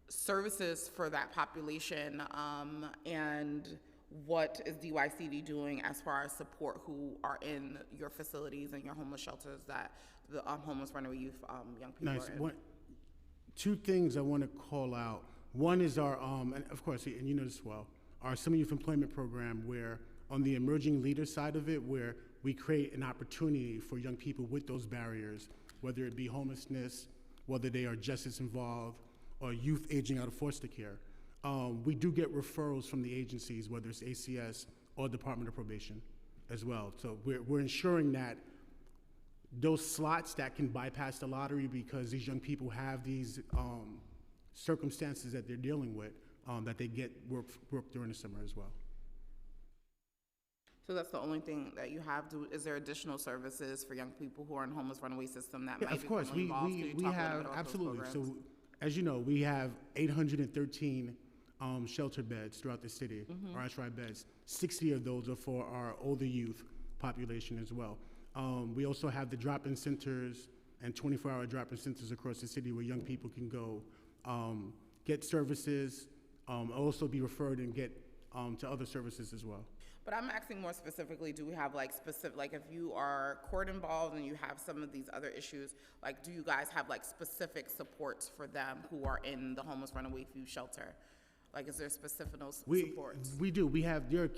services for that population, and what is DYCD doing as far as support who are in your facilities and your homeless shelters that the homeless runaway youth young people Nice. are in? Two things I want to call out. One is our, and of course, and you know this well, our Summer Youth Employment Program, where on the emerging leader side of it, where we create an opportunity for young people with those barriers, whether it be homelessness, whether they are justice involved, or youth aging out of foster care. We do get referrals from the agencies, whether it's ACS or Department of Probation as well. So we're ensuring that those slots that can bypass the lottery, because these young people have these circumstances that they're dealing with, that they get work during the summer as well. So that's the only thing that you have to, is there additional services for young people who are in homeless runaway system that Yeah, might of course, become involved? Could you we talk a little have, bit about those absolutely. programs? So as you know, we have 813 shelter beds throughout the city, RSRI beds. 60 of those are for our older youth population as well. We also have the drop-in centers and 24-hour drop-in centers across the city where young people can go get services, also be referred and get to other services as well. But I'm asking more specifically, do we have like specific, like if you are court involved and you have some of these other issues, like do you guys have like specific supports for them who are in the homeless runaway youth shelter? Like is there specific supports? We do. There are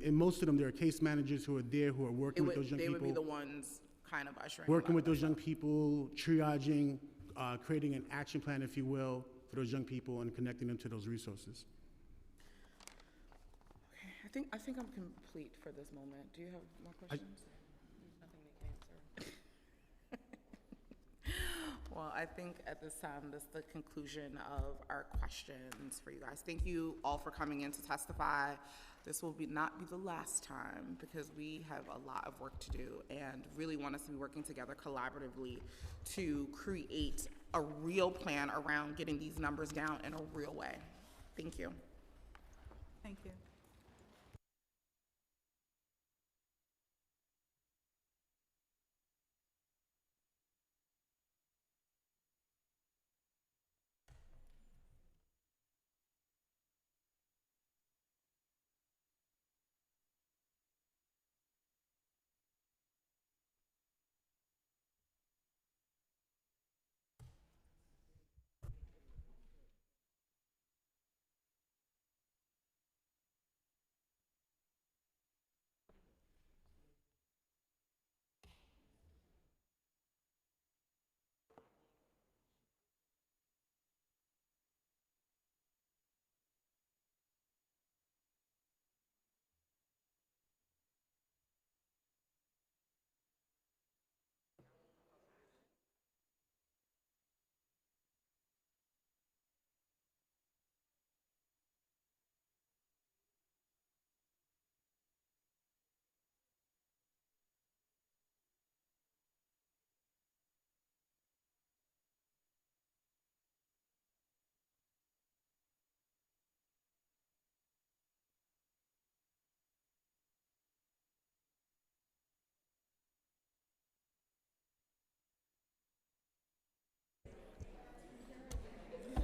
in most of them, there are case managers who are there who are working with those young people. They would be the ones kind of ushering working with those young people, triaging, creating an action plan, if you will, for those young people and connecting them to those resources. Okay, I think I'm complete for this moment. Do you have more questions? Well, I think at this time, this is the conclusion of our questions for you guys. Thank you all for coming in to testify. This will not be the last time because we have a lot of work to do and really want us to be working together collaboratively to create a real plan around getting these numbers down in a real way. Thank you. Thank you.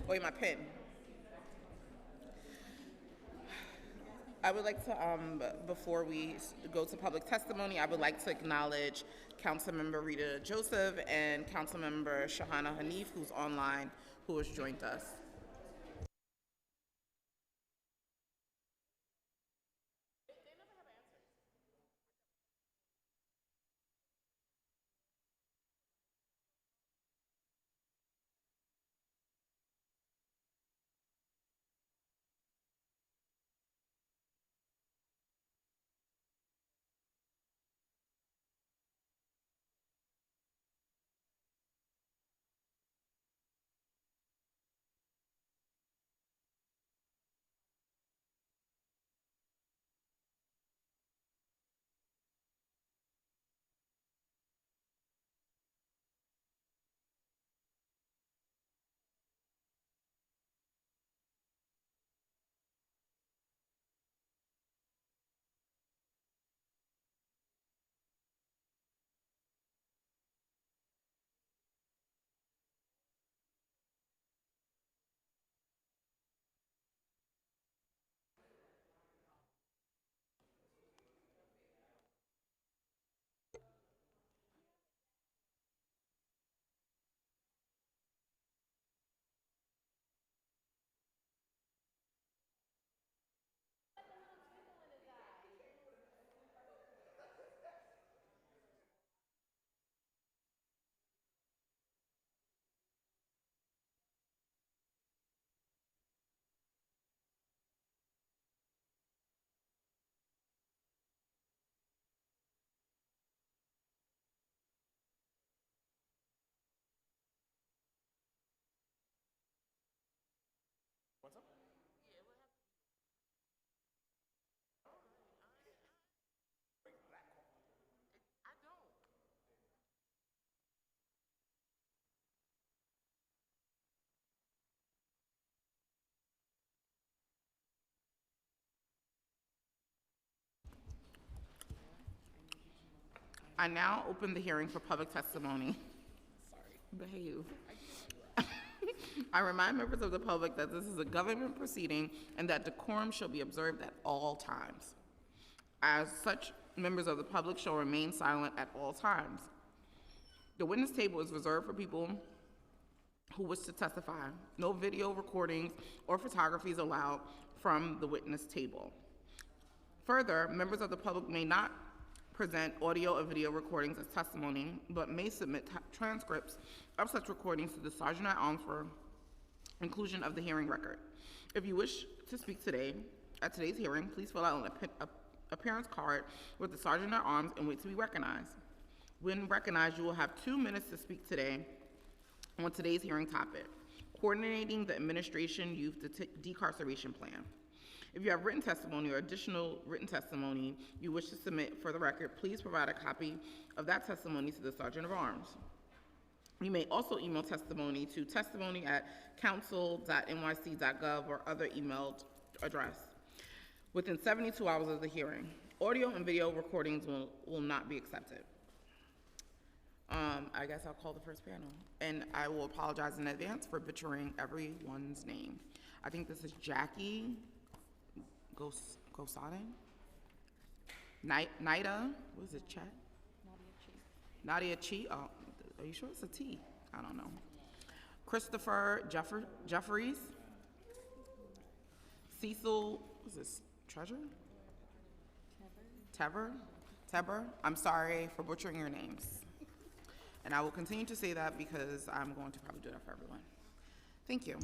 Wait, my pen. I would like to, before we go to public testimony, I would like to acknowledge Councilmember Rita Joseph and Councilmember Shahana Hanif, who's online, who has joined us. I now open the hearing for public testimony. Sorry, behave. I remind members of the public that this is a government proceeding and that decorum shall be observed at all times. As such, members of the public shall remain silent at all times. The witness table is reserved for people who wish to testify. No video recordings or photography is allowed from the witness table. Further, members of the public may not present audio or video recordings as testimony, but may submit transcripts of such recordings to the Sergeant at Arms for inclusion of the hearing record. If you wish to speak today, at today's hearing, please fill out an appearance card with the Sergeant at Arms and wait to be recognized. When recognized, you will have 2 minutes to speak today on today's hearing topic, coordinating the administration youth decarceration plan. If you have written testimony or additional written testimony you wish to submit for the record, please provide a copy of that testimony to the Sergeant of Arms. You may also email testimony to testimony@council.nyc.gov or other emailed address within 72 hours of the hearing. Audio and video recordings will not be accepted. I guess I'll call the first panel. And I will apologize in advance for butchering everyone's name. I think this is Jackie Gosadin? Nida, what is it, Chet? Nadia Chi. Oh, are you sure it's a T? I don't know. Christopher Jeffries. Cecil, what's this, Treasure? Teber. I'm sorry for butchering your names. And I will continue to say that because I'm going to probably do that for everyone. Thank you.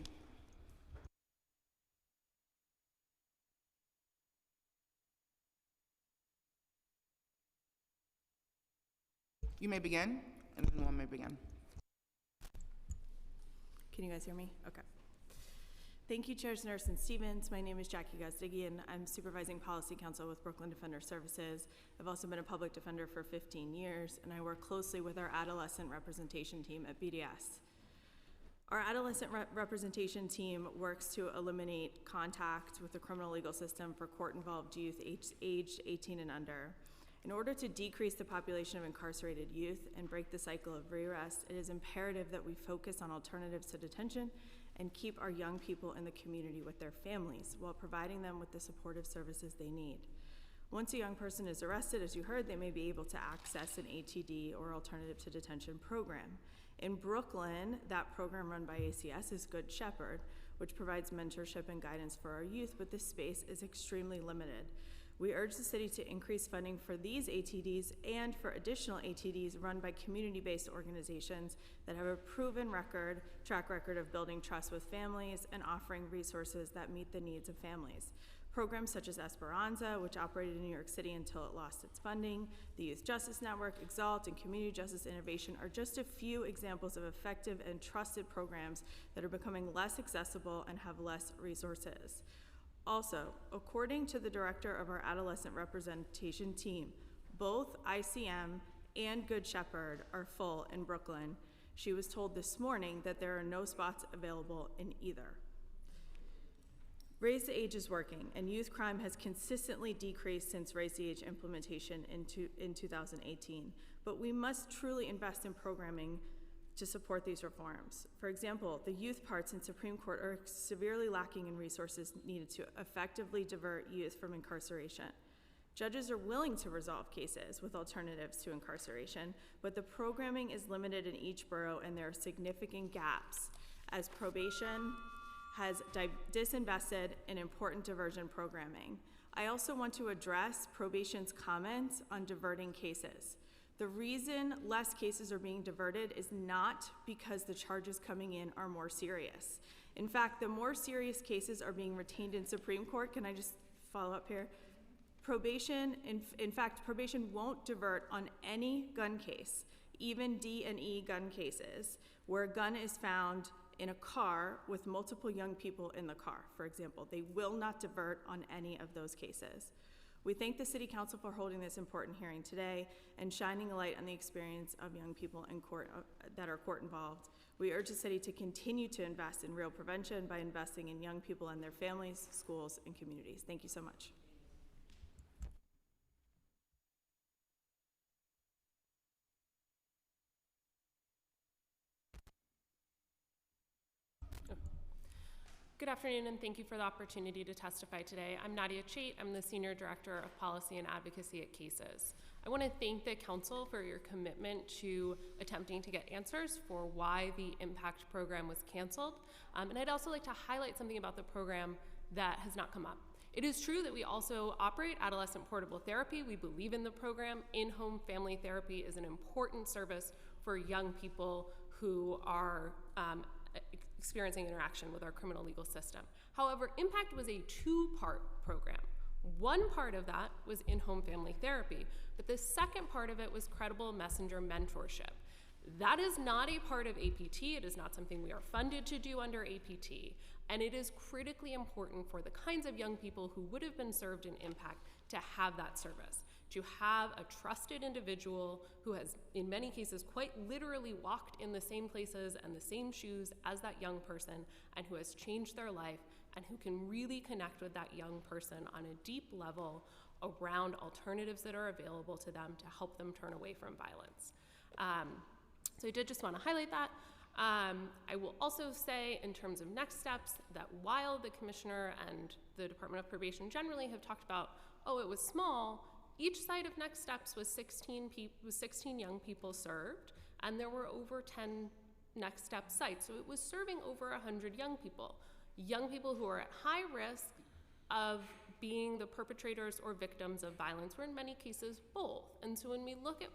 You may begin, and anyone may begin. Can you guys hear me? Okay. Thank you, Chairs Nurse and Stevens. My name is Jackie Gazdigian. I'm Supervising Policy Counsel with Brooklyn Defender Services. I've also been a public defender for 15 years, and I work closely with our adolescent representation team at BDS. Our adolescent representation team works to eliminate contact with the criminal legal system for court-involved youth aged 18 and under. In order to decrease the population of incarcerated youth and break the cycle of re-arrest, it is imperative that we focus on alternatives to detention and keep our young people in the community with their families while providing them with the supportive services they need. Once a young person is arrested, as you heard, they may be able to access an ATD or alternative to detention program. In Brooklyn, that program run by ACS is Good Shepherd, which provides mentorship and guidance for our youth, but this space is extremely limited. We urge the city to increase funding for these ATDs and for additional ATDs run by community-based organizations that have a proven track record of building trust with families and offering resources that meet the needs of families. Programs such as Esperanza, which operated in New York City until it lost its funding, the Youth Justice Network, Exalt, and Community Justice Innovation are just a few examples of effective and trusted programs that are becoming less accessible and have less resources. Also, according to the director of our adolescent representation team, both ICM and Good Shepherd are full in Brooklyn. She was told this morning that there are no spots available in either. Raise the Age is working, and youth crime has consistently decreased since Raise the Age implementation in 2018. But we must truly invest in programming to support these reforms. For example, the youth parts in Supreme Court are severely lacking in resources needed to effectively divert youth from incarceration. Judges are willing to resolve cases with alternatives to incarceration, but the programming is limited in each borough and there are significant gaps as probation has disinvested in important diversion programming. I also want to address probation's comments on diverting cases. The reason less cases are being diverted is not because the charges coming in are more serious. In fact, the more serious cases are being retained in Supreme Court. Can I just follow up here? Probation, in fact, probation won't divert on any gun case, even D&E gun cases, where a gun is found in a car with multiple young people in the car, for example. They will not divert on any of those cases. We thank the City Council for holding this important hearing today and shining a light on the experience of young people in court that are court involved. We urge the city to continue to invest in real prevention by investing in young people and their families, schools, and communities. Thank you so much. Good afternoon, and thank you for the opportunity to testify today. I'm Nadia Chait. I'm the Senior Director of Policy and Advocacy at CASES. I want to thank the Council for your commitment to attempting to get answers for why the IMPACT program was canceled. And I'd also like to highlight something about the program that has not come up. It is true that we also operate adolescent portable therapy. We believe in the program. In-home family therapy is an important service for young people who are experiencing interaction with our criminal legal system. However, IMPACT was a two-part program. One part of that was in-home family therapy, but the second part of it was credible messenger mentorship. That is not a part of APT. It is not something we are funded to do under APT, and it is critically important for the kinds of young people who would have been served in IMPACT to have that service, to have a trusted individual who has, in many cases, quite literally walked in the same places and the same shoes as that young person, and who has changed their life, and who can really connect with that young person on a deep level around alternatives that are available to them to help them turn away from violence. So I did just want to highlight that. I will also say, in terms of next steps, that while the Commissioner and the Department of Probation generally have talked about, oh, it was small, each site of Next Steps was 16 young people served, and there were over 10 Next Step sites. So it was serving over 100 young people who are at high risk of being the perpetrators or victims of violence, or in many cases both. And so when we look at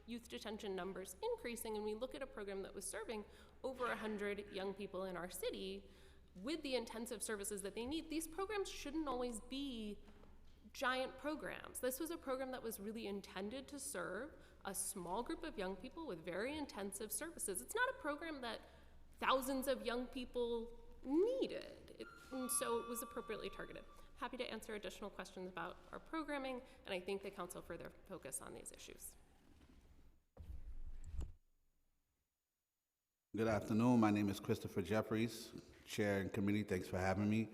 youth detention numbers increasing, and we look at a program that was serving over 100 young people in our city with the intensive services that they need, these programs shouldn't always be giant programs. This was a program that was really intended to serve a small group of young people with very intensive services. It's not a program that thousands of young people needed, and so it was appropriately targeted. Happy to answer additional questions about our programming, and I thank the Council for their focus on these issues. Good afternoon. My name is Christopher Jeffries, Chair and Committee. Thanks for having me.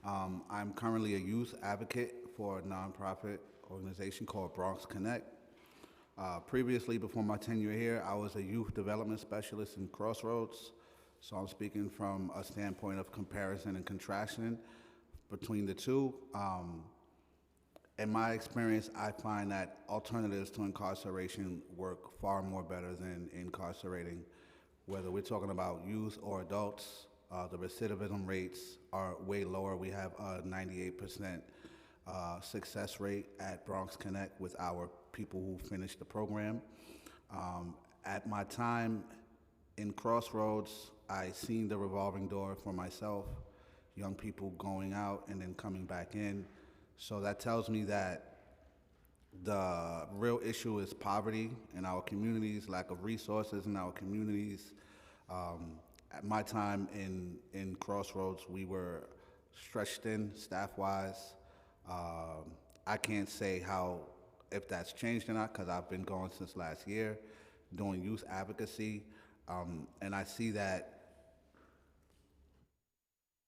I'm currently a youth advocate for a nonprofit organization called Bronx Connect. Previously, before my tenure here, I was a youth development specialist in Crossroads. So I'm speaking from a standpoint of comparison and contrasting between the two. In my experience, I find that alternatives to incarceration work far more better than incarcerating. Whether we're talking about youth or adults, the recidivism rates are way lower. We have a 98% success rate at Bronx Connect with our people who finish the program. At my time in Crossroads, I seen the revolving door for myself, young people going out and then coming back in. So that tells me that the real issue is poverty in our communities, lack of resources in our communities. At my time in Crossroads, we were stretched thin staff-wise. I can't say if that's changed or not, because I've been going since last year doing youth advocacy, and I see that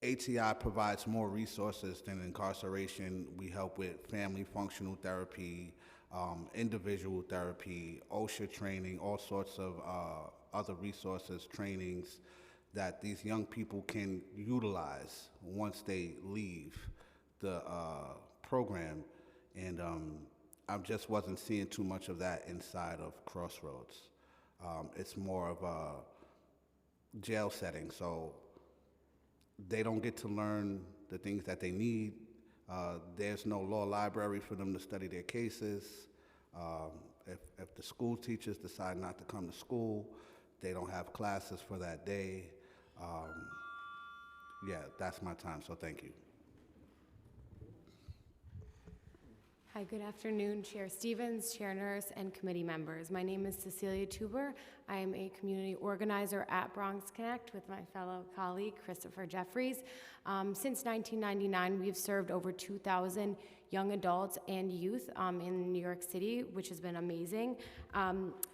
ATI provides more resources than incarceration. We help with family functional therapy, individual therapy, OSHA training, all sorts of other resources, trainings that these young people can utilize once they leave the program. And I just wasn't seeing too much of that inside of Crossroads. It's more of a jail setting, so they don't get to learn the things that they need. There's no law library for them to study their cases. If the school teachers decide not to come to school, they don't have classes for that day. Yeah, that's my time, so thank you. Hi, good afternoon, Chair Stevens, Chair Nurse, and committee members. My name is Cecilia Tuber. I am a community organizer at Bronx Connect with my fellow colleague, Christopher Jeffries. Since 1999, we've served over 2,000 young adults and youth in New York City, which has been amazing.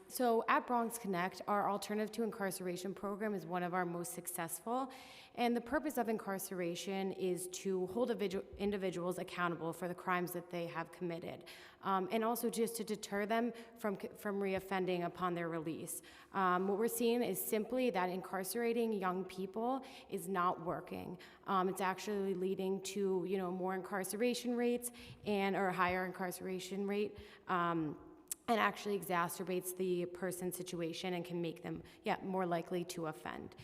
So at Bronx Connect, our Alternative to Incarceration program is one of our most successful. And the purpose of incarceration is to hold individuals accountable for the crimes that they have committed, and also just to deter them from reoffending upon their release. What we're seeing is simply that incarcerating young people is not working. It's actually leading to, more incarceration rates or higher incarceration rate. And actually exacerbates the person's situation and can make them, more likely to offend.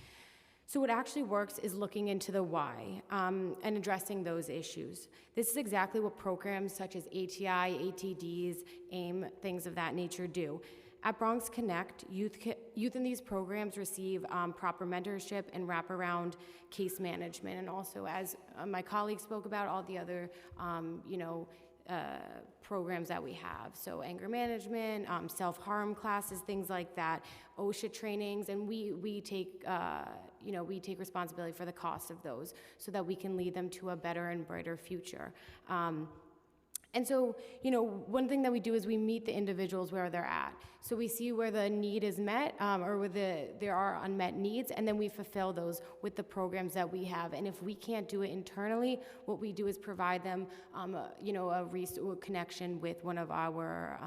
So what actually works is looking into the why and addressing those issues. This is exactly what programs such as ATI, ATDs, AIM, things of that nature do. At Bronx Connect, youth in these programs receive proper mentorship and wraparound case management, and also, as my colleague spoke about, all the other, programs that we have. So anger management, self-harm classes, things like that, OSHA trainings, and we take responsibility for the cost of those so that we can lead them to a better and brighter future. And so, one thing that we do is we meet the individuals where they're at. So we see where the need is met or where there are unmet needs, and then we fulfill those with the programs that we have. And if we can't do it internally, what we do is provide them, a connection with one of our,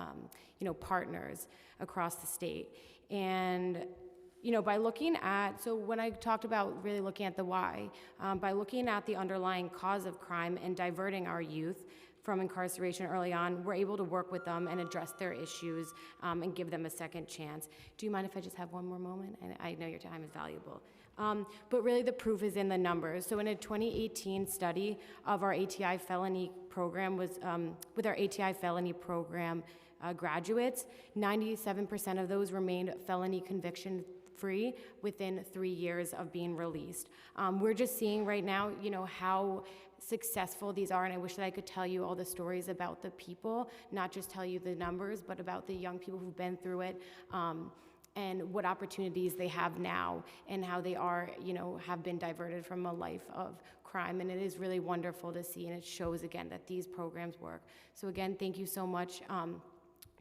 partners across the state. And by looking at, so when I talked about really looking at the why, by looking at the underlying cause of crime and diverting our youth from incarceration early on, we're able to work with them and address their issues and give them a second chance. Do you mind if I just have one more moment? I know your time is valuable. But really the proof is in the numbers. So in a 2018 study of our ATI felony program with our ATI felony program graduates, 97% of those remained felony conviction free within 3 years of being released. We're just seeing right now, how successful these are, and I wish that I could tell you all the stories about the people, not just tell you the numbers, but about the young people who've been through it, and what opportunities they have now, and how they are, have been diverted from a life of crime. And it is really wonderful to see, and it shows again that these programs work. So again, thank you so much,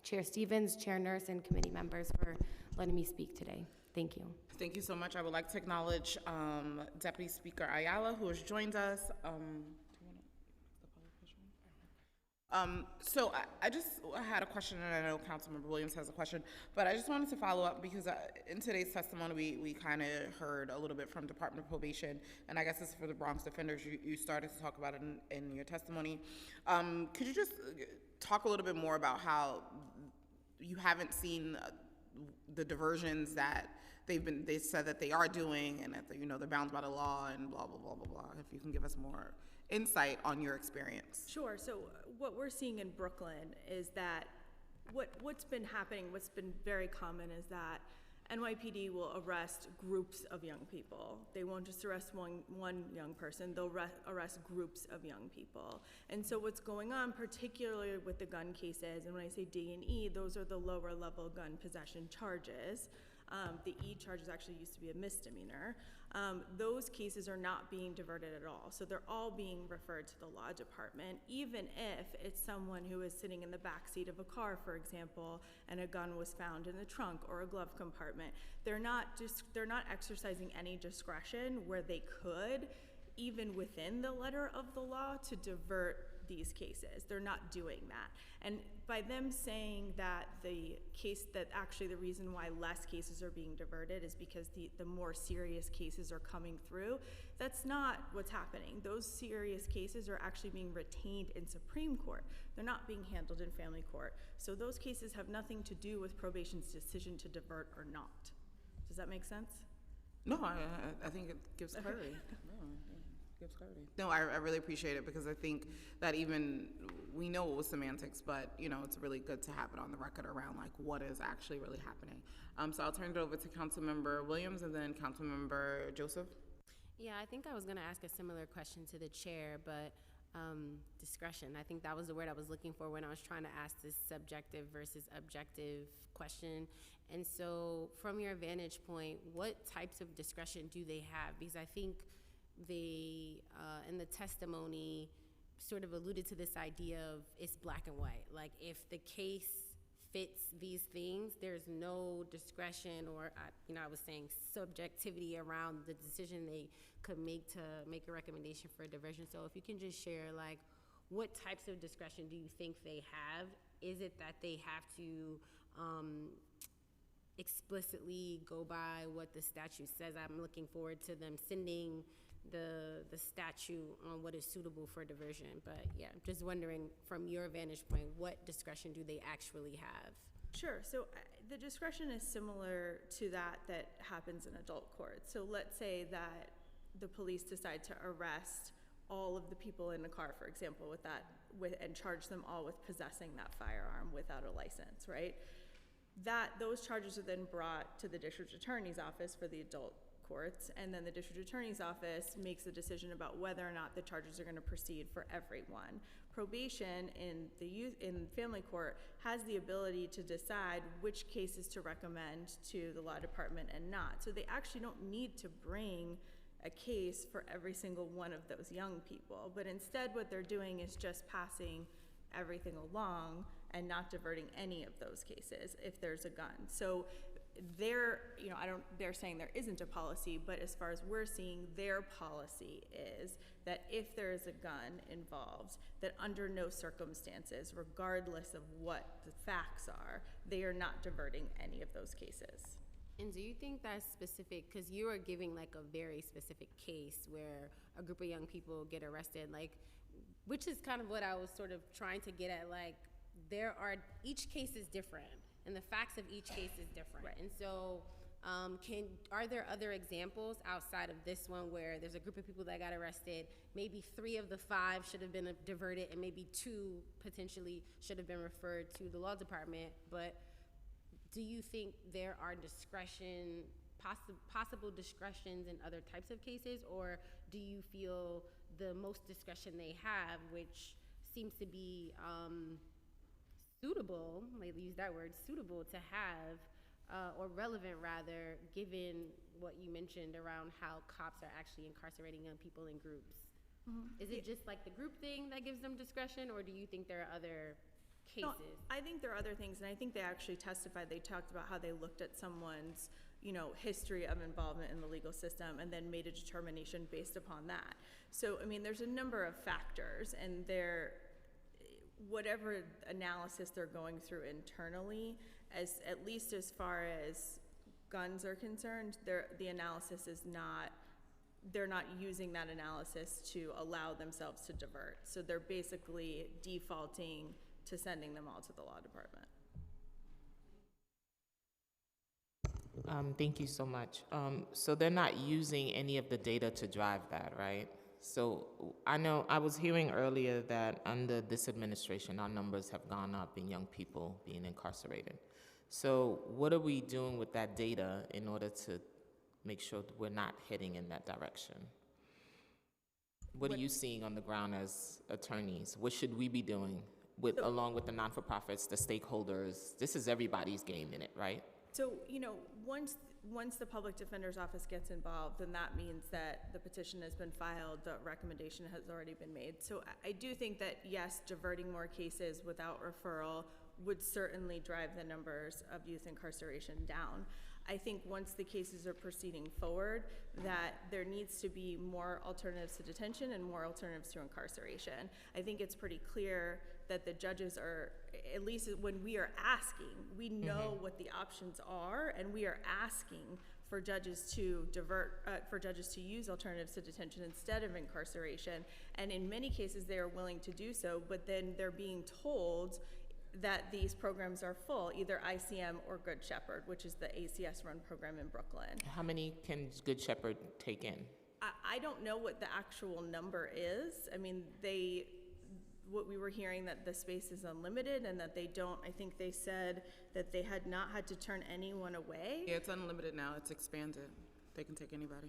Chair Stevens, Chair Nurse, and committee members for letting me speak today. Thank you. Thank you so much. I would like to acknowledge Deputy Speaker Ayala, who has joined us. So I just had a question, and I know Councilmember Williams has a question, but I just wanted to follow up because in today's testimony, we kind of heard a little bit from Department of Probation, and I guess this is for the Bronx Defenders. You started to talk about it in your testimony. Could you just talk a little bit more about how you haven't seen the diversions that they said that they are doing, and that they're bound by the law and blah blah blah blah blah? If you can give us more insight on your experience. Sure. So what we're seeing in Brooklyn is that what's been happening, what's been very common is that NYPD will arrest groups of young people. They won't just arrest one young person, they'll arrest groups of young people. And so what's going on, particularly with the gun cases, and when I say D&E, those are the lower level gun possession charges. The E charges actually used to be a misdemeanor. Those cases are not being diverted at all. So they're all being referred to the law department, even if it's someone who is sitting in the back seat of a car, for example, and a gun was found in the trunk or a glove compartment. They're not exercising any discretion where they could, even within the letter of the law, to divert these cases. They're not doing that. And by them saying that the reason why less cases are being diverted is because the more serious cases are coming through, that's not what's happening. Those serious cases are actually being retained in Supreme Court. They're not being handled in family court. So those cases have nothing to do with probation's decision to divert or not. Does that make sense? No, I think it gives clarity. No, I really appreciate it, because I think that even we know it was semantics, but it's really good to have it on the record around what is actually really happening. So I'll turn it over to Councilmember Williams and then Councilmember Joseph. Yeah, I think I was going to ask a similar question to the chair, but discretion. I think that was the word I was looking for when I was trying to ask this subjective versus objective question. And so from your vantage point, what types of discretion do they have? Because I think they, in the testimony, sort of alluded to this idea of it's black and white. Like, if the case fits these things, there's no discretion or, I was saying subjectivity around the decision they could make to make a recommendation for a diversion. So if you can just share, like, what types of discretion do you think they have? Is it that they have to explicitly go by what the statute says? I'm looking forward to them sending the statute on what is suitable for diversion. But yeah, just wondering from your vantage point, what discretion do they actually have? Sure. So the discretion is similar to that happens in adult court. So let's say that the police decide to arrest all of the people in the car, for example, and charge them all with possessing that firearm without a license, right? Those charges are then brought to the district attorney's office for the adult courts, and then the district attorney's office makes a decision about whether or not the charges are going to proceed for everyone. Probation in family court has the ability to decide which cases to recommend to the law department and not. So they actually don't need to bring a case for every single one of those young people, but instead what they're doing is just passing everything along and not diverting any of those cases if there's a gun. So they're saying there isn't a policy, but as far as we're seeing, their policy is that if there is a gun involved, that under no circumstances, regardless of what the facts are, they are not diverting any of those cases. And do you think that's specific, because you are giving like a very specific case where a group of young people get arrested, like, which is kind of what I was sort of trying to get at, like, each case is different, and the facts of each case is different. Right. And so are there other examples outside of this one where there's a group of people that got arrested, maybe 3 of the 5 should have been diverted, and maybe 2 potentially should have been referred to the law department, but do you think there are possible discretions in other types of cases, or do you feel the most discretion they have, which seems to be suitable, maybe use that word, suitable to have, or relevant rather, given what you mentioned around how cops are actually incarcerating young people in groups? Mm-hmm. Is it just like the group thing that gives them discretion, or do you think there are other cases? No, I think there are other things, and I think they actually testified. They talked about how they looked at someone's, history of involvement in the legal system and then made a determination based upon that. So, I mean, there's a number of factors, and whatever analysis they're going through internally, at least as far as guns are concerned, the analysis is not, they're not using that analysis to allow themselves to divert. So they're basically defaulting to sending them all to the law department. Thank you so much. So they're not using any of the data to drive that, right? So I know I was hearing earlier that under this administration, our numbers have gone up in young people being incarcerated. So what are we doing with that data in order to make sure that we're not heading in that direction? What are you seeing on the ground as attorneys? What should we be doing along with the non-for-profits, the stakeholders? This is everybody's game in it, right? So, once the public defender's office gets involved, then that means that the petition has been filed, the recommendation has already been made. So I do think that, yes, diverting more cases without referral would certainly drive the numbers of youth incarceration down. I think once the cases are proceeding forward, that there needs to be more alternatives to detention and more alternatives to incarceration. I think it's pretty clear that the judges are, at least when we are asking, we know what the options are, and we are asking for judges to use alternatives to detention instead of incarceration. And in many cases, they are willing to do so, but then they're being told that these programs are full, either ICM or Good Shepherd, which is the ACS-run program in Brooklyn. How many can Good Shepherd take in? I don't know what the actual number is. I mean, what we were hearing, that the space is unlimited and that they don't, I think they said that they had not had to turn anyone away. Yeah, it's unlimited now. It's expanded. They can take anybody.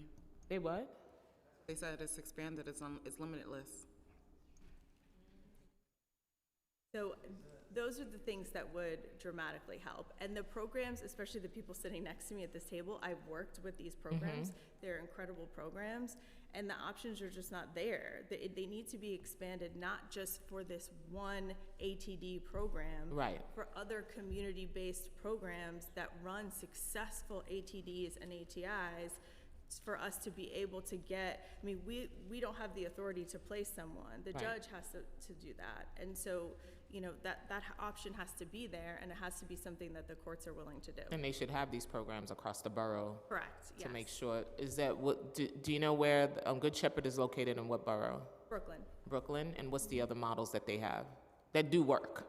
They what? They said it's expanded. It's limitless. So those are the things that would dramatically help. And the programs, especially the people sitting next to me at this table, I've worked with these programs. They're incredible programs. and the options are just not there. They need to be expanded, not just for this one ATD program, Right. for other community-based programs that run successful ATDs and ATIs, for us to be able to get, I mean, we don't have the authority to place someone. The Right. judge has to do that. And so, you know, that option has to be there, and it has to be something that the courts are willing to do. And they should have these programs across the borough. Correct, To make yes. sure, is that what, do you know where Good Shepherd is located in what borough? Brooklyn. Brooklyn, and what's the other models that they have that do work?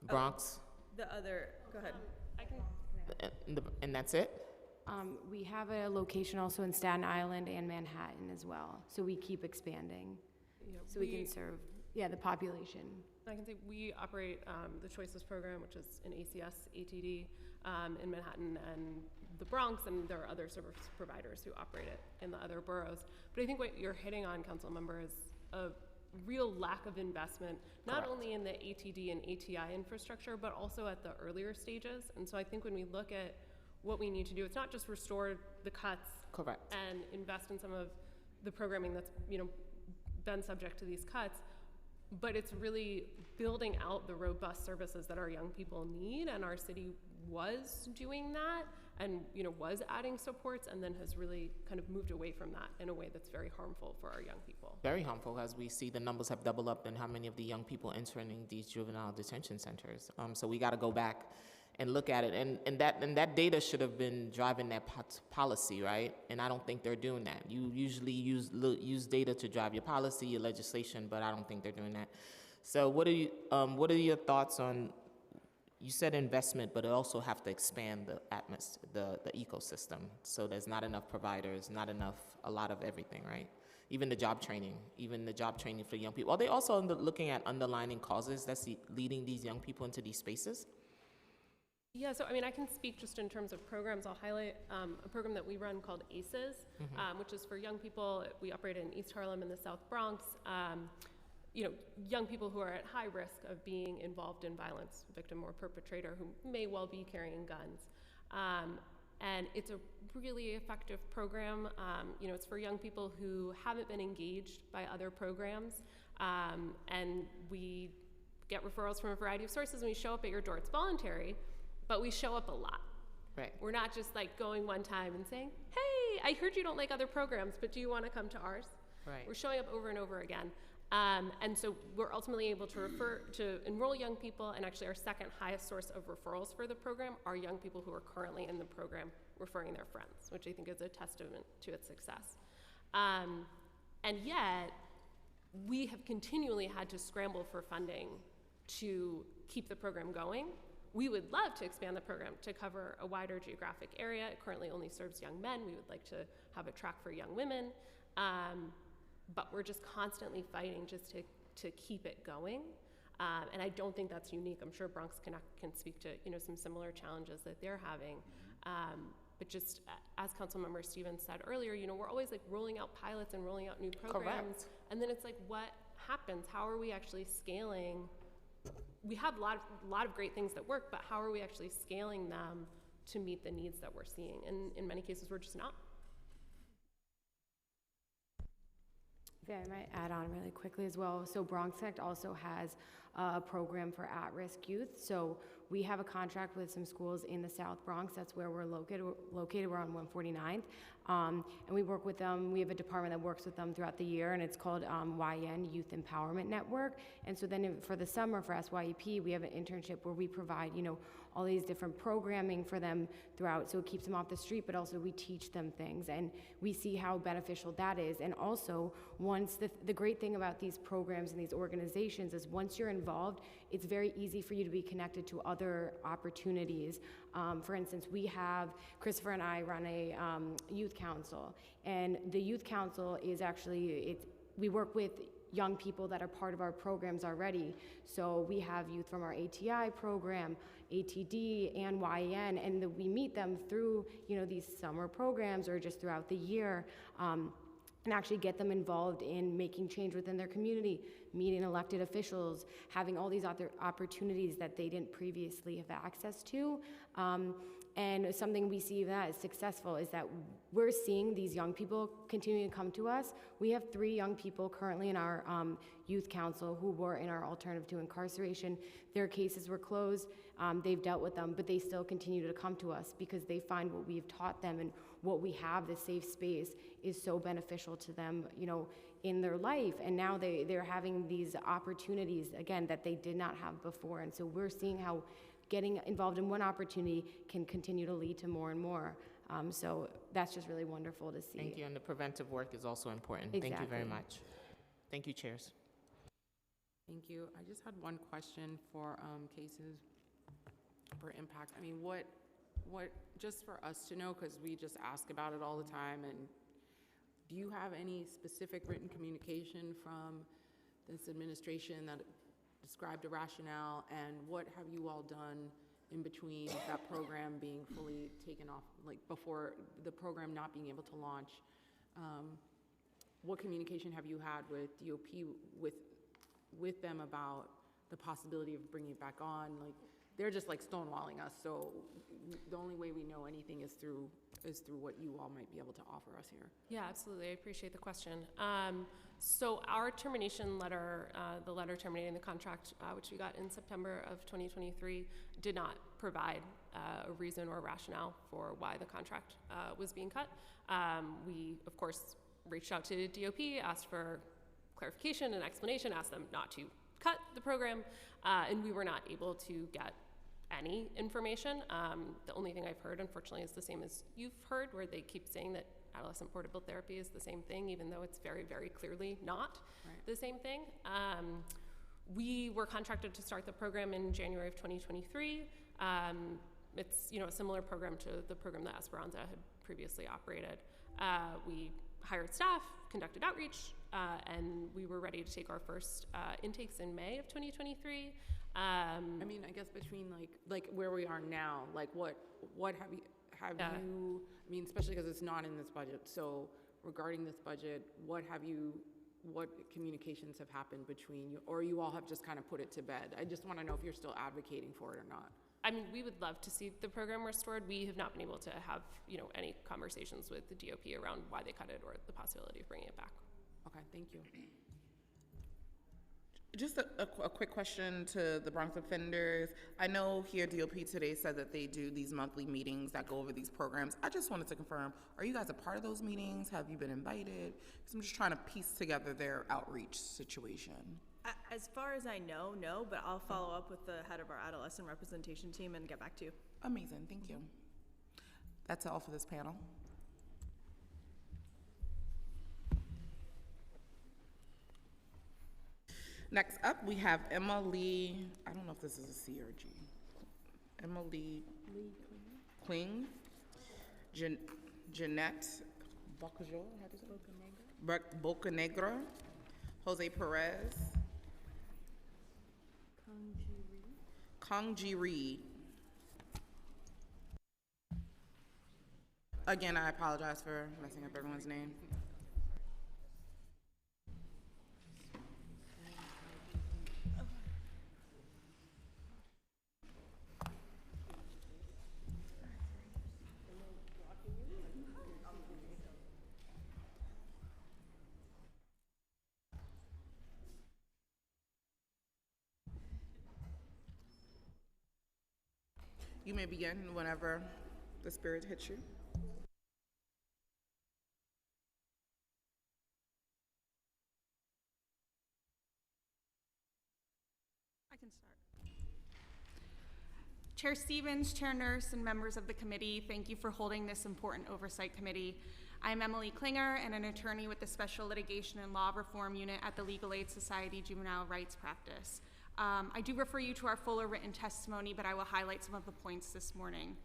Bronx, The other, go ahead. and that's it? We have a location also in Staten Island and Manhattan as well, so we keep expanding. Yeah, So we can serve, the population. I can say we operate the Choices program, which is an ACS ATD in Manhattan and the Bronx, and there are other service providers who operate it in the other boroughs. But I think what you're hitting on, council member, is a real lack of investment, not Correct. only in the ATD and ATI infrastructure, but also at the earlier stages. And so I think when we look at what we need to do, it's not just restore the cuts Correct. and invest in some of the programming that's, you know, been subject to these cuts, but it's really building out the robust services that our young people need, and our city was doing that and, you know, was adding supports, and then has really kind of moved away from that in a way that's very harmful for our young people. Very harmful, as we see the numbers have doubled up in how many of the young people entering these juvenile detention centers. So we got to go back and look at it, and that data should have been driving that policy, right? And I don't think they're doing that. You usually use data to drive your policy, your legislation, but I don't think they're doing that. So what are your thoughts on? You said investment, but it also have to expand the the ecosystem. So there's not enough providers, not enough, a lot of everything, right? Even the job training for young people. Are they also looking at underlying causes that's leading these young people into these spaces? Yeah, so I mean, I can speak just in terms of programs. I'll highlight a program that we run called ACES, which is for young people. We operate in East Harlem and the South Bronx. You know, young people who are at high risk of being involved in violence, victim or perpetrator, who may well be carrying guns. And it's a really effective program. You know, it's for young people who haven't been engaged by other programs. And we get referrals from a variety of sources, and we show up at your door. It's voluntary, but we show up a lot. Right. We're not just like going one time and saying, hey, I heard you don't like other programs, but do you want to come to ours? Right. We're showing up over and over again. And so we're ultimately able to enroll young people, and actually our second highest source of referrals for the program are young people who are currently in the program referring their friends, which I think is a testament to its success. And yet, we have continually had to scramble for funding to keep the program going. We would love to expand the program to cover a wider geographic area. It currently only serves young men. We would like to have a track for young women. But we're just constantly fighting just to keep it going. And I don't think that's unique. I'm sure Bronx Connect can speak to, you know, some similar challenges that they're having. But just as Councilmember Stevens said earlier, you know, we're always like rolling out pilots and rolling out new programs. Correct. And then it's like, what happens? How are we actually scaling? We have a lot of great things that work, but how are we actually scaling them to meet the needs that we're seeing? And in many cases, we're just not. Yeah, I might add on really quickly as well. So Bronx Connect also has a program for at-risk youth. So we have a contract with some schools in the South Bronx. That's where we're located. We're on 149th. And we work with them. We have a department that works with them throughout the year, and it's called YN, Youth Empowerment Network. And so then for the summer, for SYEP, we have an internship where we provide, you know, all these different programming for them throughout, so it keeps them off the street, but also we teach them things, and we see how beneficial that is. And also, once the great thing about these programs and these organizations is once you're involved, it's very easy for you to be connected to other opportunities. For instance, Christopher and I run a youth council, and the youth council is actually, we work with young people that are part of our programs already. So we have youth from our ATI program, ATD, and YN, and we meet them through, you know, these summer programs or just throughout the year, and actually get them involved in making change within their community, meeting elected officials, having all these other opportunities that they didn't previously have access to. And something we see that is successful is that we're seeing these young people continuing to come to us. We have 3 young people currently in our youth council who were in our alternative to incarceration. Their cases were closed. They've dealt with them, but they still continue to come to us because they find what we've taught them and what we have, the safe space, is so beneficial to them, you know, in their life. And now they're having these opportunities, again, that they did not have before. And so we're seeing how getting involved in one opportunity can continue to lead to more and more. So that's just really wonderful to see. Thank you, and the preventive work is also important. Exactly. Thank you very much. Thank you, chairs. Thank you. I just had one question for cases for impact. I mean, what, just for us to know, because we just ask about it all the time, and do you have any specific written communication from this administration that described a rationale, and what have you all done in between that program being fully taken off, like before the program not being able to launch? What communication have you had with DOP, with them about the possibility of bringing it back on? Like, they're just like stonewalling us, so the only way we know anything is through what you all might be able to offer us here. Yeah, absolutely. I appreciate the question. So our termination letter, the letter terminating the contract, which we got in September of 2023, did not provide a reason or rationale for why the contract was being cut. We, of course, reached out to DOP, asked for clarification and explanation, asked them not to cut the program, and we were not able to get any information. The only thing I've heard, unfortunately, is the same as you've heard, where they keep saying that adolescent portable therapy is the same thing, even though it's very, very clearly not the same thing. We were contracted to start the program in January of 2023. It's, you know, a similar program to the program that Esperanza had previously operated. We hired staff, conducted outreach, and we were ready to take our first intakes in May of 2023. I mean, I guess between like where we are now, like what have you, I mean, especially because it's not in this budget. So regarding this budget, what communications have happened between you, or you all have just kind of put it to bed? I just want to know if you're still advocating for it or not. I mean, we would love to see the program restored. We have not been able to have, you know, any conversations with the DOP around why they cut it or the possibility of bringing it back. Okay, thank you. Just a quick question to the Bronx offenders. I know here DOP today said that they do these monthly meetings that go over these programs. I just wanted to confirm, are you guys a part of those meetings? Have you been invited? Because I'm just trying to piece together their outreach situation. As far as I know, no, but I'll follow up with the head of our adolescent representation team and get back to you. Amazing, thank you. That's all for this panel. Next up, we have Emma Lee, I don't know if this is a C or a G. Emma Lee Kling, Jeanette Bocanegra, Jose Perez, Kongji Reed. Again, I apologize for messing up everyone's name. You may begin whenever the spirit hits you. I can start. Chair Stevens, Chair Nurse, and members of the committee, thank you for holding this important oversight committee. I'm Emily Klinger, and an attorney with the Special Litigation and Law Reform Unit at the Legal Aid Society Juvenile Rights Practice. I do refer you to our fuller written testimony, but I will highlight some of the points this morning.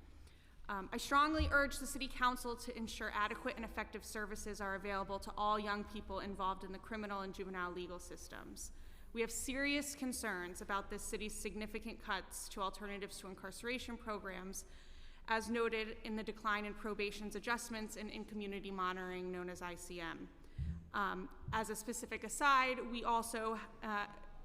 I strongly urge the City Council to ensure adequate and effective services are available to all young people involved in the criminal and juvenile legal systems. We have serious concerns about this city's significant cuts to alternatives to incarceration programs, as noted in the decline in probation's adjustments and in community monitoring known as ICM. As a specific aside, we also,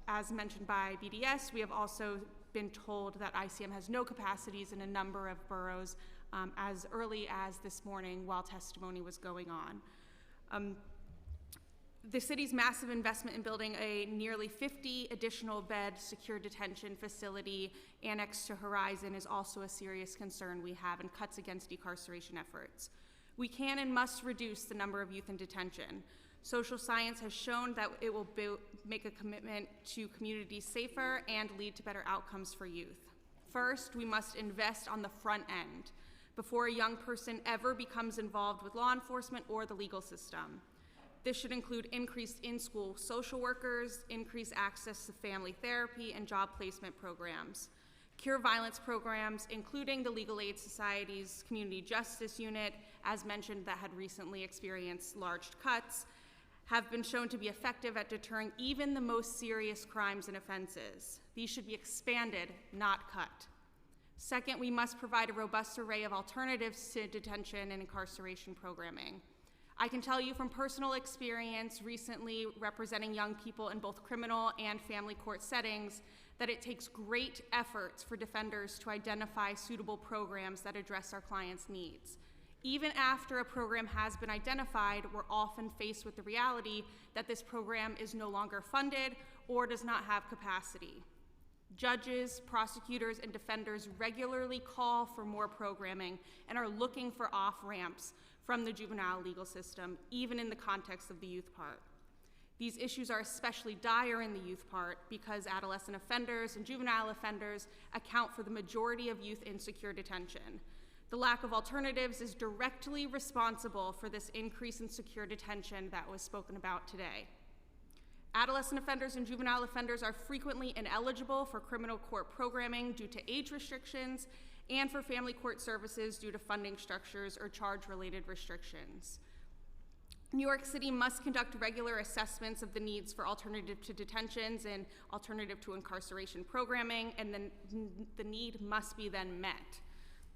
as mentioned by BDS, we have also been told that ICM has no capacities in a number of boroughs as early as this morning while testimony was going on. The city's massive investment in building a nearly 50 additional bed secure detention facility annexed to Horizon is also a serious concern we have and cuts against decarceration efforts. We can and must reduce the number of youth in detention. Social science has shown that it will make a commitment to communities safer and lead to better outcomes for youth. First, we must invest on the front end before a young person ever becomes involved with law enforcement or the legal system. This should include increased in-school social workers, increased access to family therapy and job placement programs. Cure violence programs, including the Legal Aid Society's Community Justice Unit, as mentioned, that had recently experienced large cuts, have been shown to be effective at deterring even the most serious crimes and offenses. These should be expanded, not cut. Second, we must provide a robust array of alternatives to detention and incarceration programming. I can tell you from personal experience recently representing young people in both criminal and family court settings that it takes great efforts for defenders to identify suitable programs that address our clients' needs. Even after a program has been identified, we're often faced with the reality that this program is no longer funded or does not have capacity. Judges, prosecutors, and defenders regularly call for more programming and are looking for off-ramps from the juvenile legal system, even in the context of the youth part. These issues are especially dire in the youth part because adolescent offenders and juvenile offenders account for the majority of youth in secure detention. The lack of alternatives is directly responsible for this increase in secure detention that was spoken about today. Adolescent offenders and juvenile offenders are frequently ineligible for criminal court programming due to age restrictions and for family court services due to funding structures or charge-related restrictions. New York City must conduct regular assessments of the needs for alternative to detentions and alternative to incarceration programming, and then the need must be then met.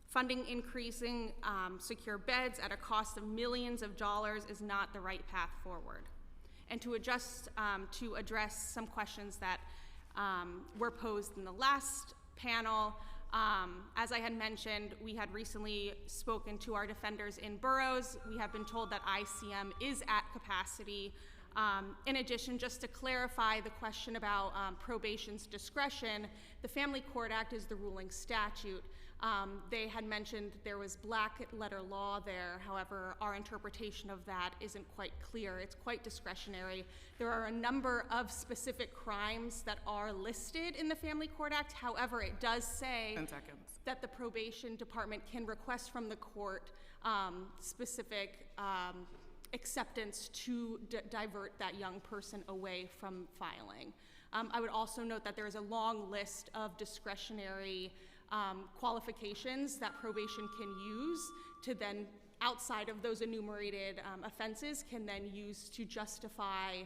Funding increasing secure beds at a cost of millions of dollars is not the right path forward. And to address some questions that were posed in the last panel, as I had mentioned, we had recently spoken to our defenders in boroughs. We have been told that ICM is at capacity. In addition, just to clarify the question about probation's discretion, the Family Court Act is the ruling statute. They had mentioned there was black letter law there. However, our interpretation of that isn't quite clear. It's quite discretionary. There are a number of specific crimes that are listed in the Family Court Act. However, it does say that the probation department can request from the court specific acceptance to divert that young person away from filing. I would also note that there is a long list of discretionary qualifications that probation can use to then, outside of those enumerated offenses, can then use to justify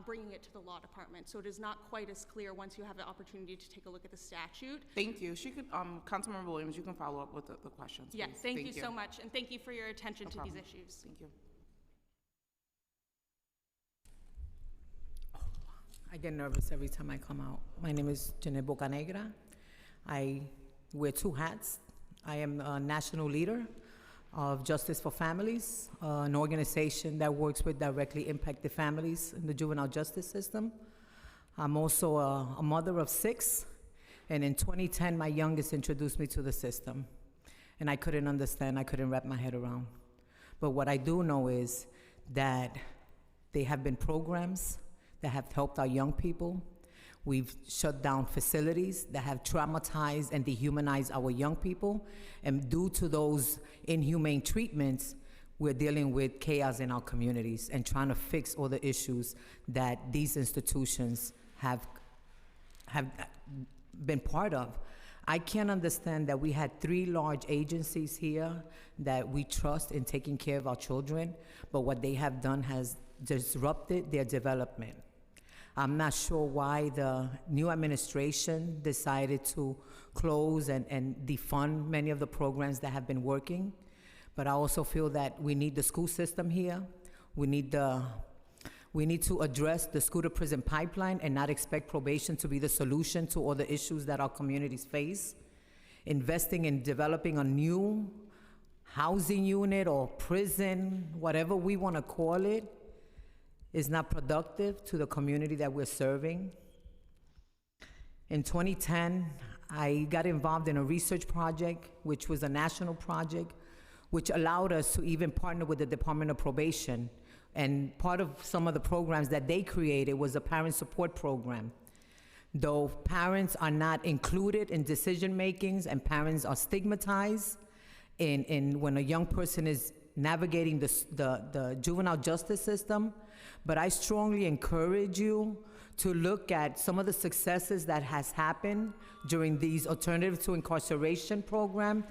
bringing it to the law department. So it is not quite as clear once you have the opportunity to take a look at the statute. Thank you. She could, Councilmember Williams, you can follow up with the questions. Yes, please. thank you so much, and thank you for your attention to these issues. Thank you. I get nervous every time I come out. My name is Janet Bocanegra. I wear two hats. I am a national leader of Justice for Families, an organization that works with directly impacted families in the juvenile justice system. I'm also a mother of 6, and in 2010, my youngest introduced me to the system, and I couldn't understand, I couldn't wrap my head around. But what I do know is that there have been programs that have helped our young people. We've shut down facilities that have traumatized and dehumanized our young people. And due to those inhumane treatments, we're dealing with chaos in our communities and trying to fix all the issues that these institutions have been part of. I can't understand that we had 3 large agencies here that we trust in taking care of our children, but what they have done has disrupted their development. I'm not sure why the new administration decided to close and defund many of the programs that have been working, but I also feel that we need the school system here. We need the We need to address the school-to-prison pipeline and not expect probation to be the solution to all the issues that our communities face. Investing in developing a new housing unit or prison, whatever we want to call it, is not productive to the community that we're serving. In 2010, I got involved in a research project, which was a national project, which allowed us to even partner with the Department of Probation. And part of some of the programs that they created was a parent support program. Though parents are not included in decision makings and parents are stigmatized when a young person is navigating the juvenile justice system, but I strongly encourage you to look at some of the successes that has happened during these Alternative to Incarceration program.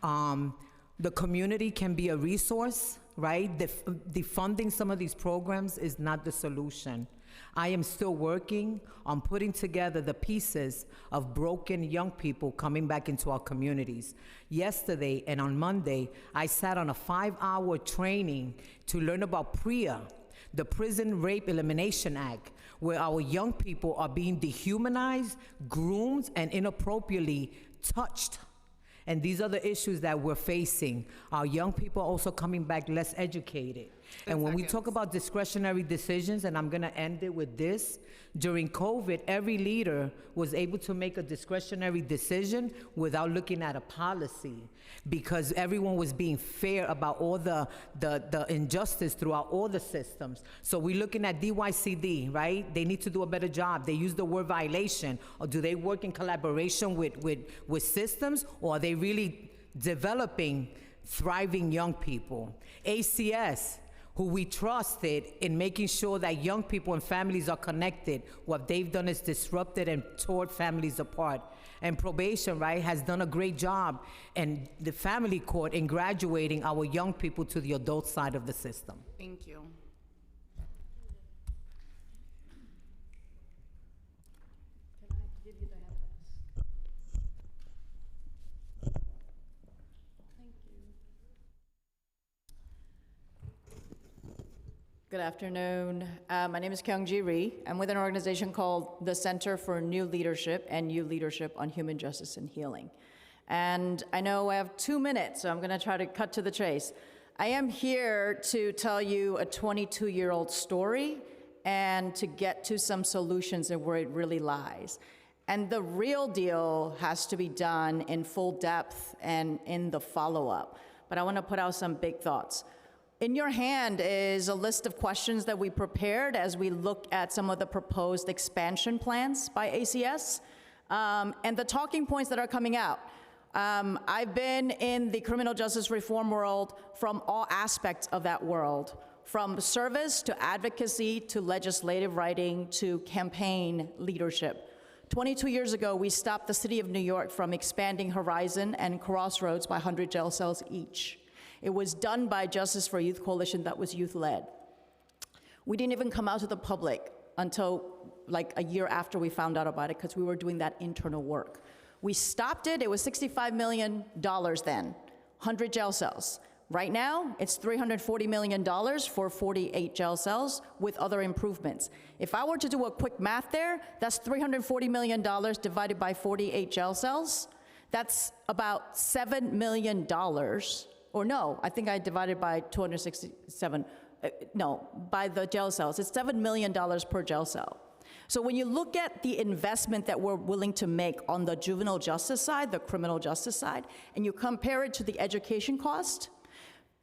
The community can be a resource, right? Defunding some of these programs is not the solution. I am still working on putting together the pieces of broken young people coming back into our communities. Yesterday and on Monday, I sat on a 5-hour training to learn about PREA, the Prison Rape Elimination Act, where our young people are being dehumanized, groomed, and inappropriately touched. And these are the issues that we're facing. Our young people are also coming back less educated. And when we talk about discretionary decisions, and I'm gonna end it with this, during COVID, every leader was able to make a discretionary decision without looking at a policy, because everyone was being fair about all the injustice throughout all the systems. So we're looking at DYCD, right? They need to do a better job. They use the word violation, or do they work in collaboration with systems, or are they really developing thriving young people? ACS, who we trusted in making sure that young people and families are connected, what they've done is disrupted and tore families apart. And probation, right, has done a great job, and the family court in graduating our young people to the adult side of the system. Thank you. Good afternoon. My name is Kyung-Ji Ri. I'm with an organization called the Center for New Leadership and New Leadership on Human Justice and Healing. And I know I have 2 minutes, so I'm going to try to cut to the chase. I am here to tell you a 22-year-old story and to get to some solutions and where it really lies. And the real deal has to be done in full depth and in the follow-up. But I want to put out some big thoughts. In your hand is a list of questions that we prepared as we look at some of the proposed expansion plans by ACS, and the talking points that are coming out. I've been in the criminal justice reform world from all aspects of that world, from service to advocacy to legislative writing to campaign leadership. 22 years ago, we stopped the city of New York from expanding Horizon and Crossroads by 100 jail cells each. It was done by Justice for Youth Coalition that was youth-led. We didn't even come out to the public until like a year after we found out about it, because we were doing that internal work. We stopped it. It was $65 million then, 100 jail cells. Right now, it's $340 million for 48 jail cells with other improvements. If I were to do a quick math there, that's $340 million divided by 48 jail cells. That's about $7 million. Or no, I think I divided by 267, by the jail cells. It's $7 million per jail cell. So when you look at the investment that we're willing to make on the juvenile justice side, the criminal justice side, and you compare it to the education cost,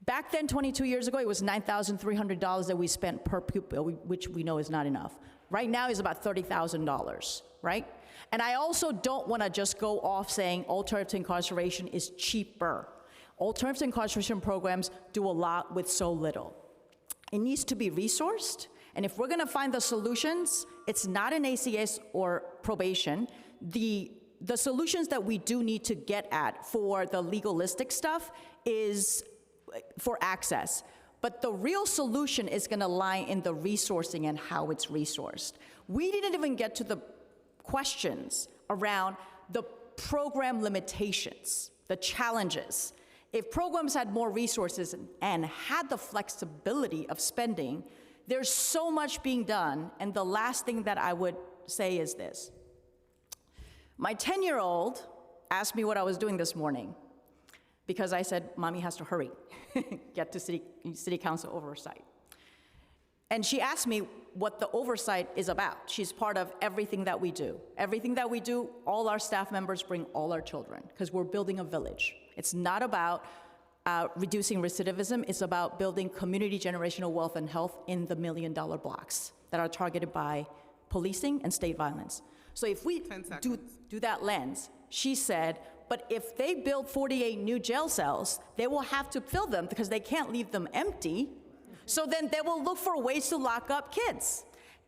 back then, 22 years ago, it was $9,300 that we spent per pupil, which we know is not enough. Right now, it's about $30,000, right? And I also don't want to just go off saying alternative to incarceration is cheaper. Alternative to incarceration programs do a lot with so little. It needs to be resourced, and if we're going to find the solutions, it's not in ACS or probation. The solutions that we do need to get at for the legalistic stuff is for access. But the real solution is going to lie in the resourcing and how it's resourced. We didn't even get to the questions around the program limitations, the challenges. If programs had more resources and had the flexibility of spending, There's so much being done, and the last thing that I would say is this. My 10-year-old asked me what I was doing this morning because I said, Mommy has to hurry, get to city council oversight. And she asked me what the oversight is about. She's part of everything that we do. Everything that we do, all our staff members bring all our children because we're building a village. It's not about reducing recidivism, it's about building community generational wealth and health in the $1 million blocks that are targeted by policing and state violence. So if we do that lens, she said, but if they build 48 new jail cells, they will have to fill them because they can't leave them empty. So then they will look for ways to lock up kids.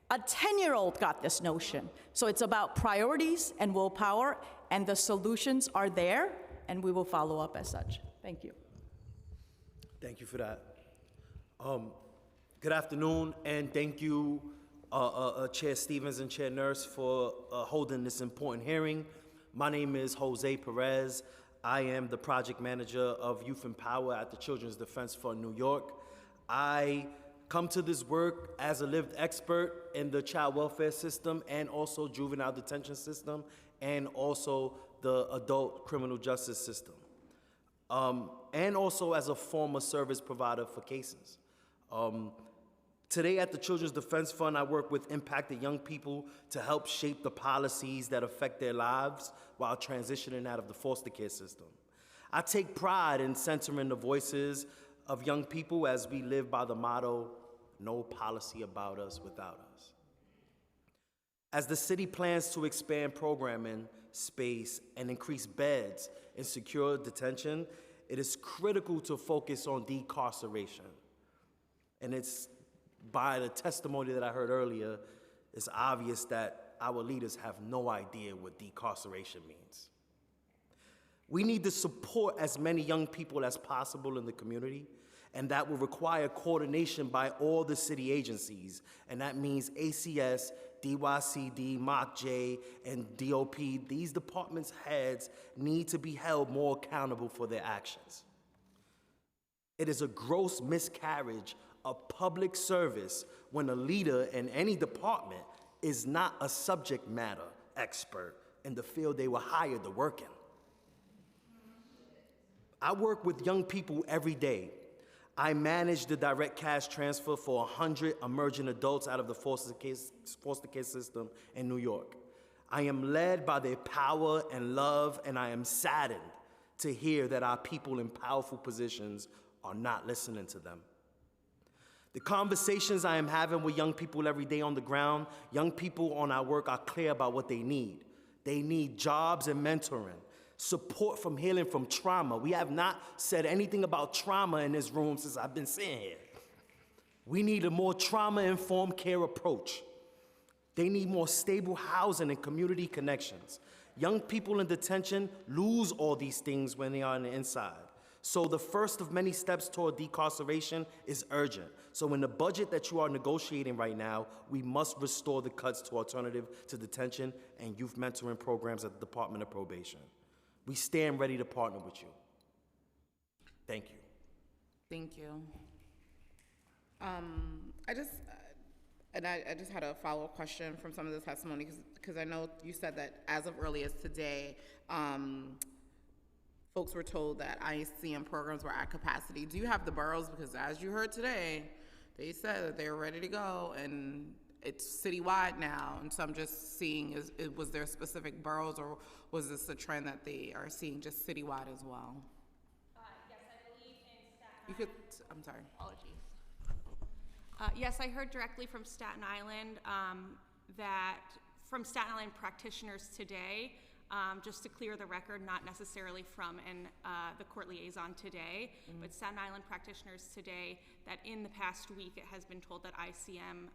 A 10-year-old got this notion. So it's about priorities and willpower, and the solutions are there, and we will follow up as such. Thank you. Thank you for that. Good afternoon, and thank you, Chair Stevens and Chair Nurse, for holding this important hearing. My name is Jose Perez. I am the project manager of Youth and Power at the Children's Defense Fund New York. I come to this work as a lived expert in the child welfare system and also juvenile detention system and also the adult criminal justice system. And also as a former service provider for cases. Today at the Children's Defense Fund, I work with impacted young people to help shape the policies that affect their lives while transitioning out of the foster care system. I take pride in centering the voices of young people as we live by the motto, no policy about us without us. As the city plans to expand programming space and increase beds in secure detention, it is critical to focus on decarceration. And it's by the testimony that I heard earlier, it's obvious that our leaders have no idea what decarceration means. We need to support as many young people as possible in the community, and that will require coordination by all the city agencies, and that means ACS, DYCD, MOCJ, and DOP. These departments' heads need to be held more accountable for their actions. It is a gross miscarriage of public service when a leader in any department is not a subject matter expert in the field they were hired to work in. I work with young people every day. I manage the direct cash transfer for 100 emerging adults out of the foster care system in New York. I am led by their power and love, and I am saddened to hear that our people in powerful positions are not listening to them. The conversations I am having with young people every day on the ground, young people on our work are clear about what they need. They need jobs and mentoring, support from healing from trauma. We have not said anything about trauma in this room since I've been sitting here. We need a more trauma-informed care approach. They need more stable housing and community connections. Young people in detention lose all these things when they are on the inside. So the first of many steps toward decarceration is urgent. So in the budget that you are negotiating right now, we must restore the cuts to alternative to detention and youth mentoring programs at the Department of Probation. We stand ready to partner with you. Thank you. Thank you. I just had a follow-up question from some of the testimony because I know you said that as of early as today, folks were told that ICM programs were at capacity. Do you have the boroughs? Because as you heard today, they said that they were ready to go, and it's citywide now. And so I'm just seeing, was there specific boroughs, or was this a trend that they are seeing just citywide as well? Yes, I believe in Staten You could, I'm sorry. Apologies. Yes, I heard directly from Staten Island that from Staten Island practitioners today, just to clear the record, not necessarily from the court liaison today, but Staten Island practitioners today, that in the past week it has been told that ICM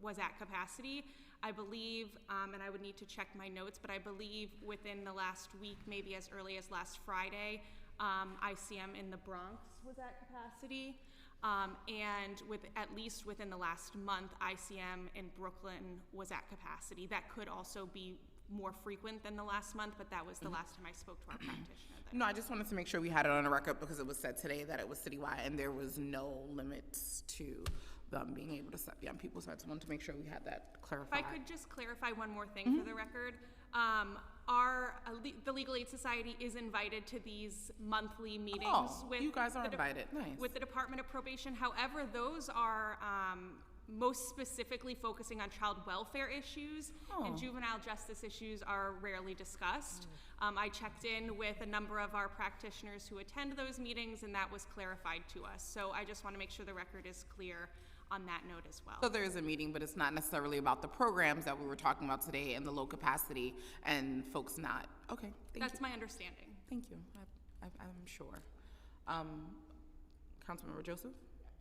was at capacity. I believe, and I would need to check my notes, but I believe within the last week, maybe as early as last Friday, ICM in the Bronx was at capacity. And at least within the last month, ICM in Brooklyn was at capacity. That could also be more frequent than the last month, but that was the last time I spoke to our practitioner. No, I just wanted to make sure we had it on the record because it was said today that it was citywide and there was no limits to them being able to step young people. So I just wanted to make sure we had that If clarified. I could just clarify one more thing for the record. The Legal Aid Society is invited to these monthly meetings Oh, with you guys are the de- invited. Nice. with the Department of Probation. However, those are most specifically focusing on child welfare issues, Oh. and juvenile justice issues are rarely discussed. I checked in with a number of our practitioners who attend those meetings, and that was clarified to us. So I just want to make sure the record is clear on that note as well. So there is a meeting, but it's not necessarily about the programs that we were talking about today and the low capacity and folks not. Okay, thank That's you. my understanding. Thank you. I'm sure. Councilmember Joseph?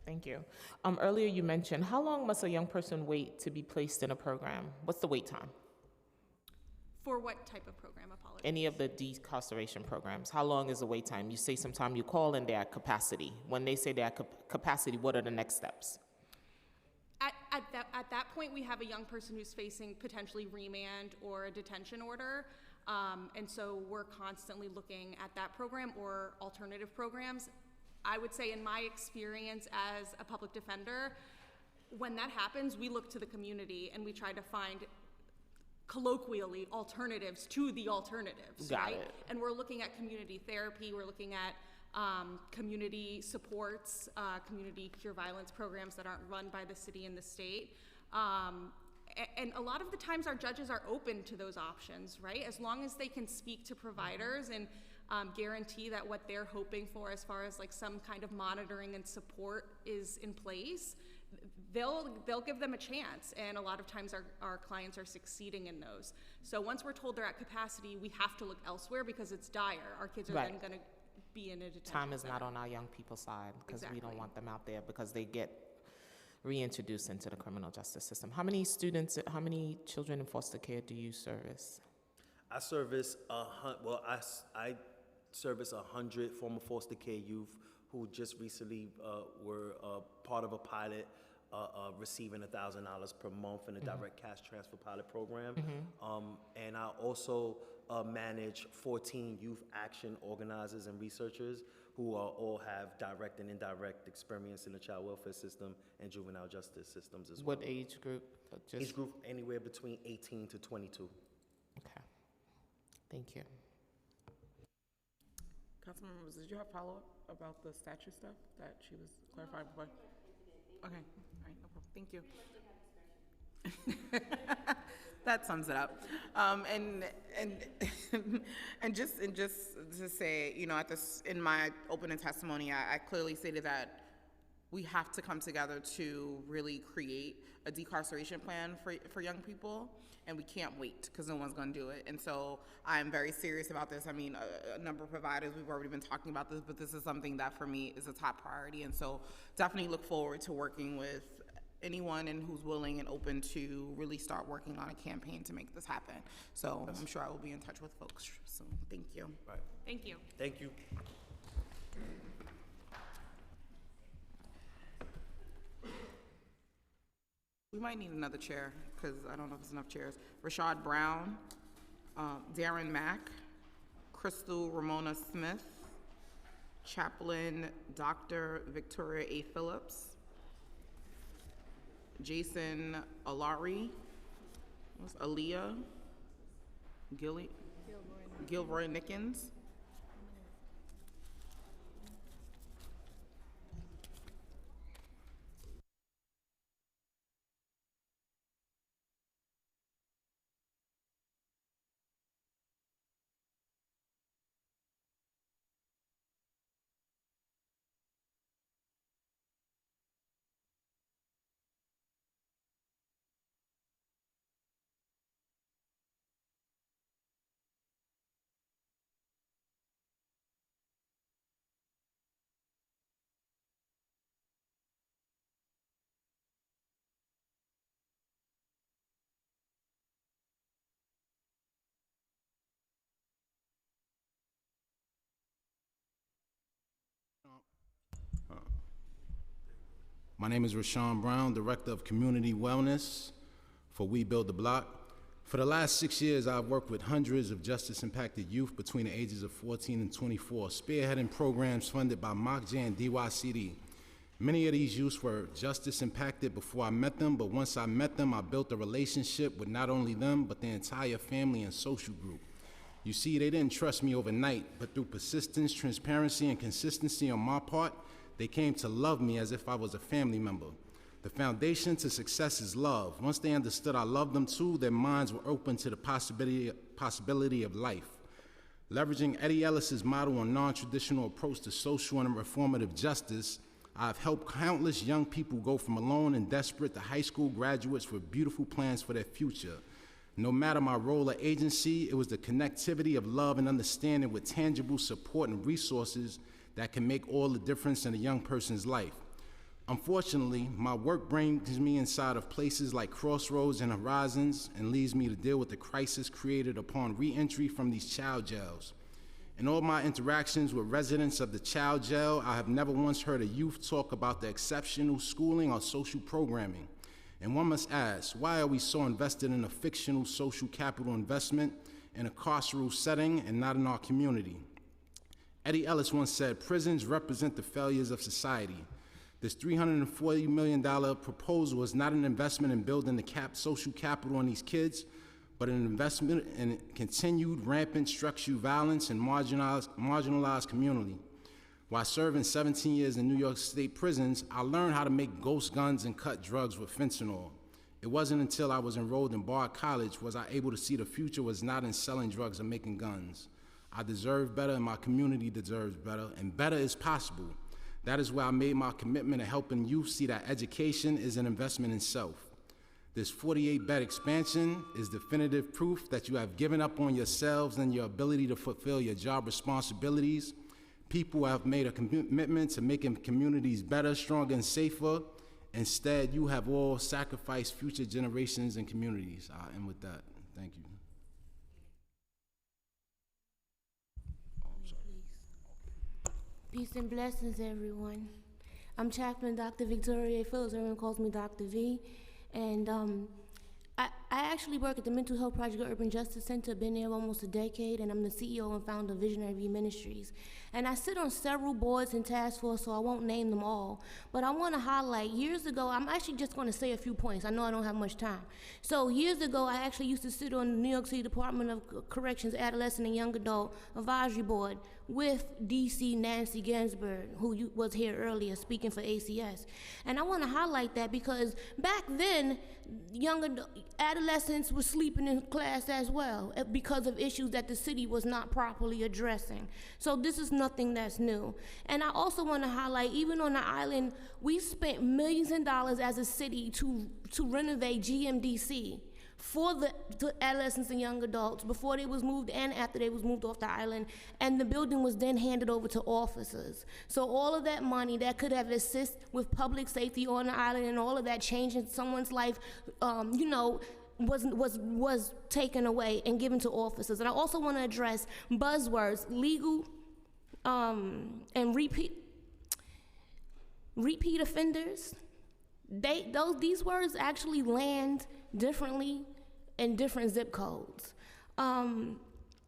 Thank you. Earlier you mentioned, how long must a young person wait to be placed in a program? What's the wait time? For what type of program? Apologies. Any of the decarceration programs, how long is the wait time? You say sometime you call and they're at capacity. When they say they're at capacity, what are the next steps? At that point, we have a young person who's facing potentially remand or a detention order. And so we're constantly looking at that program or alternative programs. I would say in my experience as a public defender, when that happens, we look to the community and we try to find colloquially alternatives to the alternatives, Got right? it. And we're looking at community therapy, we're looking at community supports, community cure violence programs that aren't run by the city and the state. And a lot of the times our judges are open to those options, right? As long as they can speak to providers and guarantee that what they're hoping for as far as like some kind of monitoring and support is in place, they'll give them a chance. And a lot of times our clients are succeeding in those. So once we're told they're at capacity, we have to look elsewhere because it's dire. Our kids are Right. then gonna be in a detention Time is center. not on our young people's side because we don't Exactly. want them out there because they get reintroduced into the criminal justice system. How many students, how many children in foster care do you service? I service I service 100 former foster care youth who just recently were part of a pilot receiving $1,000 per month in a direct cash transfer pilot program. And I also manage 14 youth action organizers and researchers who all have direct and indirect experience in the child welfare system and juvenile justice systems as well. What age group? Age group anywhere between 18 to 22. Okay. Thank you. Councilmember members, did you have follow-up about the statute stuff that she was clarifying before? Okay, all right, no problem, thank you. That sums it up. And just to say, you know, in my opening testimony, I clearly stated that we have to come together to really create a decarceration plan for young people, and we can't wait because no one's going to do it. And so I'm very serious about this. I mean, a number of providers, we've already been talking about this, but this is something that for me is a top priority. And so definitely look forward to working with anyone and who's willing and open to really start working on a campaign to make this happen. So I'm sure I will be in touch with folks soon. Thank you. Right. Thank you. Thank you. We might need another chair because I don't know if there's enough chairs. Rashad Brown, Darren Mack, Crystal Ramona Smith, Chaplain Dr. Victoria A. Phillips, Jason Alari, Aaliyah Gilroy Nickens, My name is Rashawn Brown, Director of Community Wellness for We Build the Block. For the last 6 years, I've worked with hundreds of justice-impacted youth between the ages of 14 and 24, spearheading programs funded by MOCJ and DYCD. Many of these youths were justice impacted before I met them, but once I met them, I built a relationship with not only them, but their entire family and social group. You see, they didn't trust me overnight, but through persistence, transparency, and consistency on my part, they came to love me as if I was a family member. The foundation to success is love. Once they understood I loved them too, their minds were open to the possibility of life. Leveraging Eddie Ellis's model on non-traditional approach to social and reformative justice, I've helped countless young people go from alone and desperate to high school graduates with beautiful plans for their future. No matter my role or agency, it was the connectivity of love and understanding with tangible support and resources that can make all the difference in a young person's life. Unfortunately, my work brings me inside of places like Crossroads and Horizons and leaves me to deal with the crisis created upon re-entry from these child jails. In all my interactions with residents of the child jail, I have never once heard a youth talk about the exceptional schooling or social programming. And one must ask, why are we so invested in a fictional social capital investment in a carceral setting and not in our community? Eddie Ellis once said, prisons represent the failures of society. This $340 million proposal is not an investment in building the social capital on these kids, but an investment in continued rampant structural violence in marginalized community. While serving 17 years in New York State prisons, I learned how to make ghost guns and cut drugs with fentanyl. It wasn't until I was enrolled in Bard College was I able to see the future was not in selling drugs or making guns. I deserve better and my community deserves better, and better is possible. That is why I made my commitment to helping youth see that education is an investment in self. This 48-bed expansion is definitive proof that you have given up on yourselves and your ability to fulfill your job responsibilities. People have made a commitment to making communities better, stronger, and safer. Instead, you have all sacrificed future generations and communities. I'll end with that. Thank you. Peace and blessings, everyone. I'm Chaplain Dr. Victoria Phillips. Everyone calls me Dr. V. And I actually work at the Mental Health Project at Urban Justice Center. Been there almost a decade, and I'm the CEO and founder of Visionary V Ministries. And I sit on several boards and task force, so I won't name them all. But I want to highlight, years ago, I'm actually just going to say a few points. I know I don't have much time. So years ago, I actually used to sit on the New York City Department of Corrections Adolescent and Young Adult Advisory Board with DC Nancy Ginsburg, who was here earlier speaking for ACS. And I want to highlight that because back then, adolescents were sleeping in class as well because of issues that the city was not properly addressing. So this is nothing that's new. And I also want to highlight, even on the island, we spent millions of dollars as a city to renovate GMDC for the adolescents and young adults before they was moved and after they was moved off the island, and the building was then handed over to officers. So all of that money that could have assisted with public safety on the island and all of that changing someone's life, was taken away and given to officers. And I also want to address buzzwords, legal and repeat offenders. These words actually land differently in different zip codes. And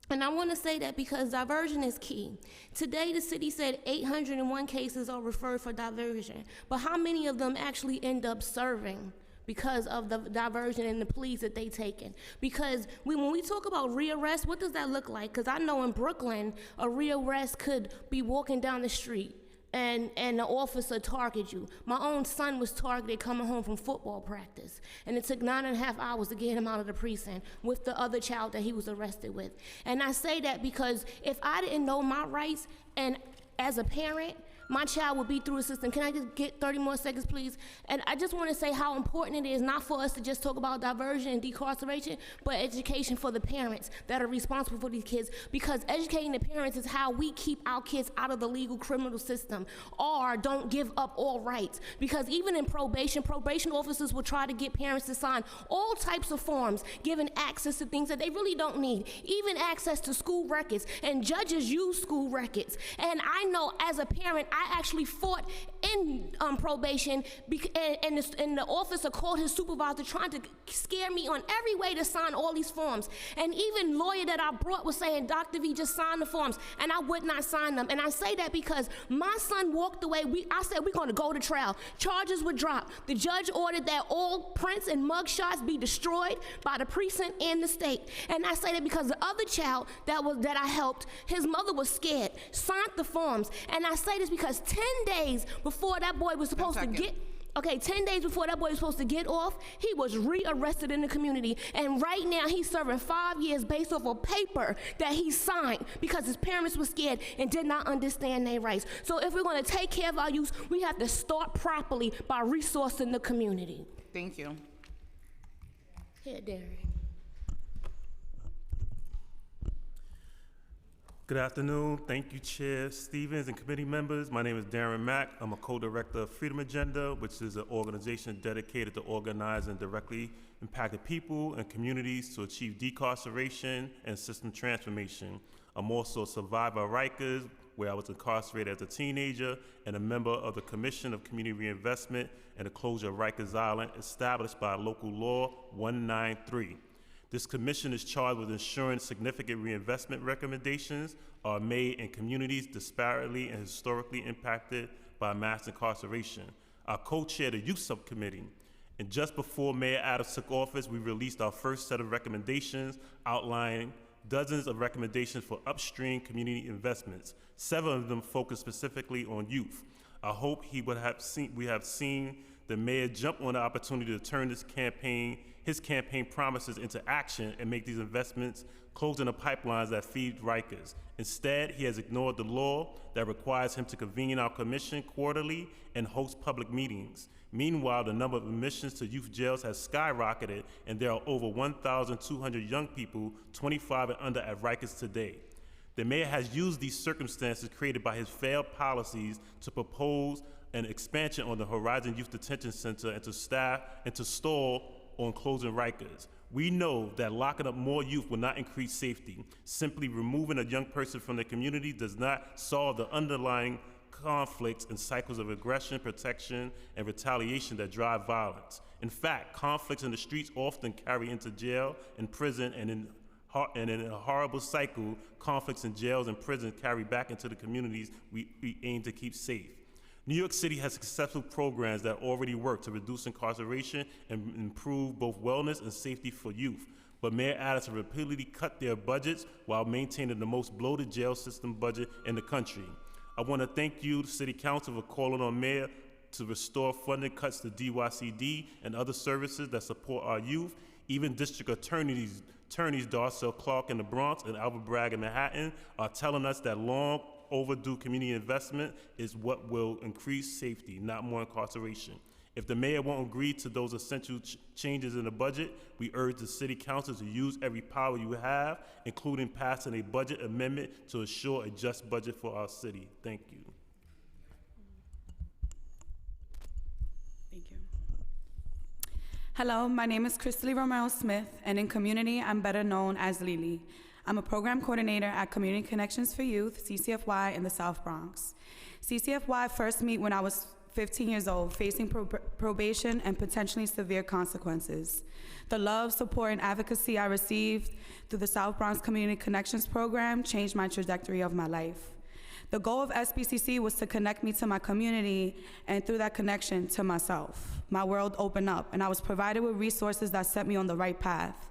I want to say that because diversion is key. Today, the city said 801 cases are referred for diversion, but how many of them actually end up serving because of the diversion and the pleas that they taken? Because when we talk about rearrest, what does that look like? Because I know in Brooklyn, a rearrest could be walking down the street and the officer target you. My own son was targeted coming home from football practice, and it took 9.5 hours to get him out of the precinct with the other child that he was arrested with. And I say that because if I didn't know my rights, and as a parent, my child would be through the system. Can I just get 30 more seconds, please? And I just want to say how important it is not for us to just talk about diversion and decarceration, but education for the parents that are responsible for these kids, because educating the parents is how we keep our kids out of the legal criminal system, or don't give up all rights. Because even in probation officers will try to get parents to sign all types of forms, giving access to things that they really don't need, even access to school records, and judges use school records. And I know as a parent, I actually fought in probation, and the officer called his supervisor trying to scare me on every way to sign all these forms. And even lawyer that I brought was saying, Dr. V, just sign the forms, and I would not sign them. And I say that because my son walked away. I said, we're going to go to trial. Charges were dropped. The judge ordered that all prints and mug shots be destroyed by the precinct and the state. And I say that because the other child that I helped, his mother was scared, signed the forms. And I say this because 10 days before that boy was supposed to get, 10 days before that boy was supposed to get off, he was rearrested in the community. And right now, he's serving 5 years based off a paper that he signed because his parents were scared and did not understand their rights. So if we're going to take care of our youth, we have to start properly by resourcing the community. Thank you. Here, Darren. Good afternoon. Thank you, Chair Stevens and committee members. My name is Darren Mack. I'm a co-director of Freedom Agenda, which is an organization dedicated to organizing directly impacted people and communities to achieve decarceration and system transformation. I'm also a survivor of Rikers, where I was incarcerated as a teenager, and a member of the Commission of Community Reinvestment and the closure of Rikers Island, established by local law 193. This commission is charged with ensuring significant reinvestment recommendations are made in communities disparately and historically impacted by mass incarceration. I co-chair the Youth Subcommittee, and just before Mayor Adams took office, we released our first set of recommendations outlining dozens of recommendations for upstream community investments. 7 of them focus specifically on youth. I hope we have seen the mayor jump on the opportunity to turn his campaign promises into action and make these investments, closing the pipelines that feed Rikers. Instead, he has ignored the law that requires him to convene our commission quarterly and host public meetings. Meanwhile, the number of admissions to youth jails has skyrocketed, and there are over 1,200 young people 25 and under at Rikers today. The mayor has used these circumstances created by his failed policies to propose an expansion on the Horizon Youth Detention Center and to stall on closing Rikers. We know that locking up more youth will not increase safety. Simply removing a young person from the community does not solve the underlying conflicts and cycles of aggression, protection, and retaliation that drive violence. In fact, conflicts in the streets often carry into jail and prison, and in a horrible cycle, conflicts in jails and prisons carry back into the communities we aim to keep safe. New York City has successful programs that already work to reduce incarceration and improve both wellness and safety for youth. But Mayor Adams repeatedly cut their budgets while maintaining the most bloated jail system budget in the country. I want to thank you, the City Council, for calling on Mayor to restore funding cuts to DYCD and other services that support our youth. Even District Attorneys Darcel Clark in the Bronx and Albert Bragg in Manhattan are telling us that long overdue community investment is what will increase safety, not more incarceration. If the mayor won't agree to those essential changes in the budget, we urge the City Council to use every power you have, including passing a budget amendment to ensure a just budget for our city. Thank you. Thank you. Hello, my name is Christely Romero Smith, and in community, I'm better known as Lily. I'm a program coordinator at Community Connections for Youth, CCFY, in the South Bronx. CCFY first met when I was 15 years old, facing probation and potentially severe consequences. The love, support, and advocacy I received through the South Bronx Community Connections program changed my trajectory of my life. The goal of SBCC was to connect me to my community, and through that connection to myself. My world opened up, and I was provided with resources that set me on the right path.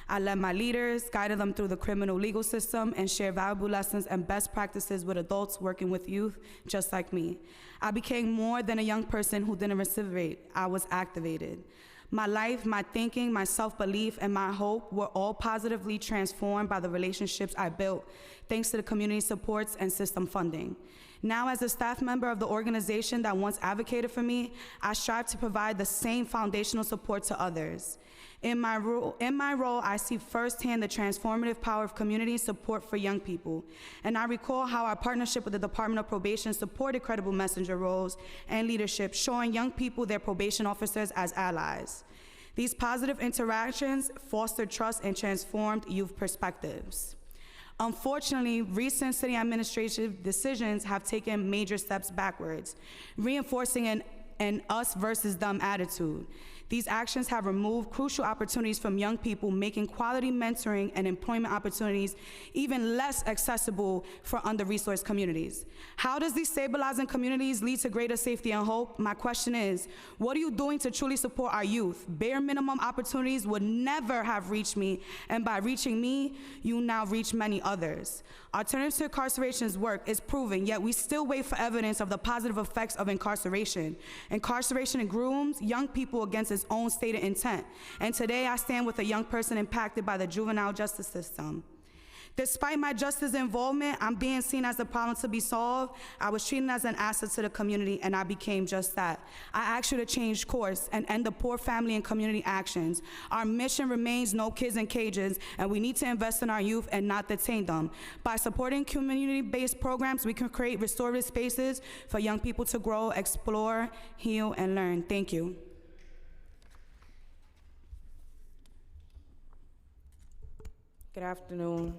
I led my leaders, guided them through the criminal legal system, and shared valuable lessons and best practices with adults working with youth just like me. I became more than a young person who didn't reciprocate. I was activated. My life, my thinking, my self-belief, and my hope were all positively transformed by the relationships I built, thanks to the community supports and system funding. Now, as a staff member of the organization that once advocated for me, I strive to provide the same foundational support to others. In my role, I see firsthand the transformative power of community support for young people. And I recall how our partnership with the Department of Probation supported credible messenger roles and leadership, showing young people their probation officers as allies. These positive interactions fostered trust and transformed youth perspectives. Unfortunately, recent city administrative decisions have taken major steps backwards, reinforcing an us versus them attitude. These actions have removed crucial opportunities from young people, making quality mentoring and employment opportunities even less accessible for under-resourced communities. How does destabilizing communities lead to greater safety and hope? My question is, what are you doing to truly support our youth? Bare minimum opportunities would never have reached me, and by reaching me, you now reach many others. Alternatives to incarceration's work is proven, yet we still wait for evidence of the positive effects of incarceration. Incarceration grooms young people against its own stated intent. And today I stand with a young person impacted by the juvenile justice system. Despite my justice involvement, I'm being seen as a problem to be solved. I was treated as an asset to the community, and I became just that. I asked you to change course and end the poor family and community actions. Our mission remains no kids in cages, and we need to invest in our youth and not detain them. By supporting community-based programs, we can create restorative spaces for young people to grow, explore, heal, and learn. Thank you. Good afternoon.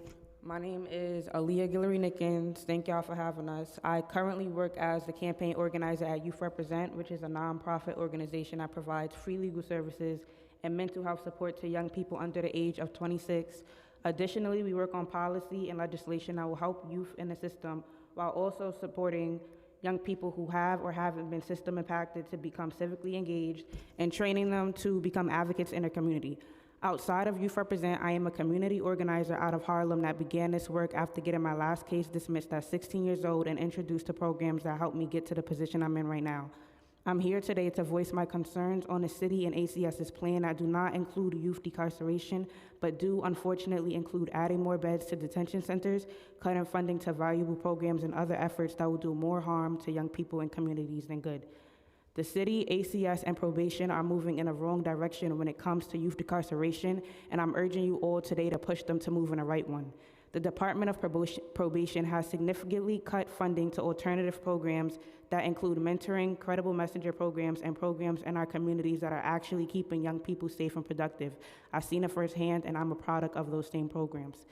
My name is Aaliyah Guillory-Nickens. Thank y'all for having us. I currently work as the campaign organizer at Youth Represent, which is a nonprofit organization that provides free legal services and mental health support to young people under the age of 26. Additionally, we work on policy and legislation that will help youth in the system while also supporting young people who have or haven't been system impacted to become civically engaged and training them to become advocates in their community. Outside of Youth Represent, I am a community organizer out of Harlem that began this work after getting my last case dismissed at 16 years old and introduced to programs that helped me get to the position I'm in right now. I'm here today to voice my concerns on the city and ACS's plan that do not include youth decarceration, but do unfortunately include adding more beds to detention centers, cutting funding to valuable programs, and other efforts that will do more harm to young people and communities than good. The city, ACS, and probation are moving in a wrong direction when it comes to youth decarceration, and I'm urging you all today to push them to move in the right one. The Department of Probation has significantly cut funding to alternative programs that include mentoring, credible messenger programs, and programs in our communities that are actually keeping young people safe and productive. I've seen it firsthand, and I'm a product of those same programs.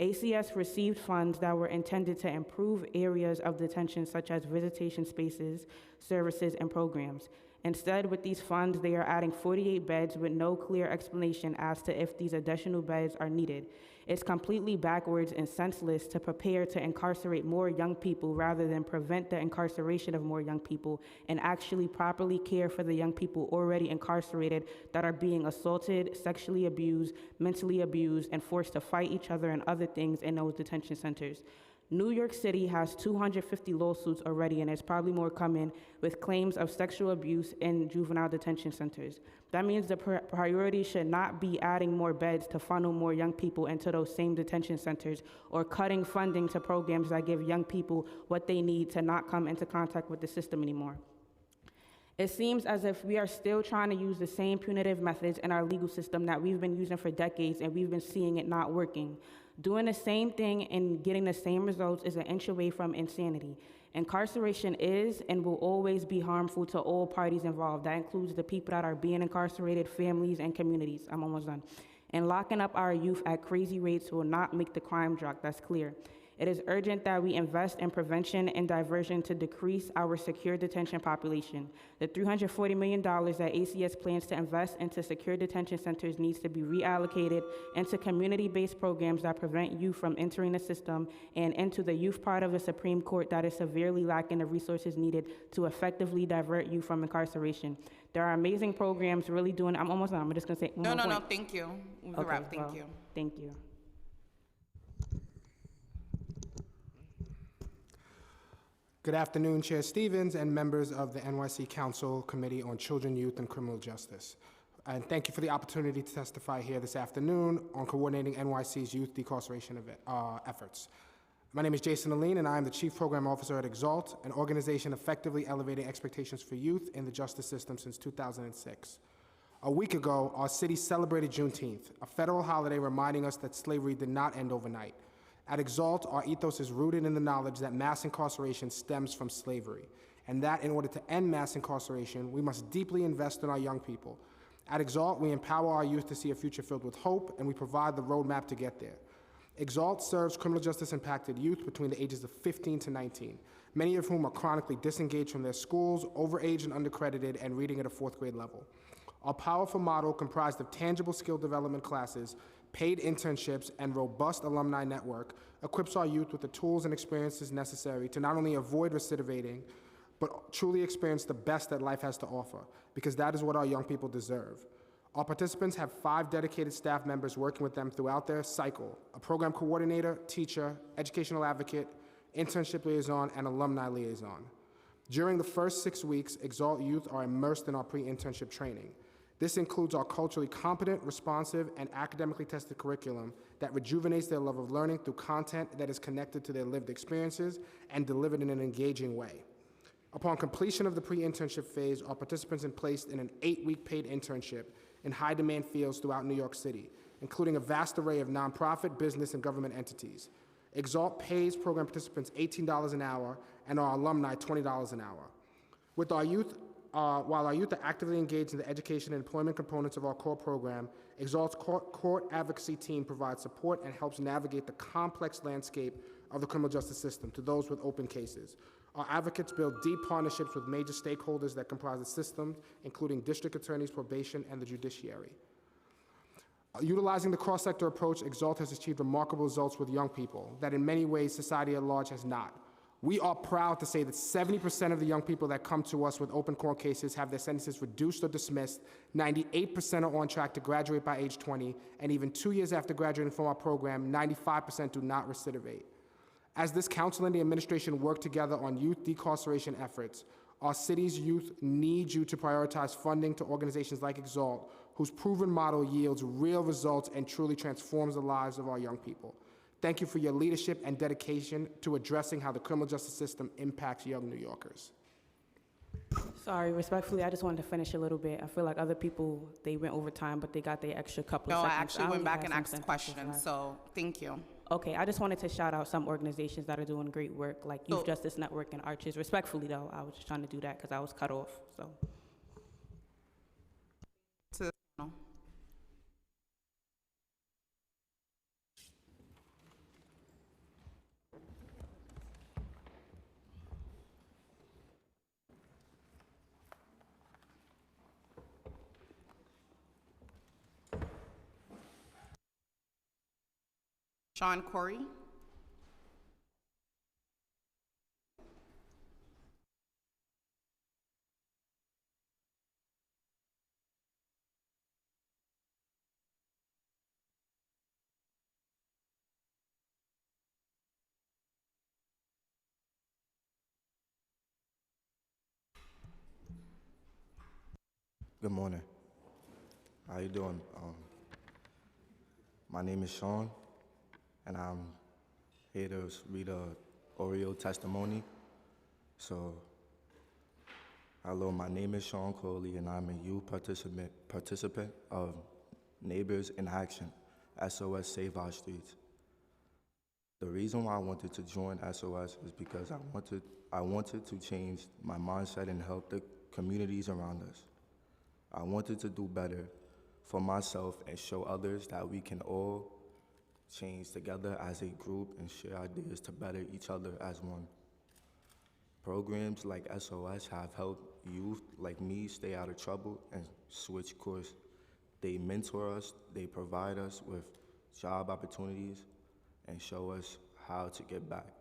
ACS received funds that were intended to improve areas of detention such as visitation spaces, services, and programs. Instead, with these funds, they are adding 48 beds with no clear explanation as to if these additional beds are needed. It's completely backwards and senseless to prepare to incarcerate more young people rather than prevent the incarceration of more young people and actually properly care for the young people already incarcerated that are being assaulted, sexually abused, mentally abused, and forced to fight each other and other things in those detention centers. New York City has 250 lawsuits already, and there's probably more coming, with claims of sexual abuse in juvenile detention centers. That means the priority should not be adding more beds to funnel more young people into those same detention centers or cutting funding to programs that give young people what they need to not come into contact with the system anymore. It seems as if we are still trying to use the same punitive methods in our legal system that we've been using for decades, and we've been seeing it not working. Doing the same thing and getting the same results is an inch away from insanity. Incarceration is and will always be harmful to all parties involved. That includes the people that are being incarcerated, families, and communities. I'm almost done. And locking up our youth at crazy rates will not make the crime drop, that's clear. It is urgent that we invest in prevention and diversion to decrease our secure detention population. The $340 million that ACS plans to invest into secure detention centers needs to be reallocated into community-based programs that prevent youth from entering the system and into the youth part of the Supreme Court that is severely lacking the resources needed to effectively divert youth from incarceration. There are amazing programs really doing, I'm almost done, I'm just gonna say one more point. Thank you. Okay, Thank you. Thank you. Good afternoon, Chair Stevens and members of the NYC Council Committee on Children, Youth, and Criminal Justice. And thank you for the opportunity to testify here this afternoon on coordinating NYC's youth decarceration efforts. My name is Jason Aline, and I am the Chief Program Officer at EXALT, an organization effectively elevating expectations for youth in the justice system since 2006. A week ago, our city celebrated Juneteenth, a federal holiday reminding us that slavery did not end overnight. At EXALT, our ethos is rooted in the knowledge that mass incarceration stems from slavery, and that in order to end mass incarceration, we must deeply invest in our young people. At EXALT, we empower our youth to see a future filled with hope, and we provide the roadmap to get there. Exalt serves criminal justice impacted youth between the ages of 15 to 19, many of whom are chronically disengaged from their schools, overage and undercredited, and reading at a fourth grade level. Our powerful model, comprised of tangible skill development classes, paid internships, and robust alumni network, equips our youth with the tools and experiences necessary to not only avoid recidivating, but truly experience the best that life has to offer, because that is what our young people deserve. Our participants have 5 dedicated staff members working with them throughout their cycle: a program coordinator, teacher, educational advocate, internship liaison, and alumni liaison. During the first 6 weeks, Exalt youth are immersed in our pre-internship training. This includes our culturally competent, responsive, and academically tested curriculum that rejuvenates their love of learning through content that is connected to their lived experiences and delivered in an engaging way. Upon completion of the pre-internship phase, our participants are placed in an 8-week paid internship in high-demand fields throughout New York City, including a vast array of nonprofit, business, and government entities. Exalt pays program participants $18 an hour and our alumni $20 an hour. With our youth, while our youth are actively engaged in the education and employment components of our core program, Exalt's court advocacy team provides support and helps navigate the complex landscape of the criminal justice system to those with open cases. Our advocates build deep partnerships with major stakeholders that comprise the system, including district attorneys, probation, and the judiciary. Utilizing the cross-sector approach, Exalt has achieved remarkable results with young people that in many ways society at large has not. We are proud to say that 70% of the young people that come to us with open court cases have their sentences reduced or dismissed, 98% are on track to graduate by age 20, and even 2 years after graduating from our program, 95% do not recidivate. As this council and the administration work together on youth decarceration efforts, our city's youth need you to prioritize funding to organizations like Exalt, whose proven model yields real results and truly transforms the lives of our young people. Thank you for your leadership and dedication to addressing how the criminal justice system impacts young New Yorkers. Sorry, respectfully, I just wanted to finish a little bit. I feel like other people, they went over time, but they got their extra couple of No, I seconds. actually went only back have and some asked sentences questions, left. so thank you. Okay, I just wanted to shout out some organizations that are doing great work, like Youth Justice Network and Arches. Respectfully, though, I was just trying to do that because I was cut off, so. Sean Corey. Good morning. How you doing? My name is Sean, and I'm here to read a Oreo testimony. So, hello, my name is Sean Coley, and I'm a youth participant of Neighbors in Action, SOS Save Our Streets. The reason why I wanted to join SOS is because I wanted to change my mindset and help the communities around us. I wanted to do better for myself and show others that we can all change together as a group and share ideas to better each other as one. Programs like SOS have helped youth like me stay out of trouble and switch course. They mentor us, they provide us with job opportunities, and show us how to get back.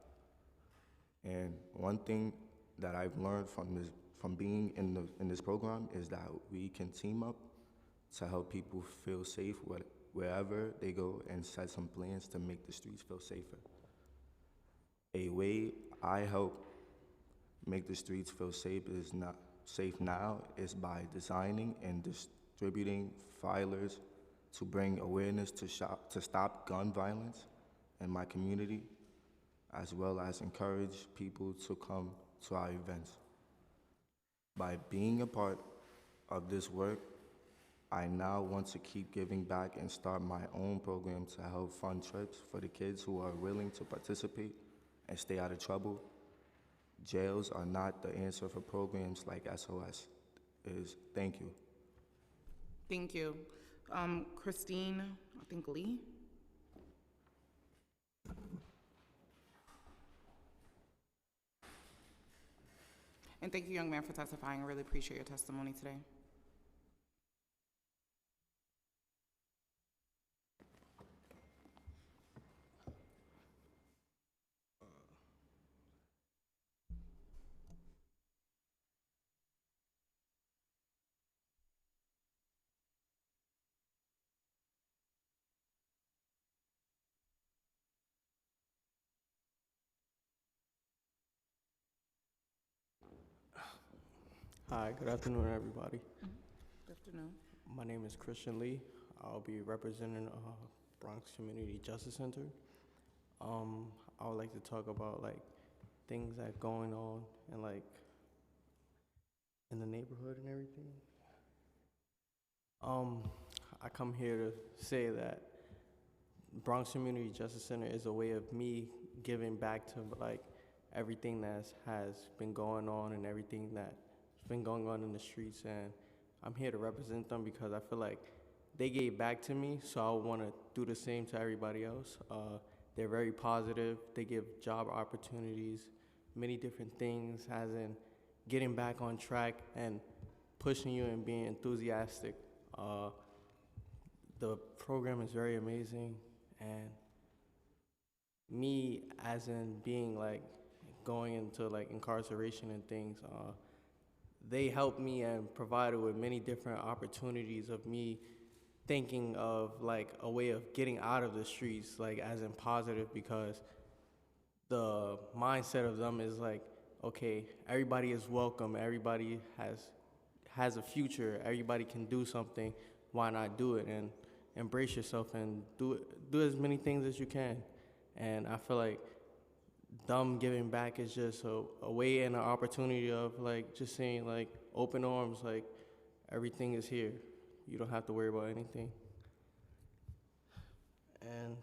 And one thing that I've learned from being in this program is that we can team up to help people feel safe wherever they go and set some plans to make the streets feel safer. A way I help make the streets feel safe now is by designing and distributing flyers to bring awareness to stop gun violence in my community, as well as encourage people to come to our events. By being a part of this work, I now want to keep giving back and start my own program to help fund trips for the kids who are willing to participate and stay out of trouble. Jails are not the answer for programs like SOS is. Thank you. Thank you. Christine, I think Lee. And thank you, young man, for testifying. I really appreciate your testimony today. Hi, good afternoon, everybody. Good afternoon. My name is Christian Lee. I'll be representing Bronx Community Justice Center. I would like to talk about like things that going on and like in the neighborhood and everything. I come here to say that Bronx Community Justice Center is a way of me giving back to like everything that has been going on and everything that's been going on in the streets, and I'm here to represent them because I feel like they gave back to me, so I want to do the same to everybody else. They're very positive. They give job opportunities, many different things, as in getting back on track and pushing you and being enthusiastic. The program is very amazing, and me as in being like going into like incarceration and things, they helped me and provided with many different opportunities of me thinking of like a way of getting out of the streets, like as in positive, because the mindset of them is like, okay, everybody is welcome, everybody has a future, everybody can do something, why not do it? And embrace yourself and do as many things as you can. And I feel like them giving back is just a way and an opportunity of like just saying like open arms, like everything is here. You don't have to worry about anything. And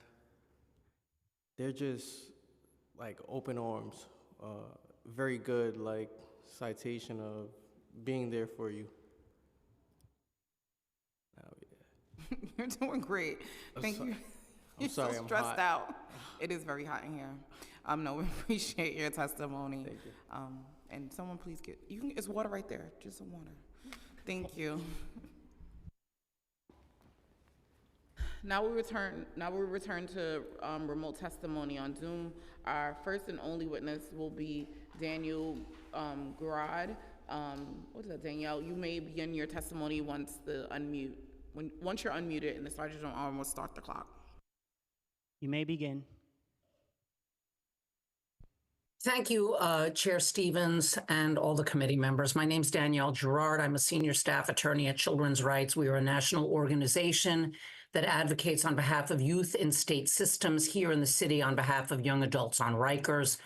they're just like open arms, very good like citation of being there for you. You're doing great. Thank you. You're sorry, so I'm stressed hot. out. It is very hot in here. No, we appreciate your testimony. Thank you. And someone please it's water right there, just some water. Thank you. Now we return to remote testimony on Zoom. Our first and only witness will be Daniel Garad. What is that, Danielle? You may begin your testimony once you're unmuted, and the Sergeant General Arm will start the clock. You may begin. Thank you, Chair Stevens and all the committee members. My name's Danielle Gerard. I'm a senior staff attorney at Children's Rights. We are a national organization that advocates on behalf of youth in state systems here in the city on behalf of young adults on Rikers.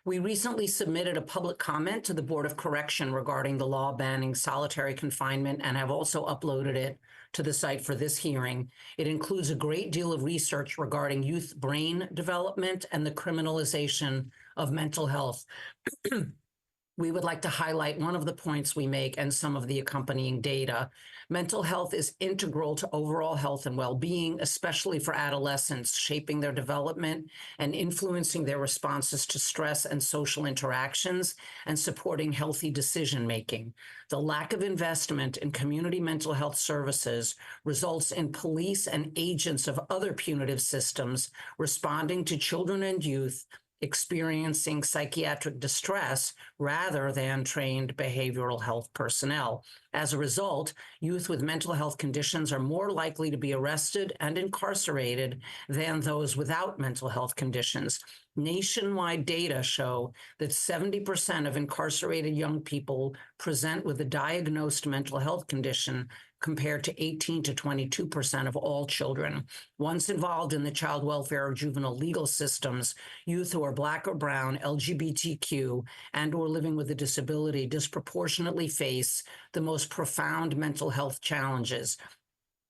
We recently submitted a public comment to the Board of Correction regarding the law banning solitary confinement and have also uploaded it to the site for this hearing. It includes a great deal of research regarding youth brain development and the criminalization of mental health. We would like to highlight one of the points we make and some of the accompanying data. Mental health is integral to overall health and well-being, especially for adolescents, shaping their development and influencing their responses to stress and social interactions and supporting healthy decision-making. The lack of investment in community mental health services results in police and agents of other punitive systems responding to children and youth experiencing psychiatric distress rather than trained behavioral health personnel. As a result, youth with mental health conditions are more likely to be arrested and incarcerated than those without mental health conditions. Nationwide data show that 70% of incarcerated young people present with a diagnosed mental health condition, compared to 18 to 22% of all children. Once involved in the child welfare or juvenile legal systems, youth who are Black or Brown, LGBTQ, and or living with a disability disproportionately face the most profound mental health challenges.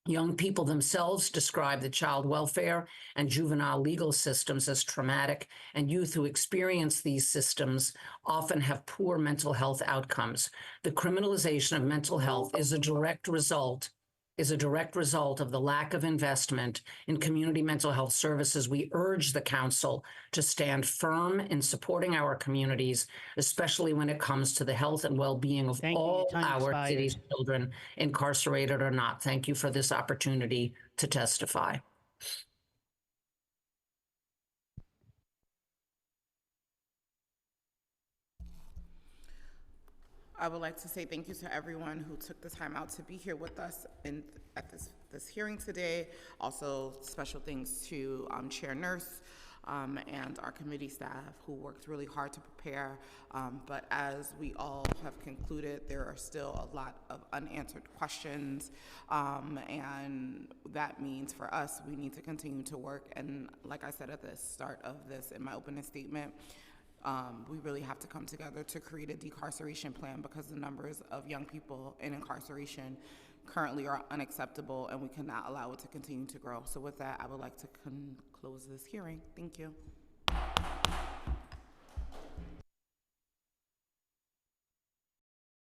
Young people themselves describe the child welfare and juvenile legal systems as traumatic, and youth who experience these systems often have poor mental health outcomes. The criminalization of mental health is a direct result is a direct result of the lack of investment in community mental health services. We urge the council to stand firm in supporting our communities, especially when it comes to the health and well-being of all our city's children, incarcerated or not. Thank you for this opportunity to testify. I would like to say thank you to everyone who took the time out to be here with us at this hearing today. Also, special thanks to Chair Nurse and our committee staff who worked really hard to prepare. But as we all have concluded, there are still a lot of unanswered questions. And that means for us, we need to continue to work. And like I said at the start of this in my opening statement, we really have to come together to create a decarceration plan, because the numbers of young people in incarceration currently are unacceptable, and we cannot allow it to continue to grow. So with that, I would like to close this hearing. Thank you.